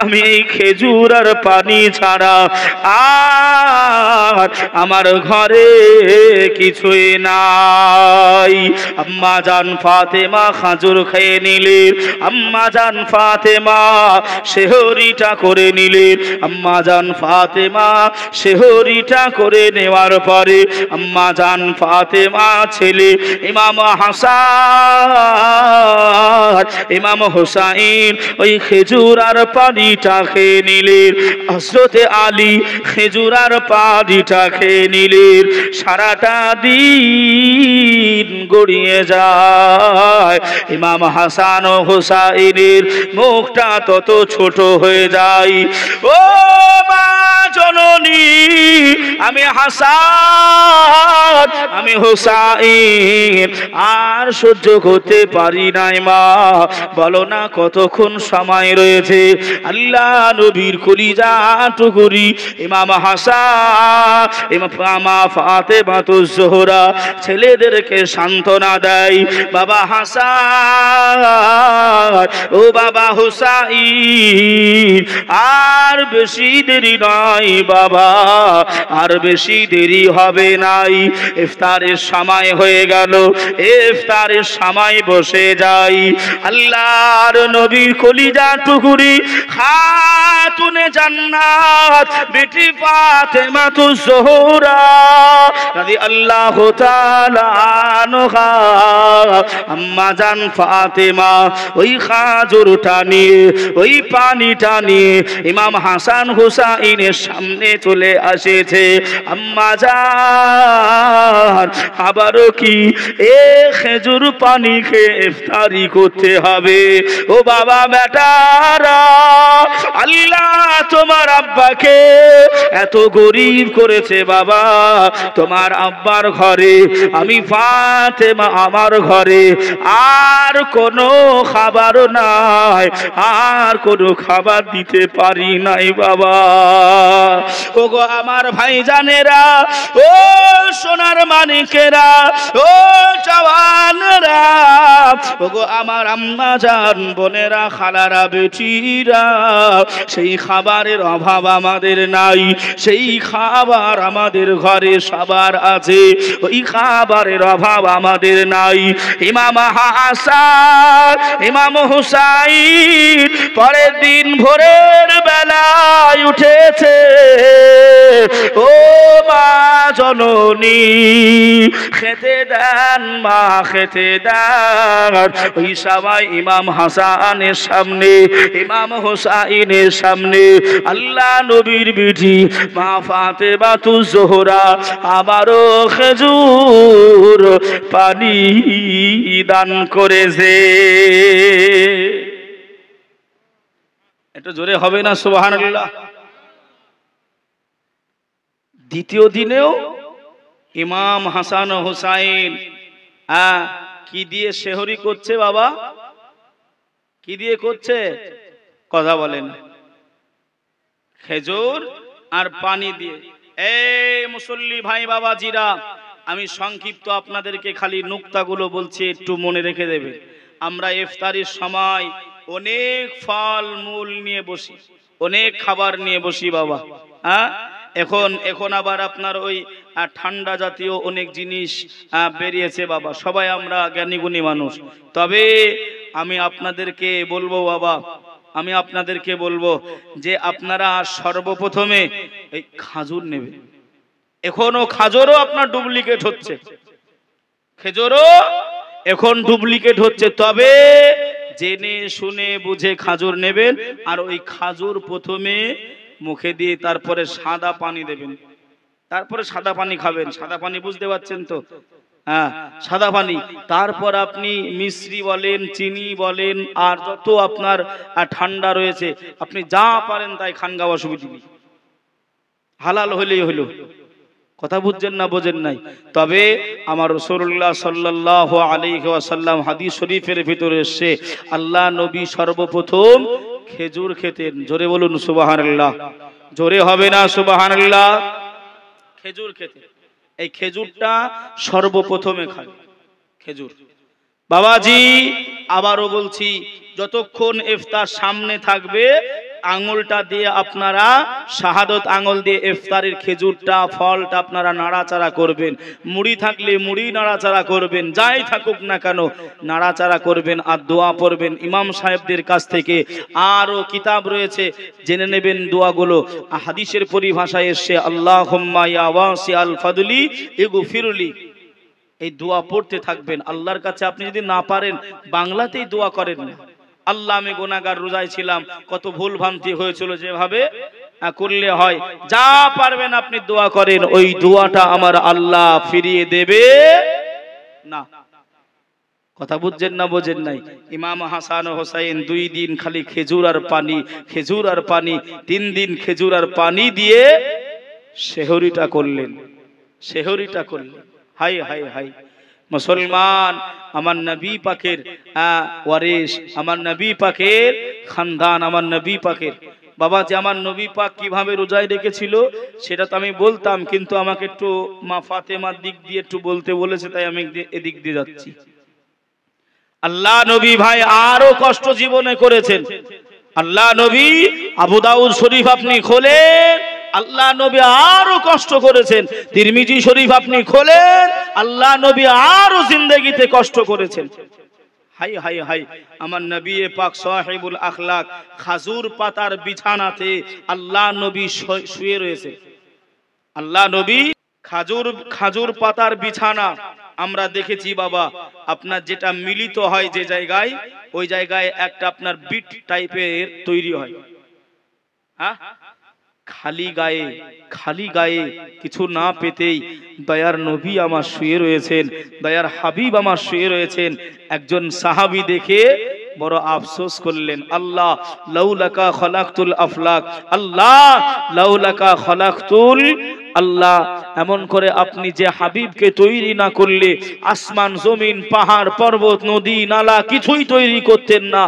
আমি এই খেজুর আর পানি ছাড়া আর আমার ঘরে কিছুই নাই। আম্মা জান ফাতেমা খাজুর খেয়ে নিলেন, আম্মা জান ফাতেমা সেহরিটা করে নিলেন। আম্মা জান ফাতেমা সেহরিটা করে নেওয়ার পরে আম্মা জান ফাতেমা ছেলে ইমাম হাসান, ইমাম হোসাইন ওই খেজুর আর পানিটা খেয়ে নিলেন। হযরতে আলী খেজুর আর পানিটা খেয়ে নিলেন। সারাটা দিন গড়িয়ে যায়, ইমাম হাসান ও হোসাইনের মুখটা তত ছোট হয়ে যায়। ও মা জননী, আমি হাসান, আমি হোসাইন আর সহ্য করতে পারি নাই মা, বলো না কতক্ষণ সময় রয়েছে? আল্লাহ নবীর কলিজা টুকুরি ইমাম হাসান, ইমাম ফাতেমাতুজ জোহরা ছেলেদেরকে সান্ত্বনা দেয়, বাবা হাসান, ও বাবা হোসাইন, আর বেশি দেরি নয় বাবা, আর বেশি দেরি হবে নাই, ইফতারের সময় হয়ে গেল, ইফতারের সময় বসে যাই। আল্লাহর নবীর কলিজা টুকুরি খাতুনে জান্নাত বিটি ফাতেমাতুজ জোহরা রাদিয়াল্লাহু তাআলা আনহা আম্মা জান ফাতেমা ওই খাজুরটা নিয়ে, ওই পানিটা নিয়ে ইমাম হাসান হুসাইনের সামনে চলে আসেছে। আম্মা জান, আবারও কি এ খেজুর পানি খেয়ে ইফতারি করতে হবে? ও বাবা বেটারা, আল্লাহ তোমার আব্বাকে এত গরিব করেছে বাবা, তোমার আব্বার ঘরে আমি ফাতেমা, আমার ঘরে আর কোনো খাবার নাই, আর কোনো খাবার দিতে পারি নাই বাবা। ও গো আমার ভাইজানেরা, ও সোনার মানিকেরা, ও জওয়ানরা, ওগো আমার আম্মা জান, বোনেরা, খালারা, বেটিরা, সেই খাবারের অভাব আমাদের নাই। সেই খাবার আমাদের ঘরে সবার আছে, ওই খাবারের অভাব আমাদের নাই। ইমাম হাসান, ইমাম হুসাইন পরের দিন ভোরের বেলায় উঠেছে। ও মা জননী, খেতে দেন মা, খেতে দেন। ওই সবাই ইমাম হাসানের সামনে, ইমাম হুসাইনের সামনে আল্লাহ নবীর বিটি মা ফাতেমা জোহরা আবারও খেজুর পানি দান করেছে। এটা জোরে হবে না সুবহানাল্লাহ? দ্বিতীয় দিনেও ইমাম হাসান ও হুসাইন কি দিয়ে সেহরি করছে বাবা? কি দিয়ে করছে? কথা বলেন। খেজুর আর পানি দিয়ে। এই মুসল্লি ভাই বাবাজিরা, আমি সংক্ষিপ্ত আপনাদেরকে খালি নুকতাগুলো বলছি, একটু মনে রেখে দেবে। আমরা ইফতারির সময় অনেক ফল মূল নিয়ে বসি, অনেক খাবার নিয়ে বসি বাবা। এখন আবার আপনার ওই ঠান্ডা জাতীয় অনেক জিনিস বেরিয়েছে বাবা। সবাই আমরা জ্ঞানীগুণী মানুষ, তবে আমি আপনাদেরকে বলবো বাবা, আমি আপনাদেরকে বলবো যে আপনারা সর্বপ্রথমে এই খাজুর নেবেন। এখনো খাজুরও আপনার ডুপ্লিকেট হচ্ছে, খেজুরও এখন ডুপ্লিকেট হচ্ছে। তবে জেনে শুনে বুঝে খাজুর নেবেন, আর ওই খাজুর প্রথমে মুখে দিয়ে তারপরে সাদা পানি দেবেন, তারপরে সাদা পানি খাবেন। সাদা পানি বুঝতে পারছেন তো? হ্যাঁ, সাদা পানি। তারপর আপনি মিশ্রি বলেন, চিনি বলেন, আর যত আপনার ঠান্ডা রয়েছে আপনি যা পারেন তাই খান, গা অসুবিধা নেই, হালাল হলেই হলো। কথা বুঝছেন না বোঝেন নাই? তবে আমার রাসূলুল্লাহ সাল্লাল্লাহু আলাইহি ওয়াসাল্লাম হাদিস শরীফের ভিতরে এসেছে আল্লাহ নবী সর্বপ্রথম খেজুর খেতেন। জোরে বলুন সুবহানাল্লাহ। জোরে হবে না সুবহানাল্লাহ? খেজুর খেতেন। এই খেজুরটা সর্বপ্রথমে খান, খেজুর। বাবাজি আবারও বলছি, যতক্ষণ ইফতার সামনে থাকবে আঙুলটা দিয়ে আপনারা, শাহাদত আঙুল দিয়ে ইফতারের খেজুরটা, ফলটা আপনারা নাড়াচাড়া করবেন। মুড়ি থাকলে মুড়ি নাড়াচাড়া করবেন, যাই থাকুক না কেন নাড়াচাড়া করবেন আর দোয়া পড়বেন ইমাম সাহেবদের কাছ থেকে। আরও কিতাব রয়েছে, জেনে নেবেন দোয়াগুলো। হাদিসের পরিভাষায় এসে আল্লাহুম্মা ইয়া ওয়াসিআল ফাদলি ইগফিরলি, এই দোয়া পড়তে থাকবেন। আল্লাহর কাছে আপনি যদি না পারেন বাংলাতেই দোয়া করেন না, আল্লাহ আমি গুনাহগার, রোজায় ছিলাম, কত ভুল ভ্রান্তি হয়েছিল, যেভাবে করলে হয়, যা পারবেন আপনি দোয়া করেন, ওই দোয়াটা আমার আল্লাহ ফিরিয়ে দেবে না। কথা বুঝছেন না বোঝেন নাই? ইমাম হাসান ও হোসাইন 2 দিন খালি খেজুর আর পানি, খেজুর আর পানি, 3 দিন খেজুর আর পানি দিয়ে সেহরিটা করলেন, সেহরিটা করলেন। হাই হাই হাই মুসলমান, আমার নবী পাকের ওয়ারিস, আমার নবী পাকের খানদান, আমার নবী পাকের বাবা। যে আমার নবী পাক কিভাবে রোজায় রেখেছিল সেটা তো আমি বলতাম, কিন্তু আমাকে একটু মা ফাতেমার দিক দিয়ে একটু বলতে বলেছে, তাই আমি এদিক দিয়ে যাচ্ছি। আল্লাহ নবী ভাই আরো কষ্ট জীবনে করেছেন। আল্লাহ নবী, আবু দাউদ শরীফ আপনি খোলেন, আল্লাহ নবী আরো কষ্ট করেছেন। তিরমিজি শরীফ আপনি খোলেন, আল্লাহ নবী আরো জিন্দেগিতে কষ্ট করেছেন। হাই হাই হাই, আমার নবী পাক সাহিবুল আখলাক খাজুর পাতার বিছানাতে আল্লাহ নবী শুয়ে রয়েছে। আল্লাহ নবী খাজুর পাতার বিছানা আমরা দেখেছি বাবা। আপনার যেটা মিলিত হয় যে জায়গায়, ওই জায়গায় একটা আপনার বিট টাইপের তৈরি হয়। হ্যাঁ, খালি গায়ে কিছু না পেতেই দয়ার নবী আমার শুয়ে রয়েছেন, দয়ার হাবিব আমার শুয়ে রয়েছেন। একজন সাহাবী দেখে বড় আফসোস করলেন, আল্লাহ লাউলাকা খলাকতুল আফলাক, আল্লাহ লাউলাকা খলাকতুল, আল্লাহ এমন করে আপনি যে হাবিবকে তৈরি না করলে আসমান জমিন পাহাড় পর্বত নদী নালা কিছুই তৈরি করতেন না।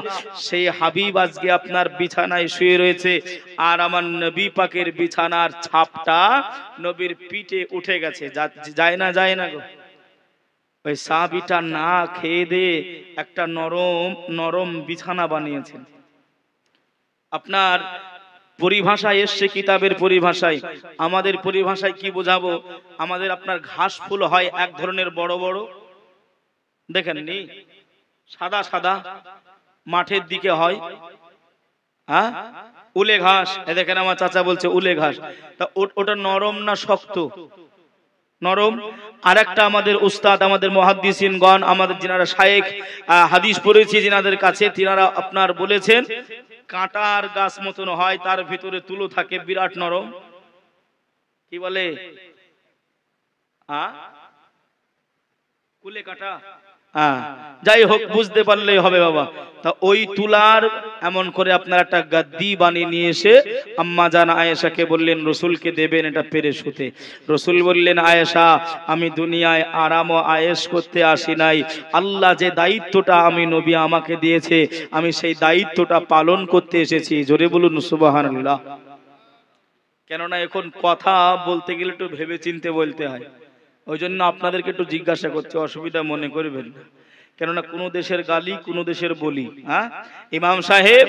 সেই হাবিব আজকে আপনার বিছানায় শুয়ে রয়েছে, আর আমার নবী পাকের বিছানার ছাপটা নবীর পিঠে উঠে গেছে। যায় না, যায় না গো? ওই সাহাবীটা না খেয়ে দিয়ে একটা নরম নরম বিছানা বানিয়েছেন। আপনার পরিভাষায় এসছে, কিতাবের পরিভাষায়, আমাদের পরিভাষায় কি বোঝাবো, আমাদের আপনার ঘাস ফুল হয় এক ধরনের বড় বড়, দেখেননি, সাদা সাদা মাঠের দিকে হয়, হ্যাঁ, উলে ঘাস। দেখেন আমার চাচা বলছে উলে ঘাস, তা ওটা নরম না শক্ত? নরম। আর একটা আমাদের উস্তাদ, আমাদের মুহাদ্দিসিনগণ, আমাদের যিনারা শায়েখ হাদিস পড়েছি যিনাদের কাছে, তিনারা আপনার বলেছেন কাঁটার গাছ মতন হয়, তার ভিতরে তুলো থাকে, বিরাট নরম। কি বলে? কুলে কাঁটা। যাই হোক, বুঝতে পারলেই হবে বাবা। তা ওই তুলার এমন করে আপনার একটা গাদ্দি বানিয়ে নিয়ে এসে আম্মা জান আয়েশাকে বললেন রসুলকে দেবেন এটা পেরে শুতে। রসুল বললেন, আয়েশা, আমি দুনিয়ায় আরাম ও আয়েশ করতে আসি নাই, আল্লাহ যে দায়িত্বটা আমি নবী আমাকে দিয়েছে, আমি সেই দায়িত্বটা পালন করতে এসেছি। জোরে বলুন সুবহানাল্লাহ। কেননা এখন কথা বলতে গেলে একটু ভেবে চিনতে বলতে হয়, ওই জন্য আপনাদেরকে একটু জিজ্ঞাসা করছি, অসুবিধা মনে করবেন না। কেননা কোন দেশের গালি কোন দেশের বলি। হ্যাঁ, ইমাম সাহেব,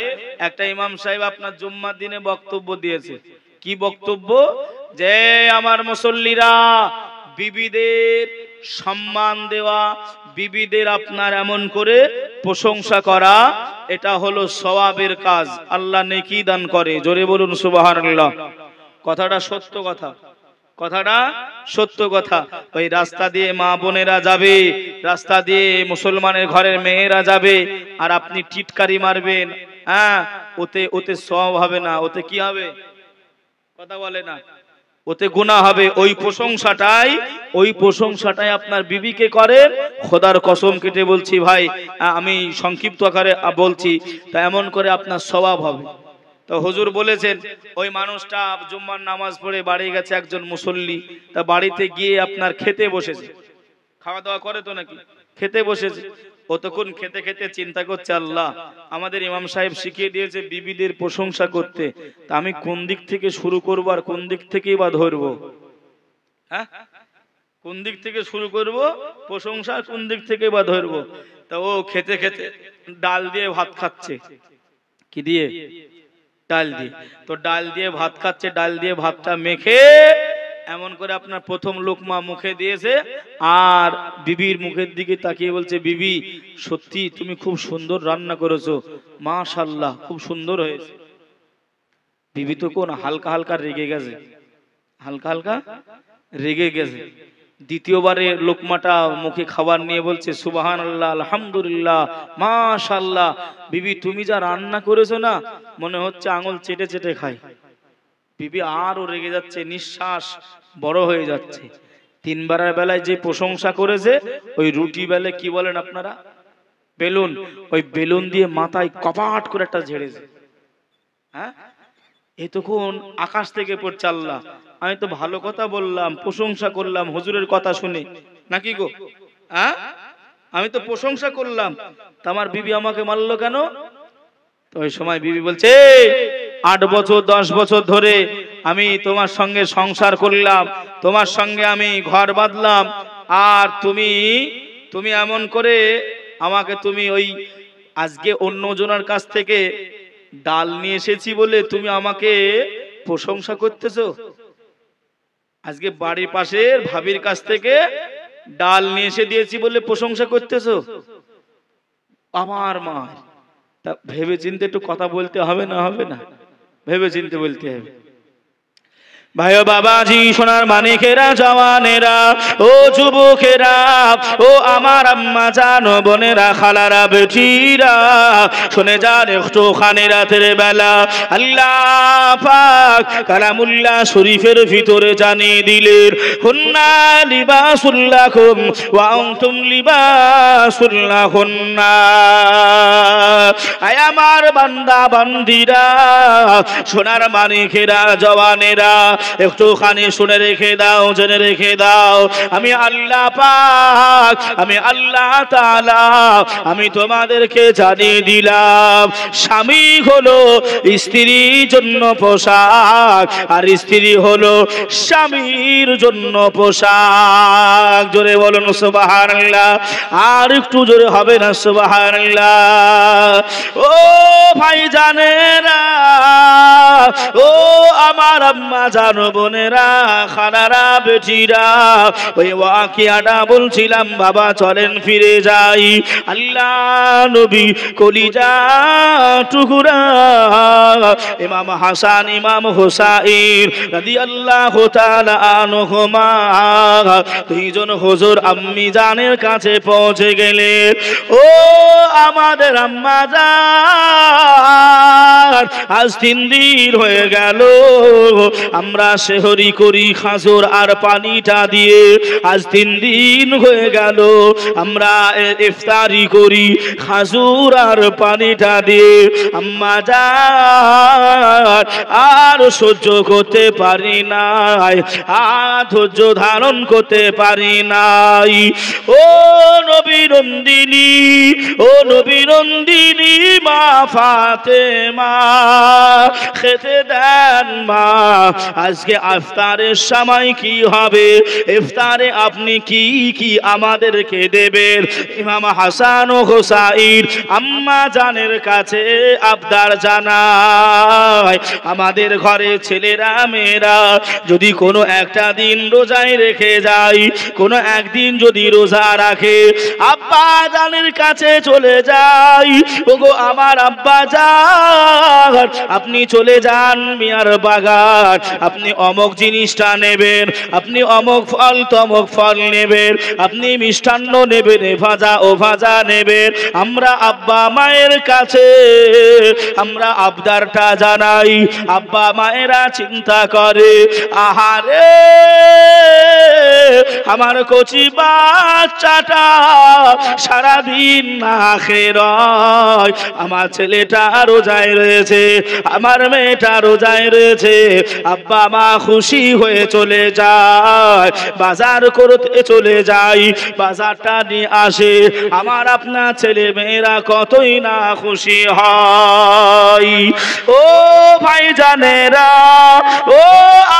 একটা ইমাম সাহেব আপনার জুম্মার দিনে বক্তব্য দিয়েছে। কি বক্তব্য? যে আমার মুসল্লিরা, বিবিদের সম্মান দেওয়া, বিবিদের আপনার এমন করে প্রশংসা করা, এটা হলো সওয়াবের কাজ, আল্লাহ নেকি দান করে। জোরে বলুন সুবহানাল্লাহ। কথাটা সত্য কথা, কথাটা সত্য কথা। ওই রাস্তা দিয়ে মা বোনেরা যাবে, রাস্তা দিয়ে মুসলমানের ঘরের মেয়েরা যাবে, আর আপনি টিটকারি মারবেন, হ্যাঁ, ওতে ওতে সওয়াব হবে না, ওতে কি হবে? কথা বলে না, ওতে গুনাহ হবে। ওই প্রশংসাটাই আপনার বিবিকে করে, খোদার কসম কেটে বলছি ভাই, আমি সংক্ষিপ্ত আকারে বলছি, তা এমন করে আপনার সওয়াব হবে। তো হুজুর বলেছেন, ওই মানুষটা জুম্মার নামাজ পড়ে বাড়ি গেছে, একজন মুসল্লি, তা বাড়িতে গিয়ে আপনার খেতে বসেছে, খাওয়া দাওয়া করে তো নাকি, খেতে বসেছে। অতক্ষণ খেতে খেতে চিন্তা করছে, আল্লাহ, আমাদের ইমাম সাহেব শিখিয়ে দিয়েছে বিবিদের প্রশংসা করতে, তা আমি কোন দিক থেকে শুরু করবো আর কোন দিক থেকেই বা ধরবো? হ্যাঁ, কোন দিক থেকে শুরু করব প্রশংসা, কোন দিক থেকে বা ধরবো? তা ও খেতে খেতে ডাল দিয়ে ভাত খাচ্ছে। কি দিয়ে? ডাল দিয়ে। তো ডাল দিয়ে ভাত খাচ্ছে, ডাল দিয়ে ভাতটা মেখে এমন করে আপনার প্রথম লোকমা মুখে দিয়েছে, আর বিবির মুখের দিকে তাকিয়ে বলছে, বিবি, সত্যি তুমি খুব সুন্দর রান্না করেছো, মাশাআল্লাহ, খুব সুন্দর হয়েছে। বিবি তো কোন হালকা হালকা রেগে গেছে, হালকা হালকা রেগে গেছে। দ্বিতীয়বারে লোকমাটা মুখে খাবার নিয়ে বলছে, সুবহানাল্লাহ, আলহামদুলিল্লাহ, মাশাআল্লাহ, বিবি তুমি যা রান্না করেছো না, মনে হচ্ছে আঙুল চেটে চেটে খাই। বিবি আরো রেগে যাচ্ছে, নিঃশ্বাস বড় হয়ে যাচ্ছে। তিনবারের বেলায় যে প্রশংসা করেছে, ওই রুটি বেলে কি বলেন আপনারা, বেলুন, ওই বেলুন দিয়ে মাথায় কপাট করে একটা ঝেড়েছে। হ্যাঁ, এতক্ষণ আকাশ থেকে পড়ছে আল্লাহ, আমি তো ভালো কথা বললাম, প্রশংসা করলাম হুজুরের কথা শুনে, নাকি গো? হ্যাঁ, আমি তো প্রশংসা করলাম, তা আমার বিবি আমাকে মারলো কেন? তো ওই সময় বিবি বলছে, 8 বছর 10 বছর ধরে আমি তোমার সঙ্গে সংসার করলাম, তোমার সঙ্গে আমি ঘর বাঁধলাম, আর তুমি এমন করে আমাকে, তুমি ওই আজকে অন্যজনের কাছ থেকে ডাল নিয়ে এসেছি বলে তুমি আমাকে প্রশংসা করতেছো, আজকে বাড়ির পাশের ভাবির কাছ থেকে ডাল নিয়ে এসে দিয়েছি বলে প্রশংসা করতেছো। আমার মা, তা ভেবে চিন্তে একটু কথা বলতে হবে না, হবে না? ভেবে চিন্তে বলতে হবে। ভাই ও বাবাজি, সোনার মানিকেরা, জওয়ানেরা, ও যুবকেরা, ও আমার আম্মা জান, বোনেরা, খালারা, বেটিরা, শুনে যান একটু খানে রাতের বেলা আল্লাহ পাক কালামুল্লাহ শরীফের ভিতরে জানিয়ে দিলেন, হুন্না লিবাসুল লাকুম ওয়া আনতুম লিবাসুল লাহুন্না। আয় আমার বান্দা বান্দিরা, সোনার মানিকেরা, জওয়ানেরা, একটুখানি শুনে রেখে দাও, জেনে রেখে দাও, আমি আল্লাহ পাক, আমি আল্লাহ তাআলা, আমি তোমাদেরকে জানিয়ে দিলাম, স্বামী হলো স্ত্রীর জন্য পোশাক, আর স্ত্রী হলো স্বামীর জন্য পোশাক। জোরে বলুন সুবহানাল্লাহ, আর একটু জোরে হবে না সুবহানাল্লাহ। ও ভাই জানেরা, ও আমার আম্মা জানো বোনেরা, খানারা বেটিরা, ওই ওয়াকিয়াটা বলছিলাম বাবা, চলেন ফিরে যাই। আল্লাহ নবী কলিজা টুকরা ইমাম হাসান ইমাম হুসাইন রাদিয়াল্লাহু তাআলা আনহুমা দুইজন হুজুর আম্মি জানের কাছে পৌঁছে গেলেন। ও আমাদের আম্মা জান, আজ 3 দিন হয়ে গেল আমরা সেহরি করি খাজুর আর পানিটা দিয়ে, আজ 3 দিন হয়ে গেল আমরা ইফতারি করি খাজুর আর পানিটা দিয়ে। আম্মা জান আর সহ্য করতে পারি নাই, আর ধৈর্য ধারণ করতে পারি নাই। ও নবী নন্দিনী, ও নবী নন্দিনী মা ফাতেমা, খেতে দেন মা, আজকে ইফতারের সময় কি হবে, ইফতারে আপনি কি কি আমাদেরকে দেবেন। ইমাম হাসান ও হুসাইন আম্মা জানের কাছে আবদার জানায়, আমাদের ঘরে ছেলেরা মেয়েরা যদি কোনো একটা দিন রোজায় রেখে যায়, কোনো একদিন যদি রোজা রাখে, আব্বা জানের কাছে চলে যাই, ওগো আমার আব্বা জান, আপনি চলে যান মিয়ার বাগান, আপনি অমুক জিনিসটা নেবেন, আপনি অমুক ফল তমুক ফল নেবেন, আপনি মিষ্টান্ন নেবেন, ভাজা ও ভাজা নেবেন। আমরা আব্বা মায়ের কাছে আমরা আবদারটা জানাই, আব্বা মায়েরা চিন্তা করে, আহারে আমার কচি বাচ্চাটা সারাদিন না খেয়ে রয়, আমার ছেলেটা রোজায় রয়েছে, আমার মেয়েটা রোজায় রয়েছে। আব্বা মা খুশি হয়ে চলে যায়, বাজার করতে চলে যায়, বাজারটা নিয়ে আসে, আমার আপনার ছেলে মেয়েরা কতই না খুশি হয়। ও ভাই জানেরা, ও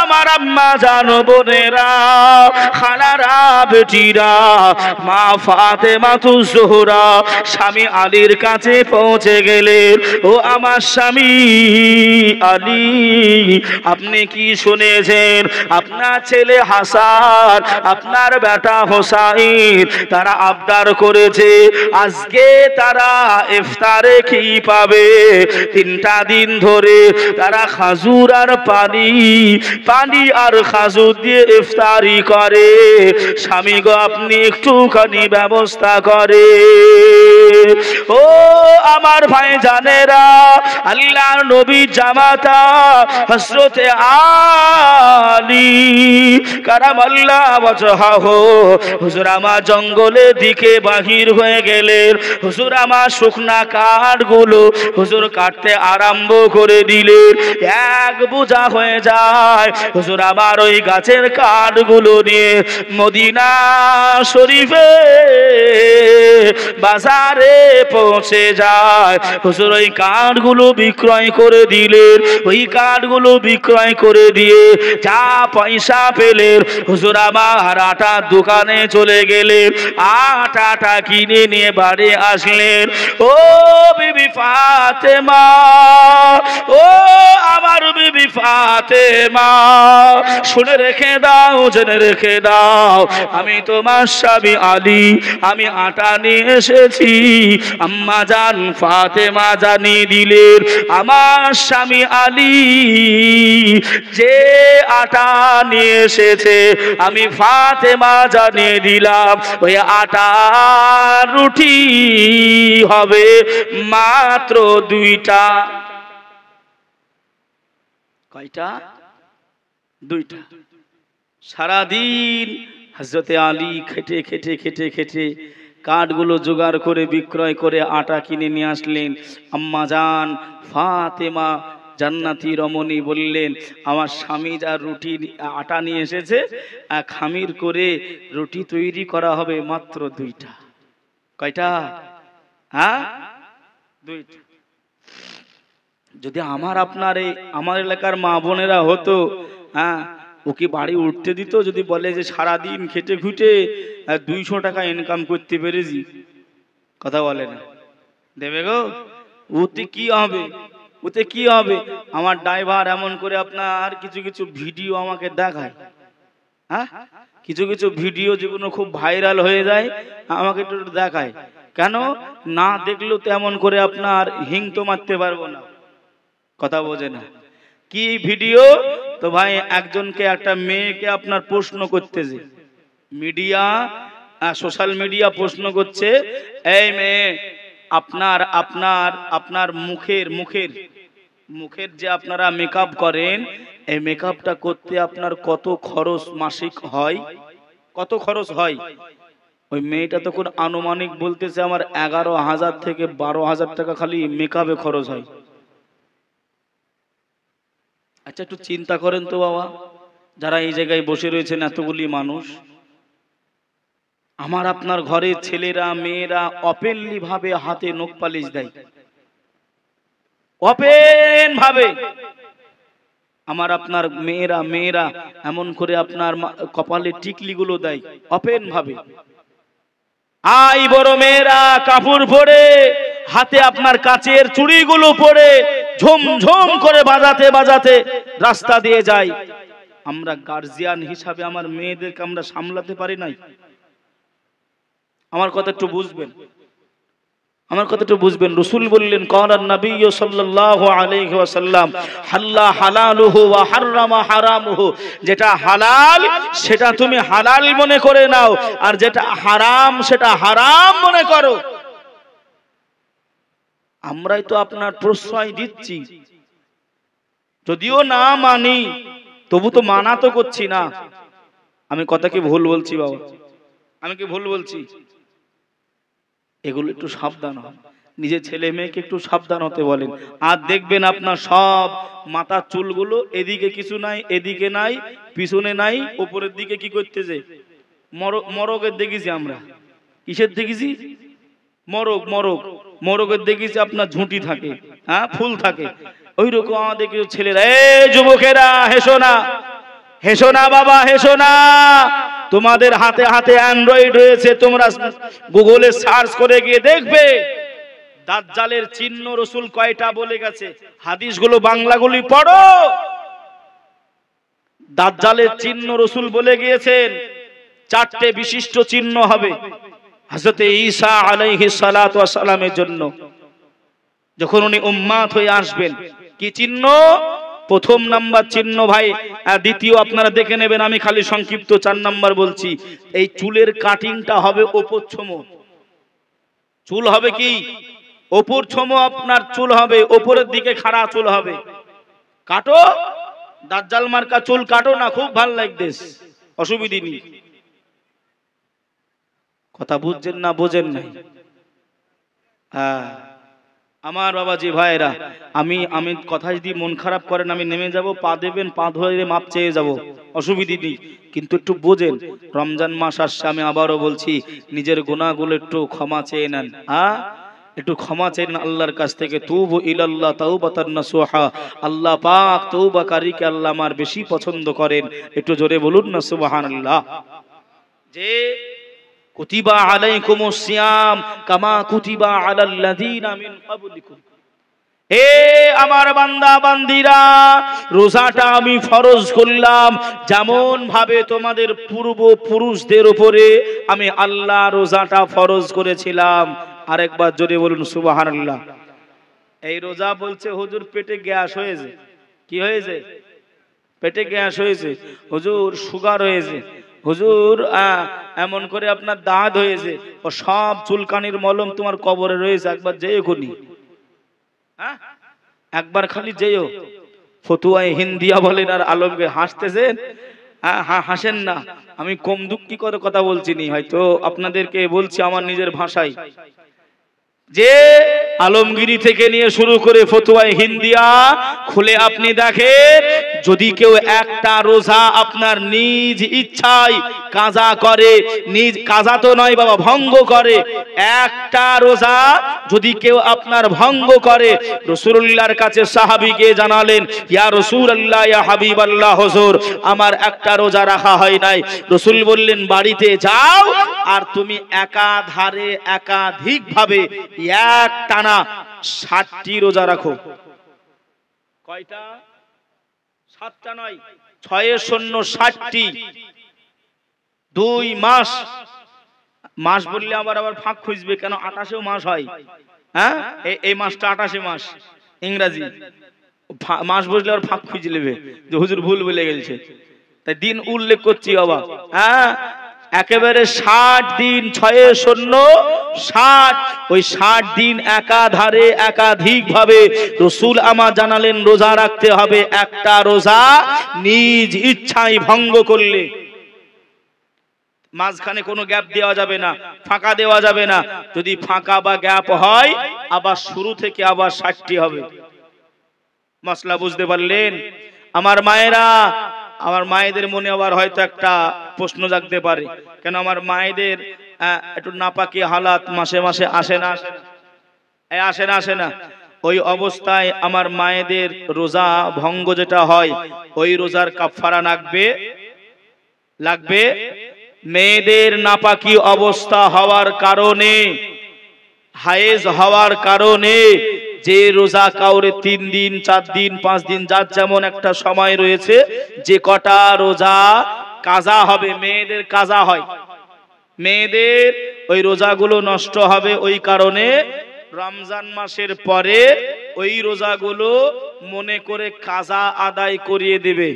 আমার আম্মা জানো বোনেরা, খালারা বেটিরা, মা ফাতেমা জোহরা স্বামী আলীর কাছে পৌঁছে গেলেন। ও আমার স্বামী আলী, আপনি কি শুনেছেন, আপনার ছেলে হাসান, আপনার বেটা হোসাইন, তারা আবদার করেছে আজকে তারা ইফতারে কি পাবে। 3টা দিন ধরে তারা খাজুর আর পানি, পানি আর খাজুর দিয়ে ইফতারি করে। স্বামী গো আপনি একটুখানি ব্যবস্থা করে। ও আমার ভাই জানেরা, আল্লাহর নবীর জামাতা হযরতে আলী কারামাল্লাহু ওয়াজহাহু, হুজুর আমার জঙ্গলের দিকে বাহির হয়ে গেলেন। হুজুর আমার শুকনা কাঠগুলো হুজুর কাটতে আরম্ভ করে দিলেন। এক বোঝা হয়ে যায়। হুজুর আমার ওই গাছের কাঠগুলো নিয়ে মদিনা শরীফে বাজারে পৌঁছে যায়। হুজুর ওই কাঠগুলো বিক্রয় করে দিলেন। ওই কাঠগুলো বিক্রয় করে দিয়ে যা পয়সা পেলেন, হুজুর আমার আটার দোকানে চলে গেলেন, আটাটা কিনে নিয়ে বাড়ি আসলেন। ও বিবি ফাতেমা, ও আমার বিবি ফাতেমা, শুনে রেখে দাও, জেনে রেখে দাও, আমি তোমার স্বামী আলী, আমি আটা নিয়ে এসেছি। আম্মা জান ফাতেমা জানিয়ে দিলেন, আমার স্বামী আলী যে আটা নিয়ে এসেছে, আমি ফাতেমা জানিয়ে দিলাম ওই আটা রুটি হবে মাত্র 2টা। কয়টা? 2টা। সারাদিন হযরতে আলী খেটে খেটে খেটে খেটে কাঠগুলো জোগাড় করে বিক্রয় করে আটা কিনে নিয়ে আসলেন। আম্মা জান ফাতেমা জান্নাতি রমণী বললেন, আমার স্বামী যা রুটি আটা নিয়ে এসেছে, খামির করে রুটি তৈরি করা হবে মাত্র 2টা। কয়টা? হ্যাঁ, 2টা। যদি আমার আপনার এই আমার এলাকার মা বোনেরা হতো, হ্যাঁ, ও কি বাড়ি উঠতে দিত? যদি বলে যে সারাদিন খেটে খুটে 200 টাকা ইনকাম করতে পেরেছি, কথা বলে না, দেবে গো? ওতে কি হবে? ওতে কি হবে? আমার ড্রাইভার এমন করে আপনার কিছু কিছু ভিডিও আমাকে দেখায়, হ্যাঁ, কিছু কিছু ভিডিও যেগুলো খুব ভাইরাল হয়ে যায় আমাকে একটু দেখায়। কেন? না দেখলেও তো এমন করে আপনার হিং তো মারতে পারবো না, কথা বোঝে না। কি ভিডিও? তো ভাই একজনকে, একটা মেয়েকে আপনার প্রশ্ন করতেছে, মিডিয়া, সোশ্যাল মিডিয়া প্রশ্ন করছে, এই মেয়ে, আপনার আপনার আপনার মুখের মুখের মুখের যে আপনারা মেকআপ করেন, এই মেকআপটা করতে আপনার কত খরচ মাসিক হয়? কত খরচ হয়? ওই মেয়েটা তখন আনুমানিক বলতেছে, আমার 11,000 থেকে 12,000 টাকা খালি মেকআপে খরচ হয়। আচ্ছা একটু চিন্তা করেন তো বাবা, যারা এই জায়গায় বসে রয়েছেন এতগুলি মানুষ, আমার আপনার ঘরে ছেলেরা মেয়েরা ওপেনলি ভাবে হাতে নখ পালিশ দেয়, ওপেন ভাবে। আমার আপনার মেয়েরা এমন করে আপনার কপালে টিকলি গুলো দেয় ওপেন ভাবে। আই বড় মেয়েরা কাপড় পরে, হাতে আপনার কাচের চুড়িগুলো পরে ঝুমঝুম করে বাজাতে বাজাতে রাস্তা দিয়ে যায়। আমরা গার্জিয়ান হিসাবে আমার মেয়েদেরকে আমরা সামলাতে পারি নাই। আমার কথা একটু বুঝবেন, আমার কথা একটু বুঝবেন। রাসূল বললেন, ক্বালান নবী সাল্লাল্লাহু আলাইহি ওয়াসাল্লাম, হাল্লা হালালুহু ওয়া হারামা হারামুহু, যেটা হালাল সেটা তুমি হালাল মনে করে নাও, আর যেটা হারাম সেটা হারাম মনে করো। আমরাই তো আপনার প্রশ্রয় দিচ্ছি, যদিও না মানি, তবু তো মানা তো করছি না। আমি কথা কি ভুল বলছি বাবা? আমি কি ভুল বলছি? এগুলো একটু সাবধান হন, নিজের ছেলে মেয়েকে একটু সাবধান হতে বলেন। আর দেখবেন আপনার সব মাথার চুলগুলো এদিকে কিছু নাই, এদিকে নাই, পিছনে নাই, উপরের দিকে কি করতেছে? মরগের দেখেছি আমরা। কিসের দেখেছি? মরগ। মরগ মরগের দেখেছি আপনার ঝুঁটি থাকে, হ্যাঁ, ফুল থাকে। ওই রকম আমাদের কিছু ছেলেরা, এই যুবকেরা হেসো না, হেসো না বাবা, হেসো না। তোমাদের হাতে হাতে অ্যান্ড্রয়েড রয়েছে, তোমরা গুগলে সার্চ করে গিয়ে দেখবে দাজ্জালের চিহ্ন রাসূল কয়টা বলে গেছে। হাদিসগুলো বাংলাগুলি পড়ো। দাজ্জালের চিহ্ন রাসূল বলে গিয়েছেন 4টে বিশিষ্ট চিহ্ন হবে হযরত ঈসা আলাইহিস সালাতু ওয়াস সালামের জন্য, যখন উনি উম্মাত হয়ে আসবেন। কি চিহ্ন? প্রথম নাম্বার চিহ্ন ভাই, দ্বিতীয় আপনারা দেখে নেবেন, আমি খালি সংক্ষিপ্ত 4 নাম্বার বলছি। এই চুলের কাটিংটা হবে ওপরছম। চুল হবে কি? ওপরছম আপনার চুল হবে, ওপরের দিকে খাড়া চুল হবে। কাটো, দাজ্জাল মার্কা চুল কাটো না, খুব ভালো লাগবে, অসুবিধা নেই। কথা বুঝছেন না বোঝেন নাই? হ্যাঁ আমার বাবাজি ভাইরা, আমি কথা যদি মন খারাপ করেন আমি নেমে যাব, পা দেবেন, পা ধরে মাপ চেয়ে যাব, অসুবিধা নেই। কিন্তু একটু বোঝেন, রমজান মাস আসছে, আমি আবারও বলছি, নিজের গুনাহগুলো একটু ক্ষমা চেয়ে নেন। হ্যাঁ, একটু ক্ষমা চেয়ে নেন আল্লাহর কাছ থেকে। তুবু ইলাল্লাহ তাওবাতান নাসুহা। আল্লাহ পাক তওবাকারীকে আল্লাহ আমার বেশি পছন্দ করেন। একটু জোরে বলুন না সুবহানাল্লাহ। যে কুতিবা আলাইকুমুস সিয়াম কামা কুতিবা আলাল্লাযীনা মিন ক্বাবলিকুম, হে আমার বান্দা বান্দীরা, রোজাটা আমি ফরজ করলাম যেমন ভাবে তোমাদের পূর্বপুরুষদের উপরে আমি আল্লাহ রোজাটা ফরজ করেছিলাম। আরেকবার জোরে বলুন সুবহানাল্লাহ। এই রোজা বলছে হুজুর পেটে গ্যাস হয়েছে। কি হয়েছে? পেটে গ্যাস হয়েছে। হুজুর সুগার হয়েছে। হুজুর এমন করে আপনার দাঁত হয়েছে, ও সব চুলকানির মলম তোমার কবরে রয়েছে, একবার যেও খুনি, হ্যাঁ, একবার খালি যেও। ফতুয়ায়ে হিন্দিয়া বলেন আর আলমকে হাসতেছেন, হাসেন না, আমি কম দুঃখী করে কথা বলছি নি, হয়তো আপনাদেরকে বলছি আমার নিজের ভাষায়। যে আলমগিরি থেকে নিয়ে শুরু করে ফতোয়ায়ে হিন্দিয়া খুলে আপনি দেখেন, যদি কেউ একটা রোজা আপনার নিজ ইচ্ছায় কাজা করে, নিজ কাজা তো নয় বাবা, ভঙ্গ করে, একটা রোজা যদি কেউ আপনার ভঙ্গ করে, রাসূলুল্লাহর কাছে সাহাবী গিয়ে জানালেন, ইয়া রাসূলুল্লাহ, ইয়া হাবিবাল্লাহ, হুজুর আমার একটা রোজা রাখা হয় নাই। রাসূল বললেন, বাড়িতে যাও আর তুমি একাধারে একাধিকভাবে এক টানা 60টি রোজা রাখো। কয়টা? 7টা নয়, 660টি। 2 মাস। মাস বললে আবার ফাঁক খুঁজবে, কেন 28এও মাস হয়? হ্যাঁ, এই মাসটা 28 মাস ইংরেজি মাস বললে আর ফাঁক খুঁজে নেবে যে হুজুর ভুল বলে গেছে, তাই দিন উল্লেখ করছি বাবা। হ্যাঁ, একেবারে 60 দিন, 660, ওই 60 দিন একাধারে একাধিক ভাবে রাসূল আমার জানালেন রোজা রাখতে হবে। একটা রোজা নিজ ইচ্ছায় ভঙ্গ করলে মাঝখানে কোনো গ্যাপ দেওয়া যাবে না, ফাঁকা দেওয়া যাবে না। যদি ফাঁকা বা গ্যাপ হয় আবার শুরু থেকে আবার 60টি হবে। মশলা বুঝতে পারলেন? আমার মায়েরা, আমার মায়েদের মনে আবার হয়তো একটা প্রশ্ন জাগতে পারে, কেন আমার মায়েদের একটু নাপাকি হালাত মাসে মাসে আসে না? আসে না? ওই অবস্থায় আমার মায়েদের রোজা ভঙ্গ যেটা হয়, ওই রোজার কাফারা লাগবে। মেয়েদের নাপাকি অবস্থা হওয়ার কারণে, হায়েজ হওয়ার কারণে, যে রোজা কাউরে 3 দিন 4 দিন 5 দিন যার যেমন একটা সময় রয়েছে, যে কটা রোজা কাজা হবে, মেয়েদের কাজা হয়, মেয়েদের ওই রোজাগুলো নষ্ট হবে। ওই কারণে রমজান মাসের পরে ওই রোজাগুলো মনে করে কাজা আদায় করিয়ে দেবে।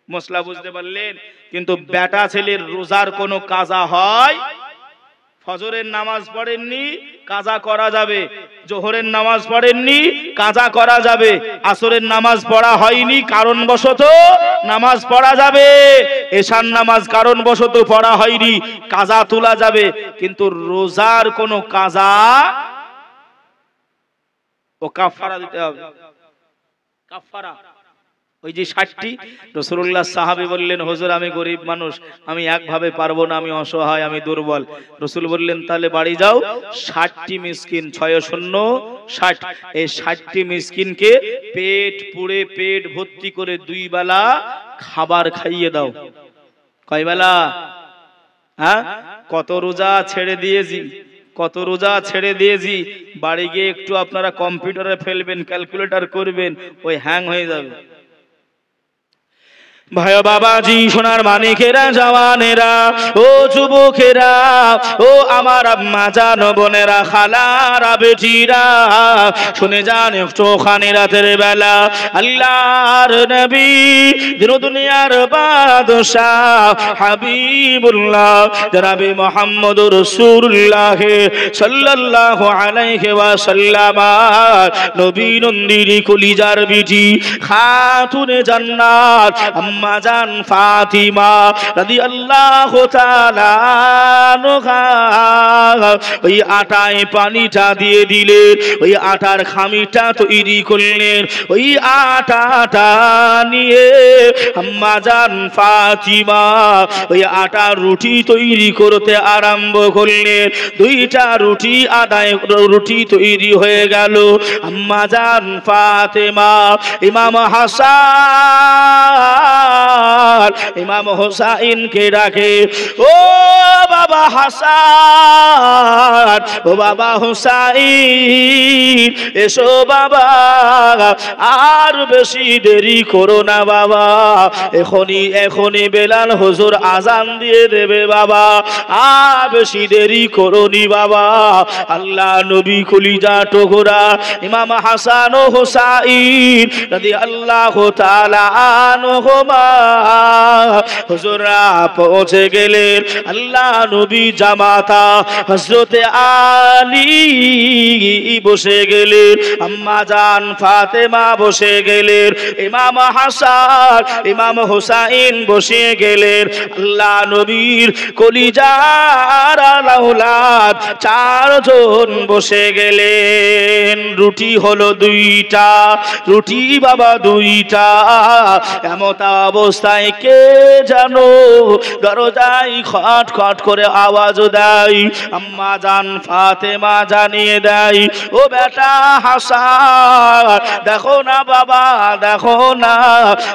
মশলা বুঝতে পারলেন? কিন্তু বেটা ছেলের রোজার কোনো কাজা হয়, ফজরের নামাজ পড়েননি কাজা করা যাবে, জোহরের নামাজ পড়েননি কাজা করা যাবে, আসরের নামাজ পড়া হয়নি কারণবশত নামাজ পড়া যাবে, এশার নামাজ কারণবশত পড়া হয়নি কাজা তোলা যাবে। কিন্তু রোজার কোনো কাজা ও কাফারা দিতে হবে। কাফারা ওই যে 60টি। রাসূলুল্লাহ সাহাবী বললেন, হুজুর আমি গরিব মানুষ, আমি একভাবে পারবো না, আমি অসহায়, আমি দুর্বল। রাসূল বললেন, তাহলে বাড়ি যাও, 60টি মিসকিন, 660, এই 60টি মিসকিনকে পেট পুড়ে পেট ভর্তি করে 2 বেলা খাবার খাইয়ে দাও। কয় বেলা? হ্যাঁ, কত রোজা ছেড়ে দিয়েছি, বাড়ি গিয়ে একটু আপনারা কম্পিউটারে ফেলবেন, ক্যালকুলেটর করবেন, ওই হ্যাং হয়ে যাবে। ভাই বাবাজি, সোনার মানিকেরা, জওয়ানেরা, ও যুবকেরা, ও আমার আম্মা জান, বোনেরা, খালারা, বেটিরা, শুনে যান একটুখানি রাতের বেলা আল্লাহর নবী, দিন দুনিয়ার বাদশাহ হাবিবুল্লাহ জনাবে মুহাম্মদুর রাসূলুল্লাহ সাল্লাল্লাহু আলাইহি ওয়াসাল্লাম, নবী নন্দিনী কলিজার বিটি খাতুনে জান্নাত আম্মা জান ফাতিমা রাদিয়াল্লাহু তাআলা আনহা ওই আটায় পানিটা দিয়ে দিলেন, ওই আটার খামিটা তৈরি করলেন, ওই আটাটা নিয়ে আম্মা জান ফাতিমা ওই আটার রুটি তৈরি করতে আরম্ভ করলেন। 2টা রুটি তৈরি হয়ে গেল। আম্মা জান ফাতেমা ইমাম হাসান ইমাম হোসাইনকে ডাকে, ও বাবা হাসান, ও বাবা হোসাইন, এসো বাবা, আর বেশি দেরি করো না বাবা, এখনই বেলাল হুজুর আজান দিয়ে দেবে বাবা, আর বেশি দেরি করোনি বাবা। আল্লাহ নবী কলিজা টুকরা ইমাম হাসান ও হোসাইন রাদিয়াল্লাহু তাআলা আনহুমা হুজুরা পৌঁছে গেলেন। আল্লাহ নবী জামাতা হযরতে আলী বসে গেলেন, আম্মা জান ফাতেমা বসে গেলেন, ইমাম হাসান ইমাম হোসাইন বসে গেলেন। আল্লাহ নবীর কলিজার লাউলাদ চারজন বসে গেলেন। রুটি হলো দুইটা, রুটি বাবা দুইটা। এমত অবস্থায় কে জানো দরজায় খট খট করে আওয়াজ দেয়। আম্মা জান ফাতেমা জানিয়ে দেয়, ও বেটা হাসান, দেখো না বাবা, দেখো না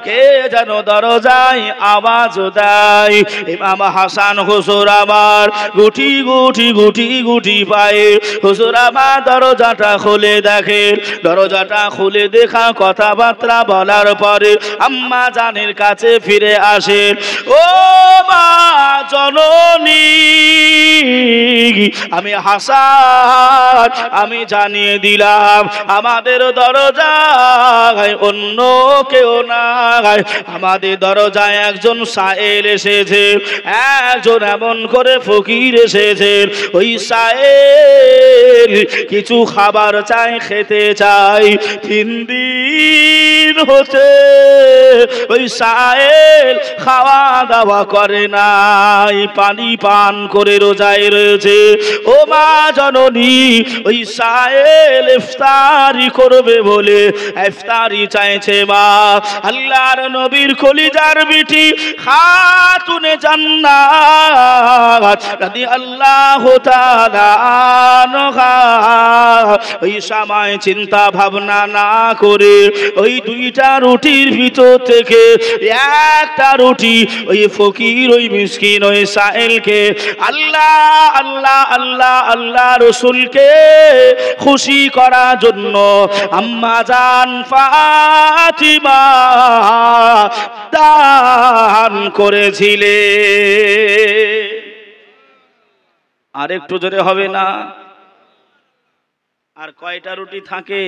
কে যেন দরজায় আওয়াজ দেয়। ইমাম হাসান হুজুর আমার গুটি গুটি গুটি গুটি পায়ে হুজুর আমার দরজাটা খুলে দেখে। দরজাটা খুলে দেখা কথাবার্তা বলার পরে আম্মা জানের কাছে ফিরে আসে। ও মা জননী, আমি হাসান, আমি জানিয়ে দিলাম আমাদের দরজায় অন্য কেউ নাই, আমাদের দরজায় একজন সায়েল এসেছে, একজন এমন করে ফকির এসেছে। ওই সায়েল কিছু খাবার চাই, খেতে চাই। 3 দিন হতে ওই সায়েল খাওয়া দাওয়া করে নাই, পানি পান করে রোজায় রয়েছে। ও মা জননী, ওই সায়েল ইফতারি করবে বলে ইফতারি চাইছে। মা আল্লাহর নবীর কলিজার বিটি খাতুনে জান্নাত রাদিয়াল্লাহু তাআলা আনহা ওই সময় চিন্তা ভাবনা না করে ওই 2টা রুটির ভিতর থেকে একটা রুটি ওই ফকির, ওই মিসকিন, ওই সায়েলকে আল্লাহ আল্লাহ আল্লাহ আল্লাহ রসুলকে খুশি করার জন্য আম্মা জান ফাতিমা দান করেছিলে। আর একটু জোরে হবে না? আর কয়টা রুটি থাকে?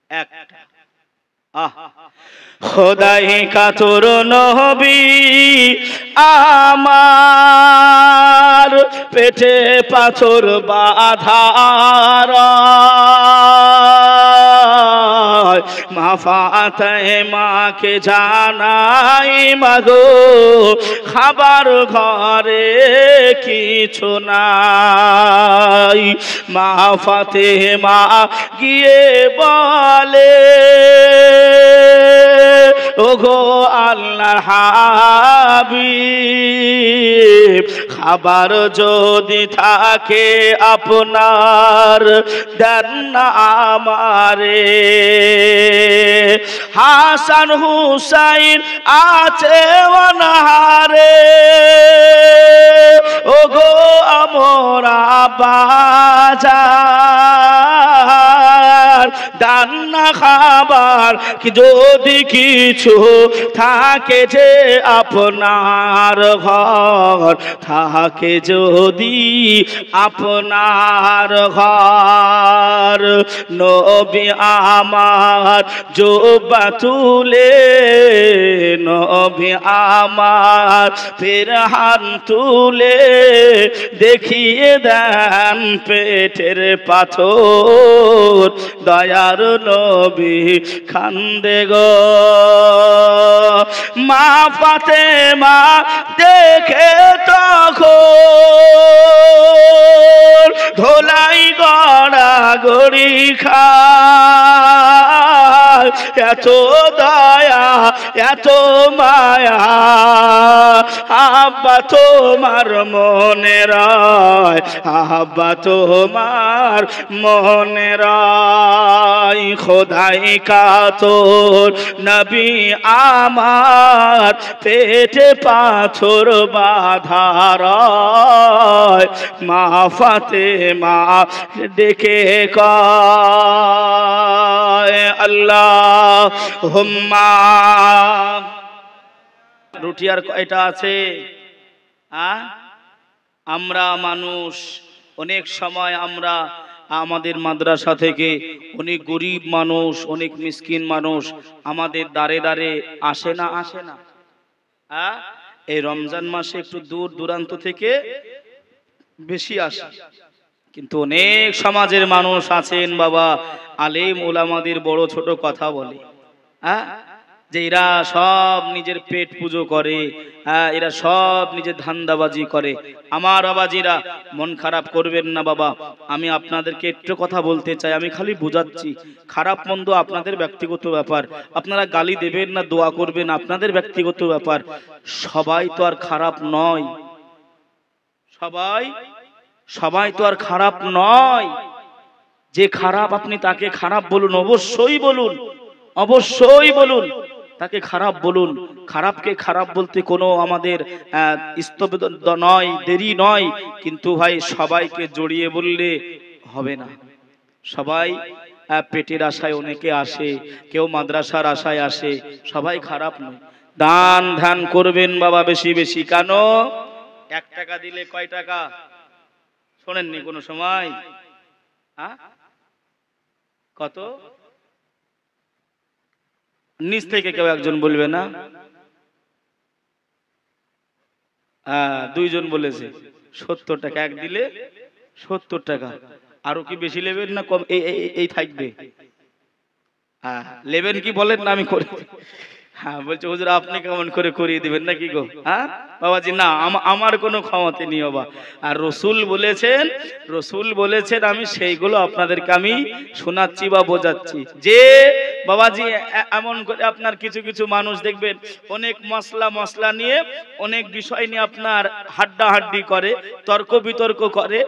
একটা। খোদাই কাতর নবী আমার পেটে পাথর বাঁধার, মা ফাতেমাকে জানাই মাগো খাবার ঘরে কিছু নাই। মা ফাতেমা গিয়ে বলে, ওগো আল্লাহর হাবিব, খাবার যদি থাকে আপনার দেন না আমারে। হাসান হুসাইন আছে অনাহারে, ওগো আমরা বাজার দান না খাবার কি যদি কিছু থাকে যে আপনার ঘর, থাকে যদি আপনার ঘর। নবী আমার জোবা তুলে, নবী আমার পেরহান তুলে দেখিয়ে দেন পেটের পাথর, দয়ার নবী কান্দে গো। মা ফাতেমা দেখে তখন ধোলাই গড়া গড়ি খায়, এত দয়া এত মায়া আব্বা তোমার মনে রায়, আব্বা তোমার মনে রায়। খোদাই কাতর নবী আমার পেটে পাথর বাঁধার, মা ফাতেমা ডেকে কয় আল্লাহুম্মা। রুটি আর কয়টা আছে? আমরা মানুষ অনেক সময় আমরা আমাদের মাদ্রাসা থেকে অনেক গরিব মানুষ, অনেক মিসকিন মানুষ আমাদের দাঁড়ে দাঁড়ে আসে না, আসে না? এই রমজান মাসে একটু দূর দূরান্ত থেকে বেশি আসে, কিন্তু অনেক সমাজের মানুষ আছেন বাবা, আলেম ওলামাদের বড় ছোট কথা বলে। যে এরা সব নিজের পেট পুজো করে, এরা সব নিজের ধান্দাবাজি করে। আমার বাবাজিরা মন খারাপ করবেন না বাবা, আমি আপনাদেরকে একটু কথা বলতে চাই, আমি খালি বোঝাচ্ছি। খারাপ মন্দ আপনাদের ব্যক্তিগত ব্যাপার, আপনারা গালি দেবেন না দোয়া করবেন আপনাদের ব্যক্তিগত ব্যাপার। সবাই তো আর খারাপ নয়, সবাই তো আর খারাপ নয়। যে খারাপ আপনি তাকে খারাপ বলুন, অবশ্যই বলুন, অবশ্যই বলুন, তাকে খারাপ বলুন। খারাপকে খারাপ বলতে কোনো আমাদের স্তব্ধ নয়, দেরি নয়, কিন্তু ভাই সবাইকে জড়িয়ে বললে হবে না। সবাই পেটের আশায় অনেকে আসে, কেউ মাদ্রাসার আশায় আসে, সবাই খারাপ নয়। দান ধ্যান করবেন বাবা বেশি বেশি। কেন? 1 টাকা দিলে কয় টাকা শোনেননি কোনো সময়? কত? নিচ থেকে কেউ একজন বলবে না? 2 জন বলেছে 70 টাকা। 1 দিলে 70 টাকা। আরো কি বেশি নেবেন না কম? এই থাকবে। নেবেন কি বলেন না? আমি করে বলছে হুজুর আপনি কেমন করে করিয়ে দিবেন নাকি গো? বাবাজি না, আমার কোনো ক্ষমতা নেই বাবা। আর রসুল বলেছেন আমি সেইগুলো আপনাদেরকে আমি শোনাচ্ছি বা বোঝাচ্ছি। যে বাবাজি এমন করে আপনার কিছু কিছু মানুষ দেখবেন অনেক মশলা নিয়ে অনেক বিষয় নিয়ে আপনার হাড্ডাহাড্ডি করে, তর্ক বিতর্ক করে,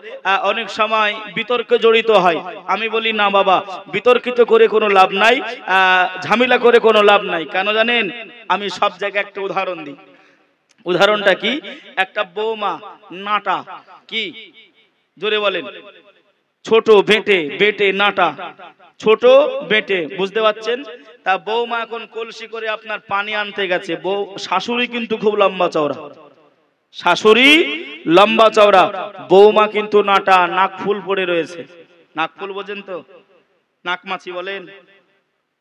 অনেক সময় বিতর্কে জড়িত হয়। আমি বলি না বাবা, বিতর্কিত করে কোনো লাভ নাই, ঝামেলা করে কোনো লাভ নাই। কেন জানেন? আমি সব জায়গায় একটা উদাহরণ দিই। উদাহরণটা কি? একটা বৌমা নাটা, কি জোরে বলেন? ছোট বেটে নাটা, ছোট বেটে, বুঝতে পারছেন? তা বৌমা এখন কলসি করে আপনার পানি আনতে গেছে। শাশুড়ি কিন্তু খুব লম্বা চওড়া, শাশুড়ি লম্বা চওড়া, বৌমা কিন্তু নাটা, নাক ফুল পড়ে রয়েছে। নাক ফুল বোঝেন তো? নাকমাছি বলেন,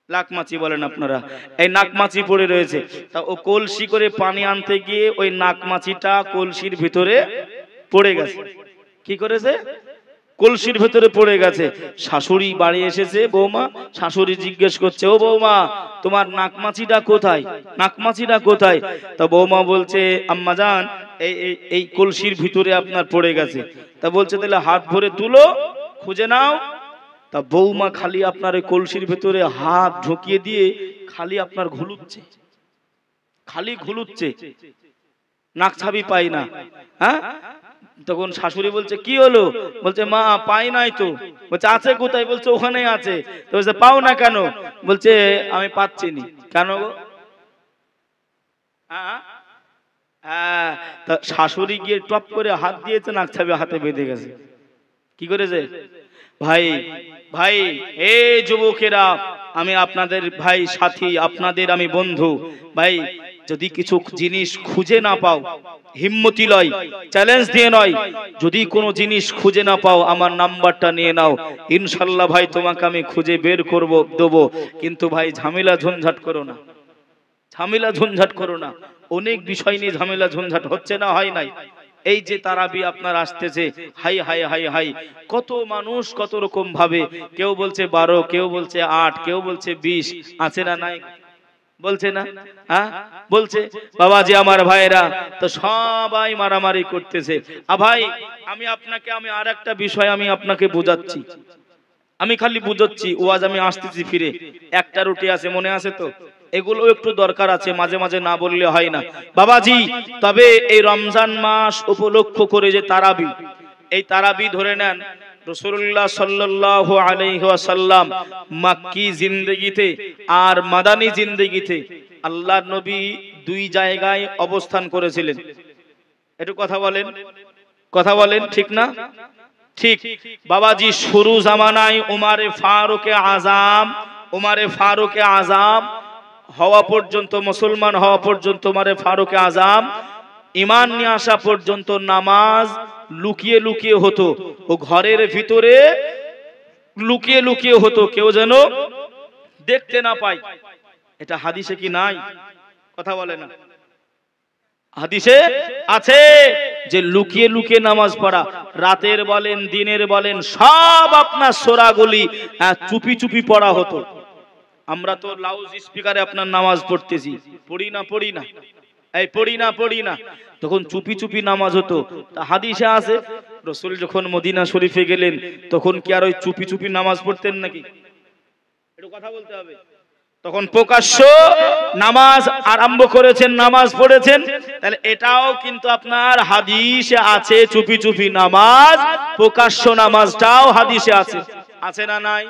লাকমাছি বলেন আপনারা। এই নাকমাছি পড়ে রয়েছে। তা ও কলসি করে পানি আনতে গিয়ে ওই নাকমাছিটা কলসির ভিতরে পড়ে গেছে। কি করেছে? কলসির ভিতরে পড়ে গেছে। শাশুড়ি বাড়ি এসেছে, বৌমা, শাশুড়ি জিজ্ঞেস করছে ও বৌমা তোমার নাকমাছিটা কোথায়, নাকমাছিটা কোথায়? তা বৌমা বলছে আম্মাজান এই কলসির ভিতরে আপনার পড়ে গেছে। তা বলছে তাহলে হাত ভরে তুলো, খুঁজে নাও। তা বৌমা খালি আপনার ওই কলসির ভেতরে হাত ঢুকিয়ে দিয়ে খালি আপনার ঘুলুচ্ছে, খালি ঘুলুচ্ছে, নাক ছাবি পাই না। তখন শাশুড়ি বলছে কি হলো? বলছে মা পাই নাই তো। বলছে আছে কোথায়? বলছে ওখানেই আছে। তো বলছে পাও না কেন? বলছে আমি পাচ্ছি নি। কেন গো? তা শাশুড়ি গিয়ে টপ করে হাত দিয়েছে, নাক ছাবি হাতে বেঁধে গেছে। কি করেছে? ভাই এই যুবকেরা, আমি আপনাদের ভাই সাথী, আপনাদের আমি বন্ধু। ভাই যদি কিছু জিনিস খুঁজে না পাও, হিম্মতি লয়, চ্যালেঞ্জ দিয়ে নয়, যদি কোনো জিনিস খুঁজে না পাও আমার নাম্বারটা নিয়ে নাও, ইনশাল্লাহ ভাই তোমাকে আমি খুঁজে বের করব দেবো। কিন্তু ভাই ঝামেলা ঝঞ্ঝাট করো না, ঝামেলা ঝঞ্ঝাট করো না। অনেক বিষয় নিয়ে ঝামেলা ঝঞ্ঝাট হচ্ছে না, হয় নাই। এই যে তারাবি আপনার আসতেছে, হাই হাই হাই হাই, কত মানুষ কত রকম ভাবে, কেউ বলছে 12, কেউ বলছে 8, কেউ বলছে 20, আছে না নাই? বলছে না? বলছে বাবাজি আমার ভাইরা, তো সবাই মারামারি করতেছে। ভাই আমি আর একটা বিষয় আমি আপনাকে বোঝাচ্ছি, আমি খালি বুঝাচ্ছি। ওয়াজ আমি আসতেছি ফিরে, একটা রুটি আছে, মনে আছে তো? এগুলো একটু দরকার আছে, মাঝে মাঝে না বললে হয় না বাবাজি। তবে এই রমজান মাস উপলক্ষ করে যে তারাবি, এই তারাবি ধরে নেন রাসূলুল্লাহ সাল্লাল্লাহু আলাইহি ওয়াসাল্লাম মক্কি জিন্দেগিতে আর মাদানী জিন্দেগিতে আল্লাহর নবী 2 জায়গায় অবস্থান করেছিলেন। একটু কথা বলেন, ঠিক না? ঠিক বাবাজি। শুরু জামানায় উমারে ফারুকে আজম হওয়া পর্যন্ত, মুসলমান হওয়া পর্যন্ত উমারে ফারুকে আজম ঈমান নিয়ে আসা পর্যন্ত নামাজ লুকিয়ে লুকিয়ে হতো, ও ঘরের ভিতরে লুকিয়ে লুকিয়ে হতো, কেউ যেন দেখতে না পায়। এটা হাদিসে কি নাই? কথা বলে না। হাদিসে আছে যে লুকিয়ে লুকিয়ে নামাজ পড়া, রাতের বলেন দিনের বলেন সব আপনার সূরাগুলি চুপি চুপি পড়া হতো। আমরা তো লাউড স্পিকারে আপনার নামাজ পড়তেছি, পড়ি না এই পড়ি না তখন চুপি চুপি নামাজ হতো। তা হাদিসে আছে রাসূল যখন মদিনা শরীফে গেলেন তখন কি আর ওই চুপি চুপি নামাজ পড়তেন নাকি? একটু কথা বলতে হবে। তখন প্রকাশ্য নামাজ আরম্ভ করেছেন, নামাজ পড়েছেন। তাহলে এটাও কিন্তু আপনার হাদিসে আছে, চুপি চুপি নামাজ, প্রকাশ্য নামাজটাও হাদিসে আছে। আছে না নাই?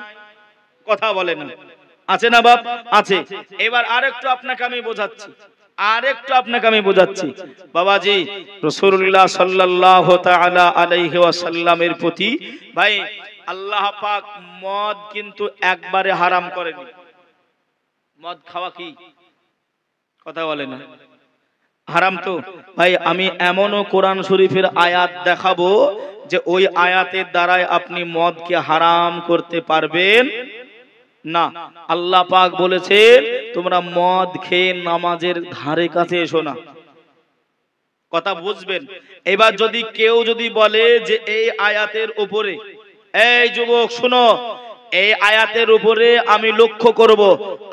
কথা বলে না, আছে না বাপ? আছে। এবার আরেকটু আপনাকে আমি বোঝাচ্ছি বাবাজি, রাসূলুল্লাহ সাল্লাল্লাহু তাআলা আলাইহি ওয়াসাল্লামের প্রতি ভাই আল্লাহ পাক মদ কিন্তু একবারে হারাম করেনি। মদ খাওয়া কি? কথা বলে না, হারাম তো ভাই। আমি এমনও কোরআন শরীফের আয়াত দেখাবো যে ওই আয়াতের দ্বারাই আপনি মদকে হারাম করতে পারবেন না। আল্লাহ পাক বলেছে তোমরা মদ খেয়ে নামাজের ধারে কাছে এসো না। কথা বুঝবেন। এবার যদি কেউ বলে যে এই আয়াতের উপরে, এই যুবক শুনো, এই আয়াতের উপরে আমি লক্ষ্য করব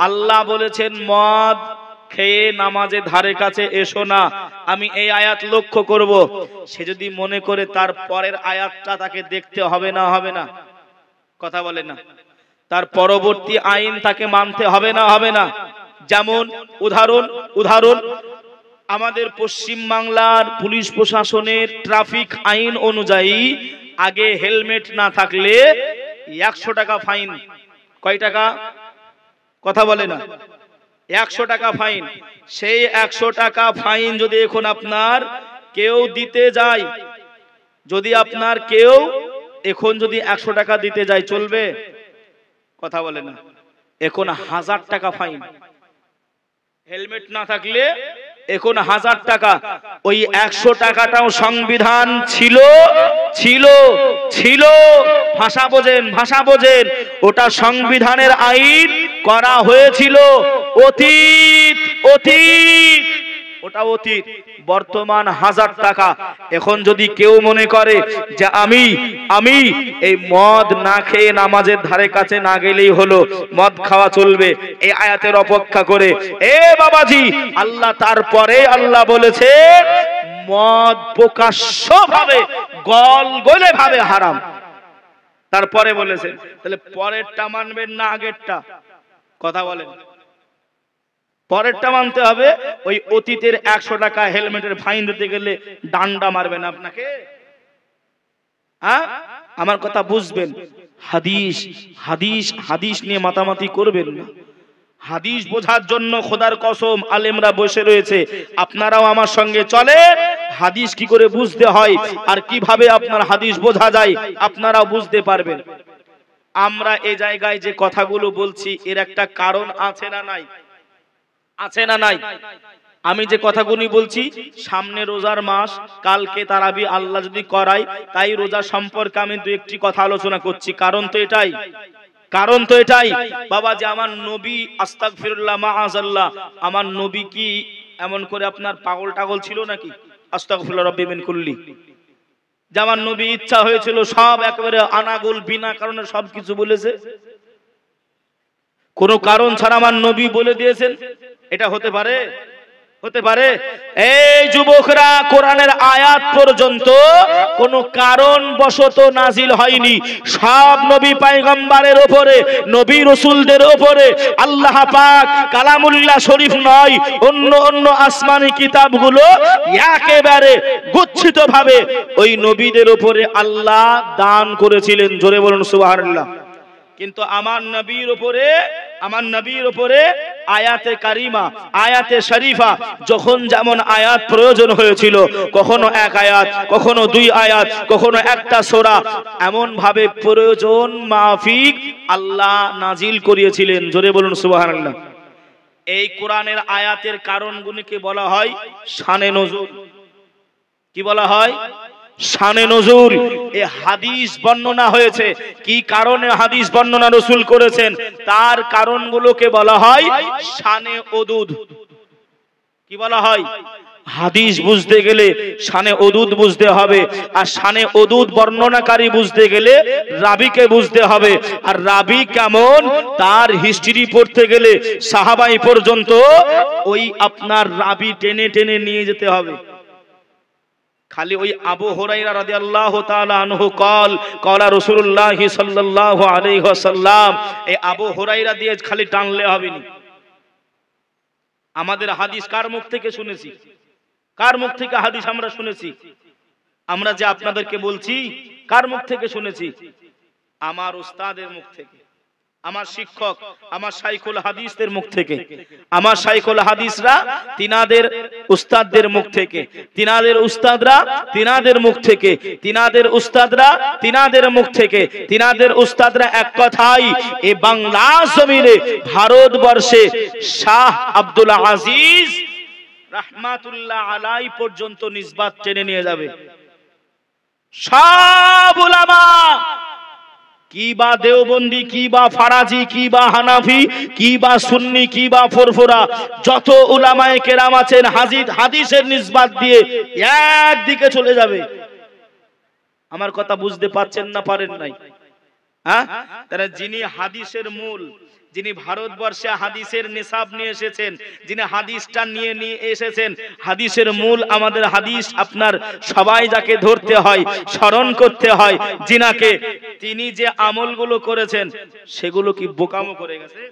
আল্লাহ বলেছেন মদ খেয়ে নামাজের ধারে কাছে এসো না, আমি এই আয়াত লক্ষ্য করব, সে যদি মনে করে তার পরের আয়াতটা তাকে দেখতে হবে না? কথা বলে না, তার পরবর্তী আইন তাকে মানতে হবে না? যেমন উদাহরণ আমাদের পশ্চিম বাংলার পুলিশ প্রশাসনের ট্রাফিক আইন অনুযায়ী আগে হেলমেট না থাকলে 100 টাকা ফাইন। কয় টাকা? কথা বলে না, 100 টাকা ফাইন। সেই 100 টাকা ফাইন যদি এখন আপনার কেউ দিতে যায়, যদি আপনার কেউ এখন 100 টাকা দিতে যায়, চলবে? কথা বলে না। এখন 1000 টাকা ফাইন। হেলমেট না থাকলে এখন 1000 টাকা। ওই 100 টাকাটাও সংবিধান ছিল। ভাষা বোঝেন, ওটা সংবিধানের আইন করা হয়েছিল অতীত, ওটা অতীত। বর্তমান 1000 টাকা। এখন যদি কেউ মনে করে যে আমি এই মদ না খেয়ে নামাজের ধারে কাছে না গেলেই হলো, মদ খাওয়া চলবে এই আয়াতের অপেক্ষা করে, এ বাবাজি আল্লাহ তারপরে আল্লাহ বলেছে মদ প্রকাশ্যভাবে গলগলে ভাবে হারাম। তারপরে বলেছেন, তাহলে পরেরটা মানবেন না আগেরটা? কথা বলেন। পরেরটা মানতে হবে। ওই অতীতের 100 টাকা হেলমেটের ফাইন দিতে গেলে ডান্ডা মারবেন আপনাকে? আমার কথা বুঝবেন। হাদিস নিয়ে মাতামাতি করবেন না। হাদিস বোঝার জন্য খোদার কসম আলেমরা বসে রয়েছে। আপনারাও আমার সঙ্গে চলে হাদিস কি করে বুঝতে হয় আর কিভাবে আপনার হাদিস বোঝা যায় আপনারাও বুঝতে পারবেন। আমরা এই জায়গায় যে কথাগুলো বলছি এর একটা কারণ আছে না নাই? আছে না নাই? আমি যে কথাগুলি বলছি, সামনে রোজার মাস, কালকে তারাবি আল্লাহ যদি করায়, তাই রোজা সম্পর্কে আমি দু একটি কথা আলোচনা করছি। কারণ তো এটাই বাবা যে আমার নবী আস্তাগফিরুল্লাহ মাআযাল্লাহ, আমার নবী কি এমন করে আপনার পাগল টাগল ছিল নাকি? আস্তাগফিরুল্লাহ রাব্বি মিন কুল্লি। যে আমার নবী ইচ্ছা হয়েছিল সব একেবারে আনাগোল বিনা কারণে সবকিছু বলেছে? কোন কারণ ছাড়া আমার নবী বলে দিয়েছেন? এটা হতে পারে? এই যুবকরা, কোরআনের আয়াত পর্যন্ত কোন কারণ বশত নাজিল হয়নি। সব নবী পয়গম্বরের উপরে, নবী রাসূলদের উপরে আল্লাহ পাক কালামুল্লাহ শরীফ নয়, অন্য আসমানি কিতাবগুলো একেবারে গুচ্ছিতভাবে ওই নবীদের উপরে আল্লাহ দান করেছিলেন। জোরে বলুন সুবহানাল্লাহ। কিন্তু আমার নবীর উপরে আয়াতে কারিমা, আয়াতে শরীফা যখন যেমন আয়াত প্রয়োজন হয়েছিল, কখনো এক আয়াত, কখনো 2 আয়াত, কখনো একটা সূরা, এমন ভাবে প্রয়োজন মাফিক আল্লাহ নাজিল করিয়েছিলেন। জোরে বলুন সুবহানাল্লাহ। এই কোরআনের আয়াতের কারণগুলোকে বলা হয় শানে নজুল। কি বলা হয়? শানে নজুল। এই হাদিস বর্ণনা হয়েছে, কি কারণে হাদিস বর্ণনা রাসূল করেছেন তার কারণগুলোকে বলা হয় শানে উদুদ। কি বলা হয়? হাদিস বুঝতে গেলে শানে উদুদ বুঝতে হবে, আর শানে উদুদ বর্ণনাকারী বুঝতে গেলে রাবীকে বুঝতে হবে। আর রাবী কেমন তার হিস্ট্রি পড়তে গেলে সাহাবাই পর্যন্ত ওই আপনার রাবী টেনে টেনে নিয়ে যেতে হবে। খালি ওই আবু হুরায়রা রাদিয়াল্লাহু তাআলা আনহু ক্বালা রাসূলুল্লাহ সাল্লাল্লাহু আলাইহি ওয়াসাল্লাম, এই আবু হুরায়রা দিয়ে খালি টানলে হবে না। আমাদের হাদিস কার মুখ থেকে শুনেছি? কার মুখ থেকে হাদিস আমরা শুনেছি? আমরা যে আপনাদেরকে বলছি কার মুখ থেকে শুনেছি? আমার উস্তাদের মুখ থেকে, আমার শিক্ষক, আমার শাইখুল হাদিসদের মুখ থেকে। আমার শাইখুল হাদিসরা তিনাদের উস্তাদদের মুখ থেকে, তিনাদের উস্তাদরা তিনাদের মুখ থেকে, তিনাদের উস্তাদরা তিনাদের মুখ থেকে, তিনাদের উস্তাদরা এক কথাই এই বাংলা জমিনে ভারতবর্ষে শাহ আব্দুল আজিজ রাহমাতুল্লাহ আলাই পর্যন্ত নিসবাত টেনে নিয়ে যাবে। সব উলামা, কি বা দেওবন্দি, কি বা ফারাজি, কি বা হানাফি, কি বা সুন্নি, কি বা ফুরফুরা, যত উলামায়ে কেরাম আছেন হাদিসের নিসবাত দিয়ে একদিকে চলে যাবে। আমার কথা বুঝতে পারছেন না পারেন নাই? হ্যাঁ, তারা যিনি হাদিসের মূল, যিনি ভারতবর্ষে হাদিসের নিসাব নিয়ে এসেছেন, যিনি হাদিসটা নিয়ে এসেছেন, হাদিসের মূল আমাদের হাদিস আপনার সবাই যাকে ধরতে হয়, স্মরণ করতে হয়, যিনাকে, তিনি যে আমলগুলো করেছেন সেগুলো কি বোকামো করে গেছেন?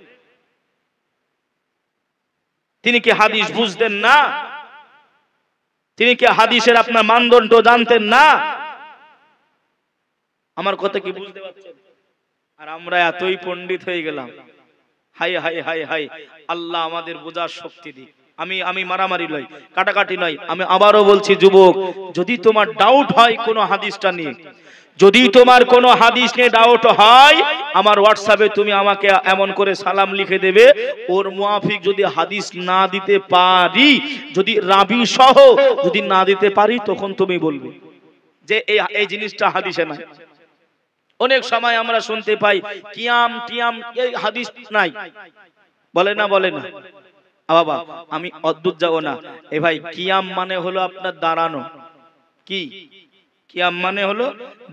তিনি কি হাদিস বুঝতেন না? তিনি কি হাদিসের আপনার মানদণ্ড জানতেন না? আমার কথা কি বুঝতে পারছেন? আর আমরা এতই পণ্ডিত হয়ে গেলাম। হাই হাই হাই হাই, আল্লাহ আমাদের বোঝার শক্তি দিক। আমি মারামারি নয়, কাটাকাটি নয়, আমি আবারও বলছি যুবক, যদি তোমার ডাউট হয় কোনো হাদিসটা নিয়ে, যদি তোমার কোনো হাদিস নিয়ে ডাউট হয়, আমার হোয়াটসঅ্যাপে তুমি আমাকে এমন করে সালাম লিখে দেবে, ওর মুআফিক যদি হাদিস না দিতে পারি, যদি রাবি সহ যদি না দিতে পারি, তখন তুমি বলবে যে এই জিনিসটা হাদিসে নাই। অনেক সময় আমরা শুনতে পাই কিয়াম টিয়াম এই হাদিস নাই, বলে না বলে না। বাবা আমি অদ্ভুত যাব না, এ ভাই কিয়াম মানে হলো আপনার দাঁড়ানো। কি কিয়াম মানে হলো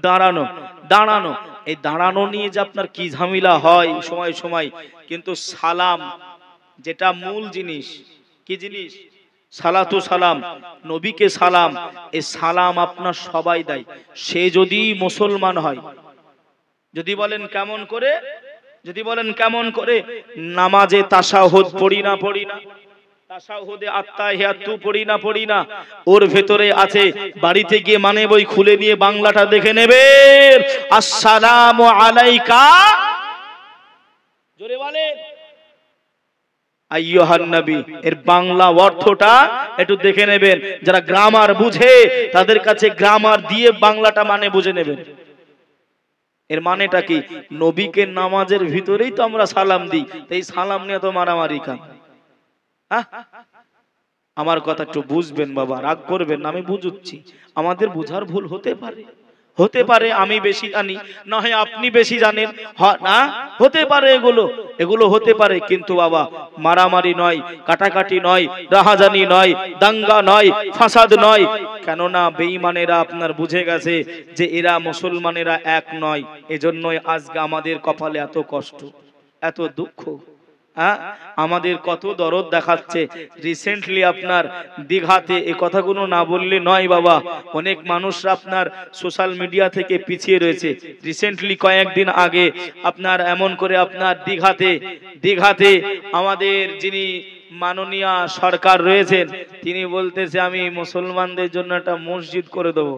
দাঁড়ানো, দাঁড়ানো। এই দাঁড়ানো নিয়ে যে আপনার কি ঝামেলা হয় সময় সময়, কিন্তু সালাম যেটা মূল জিনিস, কি জিনিস? সালাতু সালাম, নবীকে সালাম, এই সালাম আপনার সবাই দেয়। সে যদি মুসলমান হয়, যদি বলেন কেমন করে, যদি বলেন কেমন করে, নামাজে তাশাহুদ পড়ি না, তাশাহুদে আত্তাহিয়াতু পড়ি না, ওর ভেতরে আছে, বাড়িতে গিয়ে মানে বই খুলে নিয়ে বাংলাটা দেখে নেবে, আসসালামু আলাইকা, জোরে বলেন আইয়ুহান নবী, এর বাংলা অর্থটা একটু দেখে নেবেন। যারা গ্রামার বুঝে তাদের কাছে গ্রামার দিয়ে বাংলাটা মানে বুঝে নেবেন। এর মানেটা কি? নবীকে নামাজের ভিতরেই তো আমরা সালাম দিই, এই সালাম নিয়ে তো মারামারি কেন? আমার কথা একটু বুঝবেন বাবা, রাগ করবেন না, আমি বুঝুচ্ছি। আমাদের বুঝার ভুল হতে পারে, হতে পারে আমি বেশি জানি, না হয় আপনি বেশি জানেন, না হতে পারে, এগুলো হতে পারে। কিন্তু বাবা মারামারি নয়, কাটাকাটি নয়, রাহাজানি নয়, দাঙ্গা নয়, ফাসাদ নয়। কেননা বেঈমানেরা আপনার বুঝে গেছে যে এরা মুসলমানেরা এক নয়। এজন্যই আজকে আমাদের কপালে এত কষ্ট, এত দুঃখ। আমাদের কত দরদ দেখাচ্ছে। রিসেন্টলি আপনার দীঘাতে, এই কথাগুলো না বললে নয় বাবা, অনেক মানুষরা আপনার সোশ্যাল মিডিয়া থেকে পিছিয়ে রয়েছে। রিসেন্টলি কয়েকদিন আগে আপনার এমন করে আপনার দীঘাতে আমাদের যিনি মাননীয় সরকার রয়েছেন, তিনি বলতেছে আমি মুসলমানদের জন্য একটা মসজিদ করে দেবো।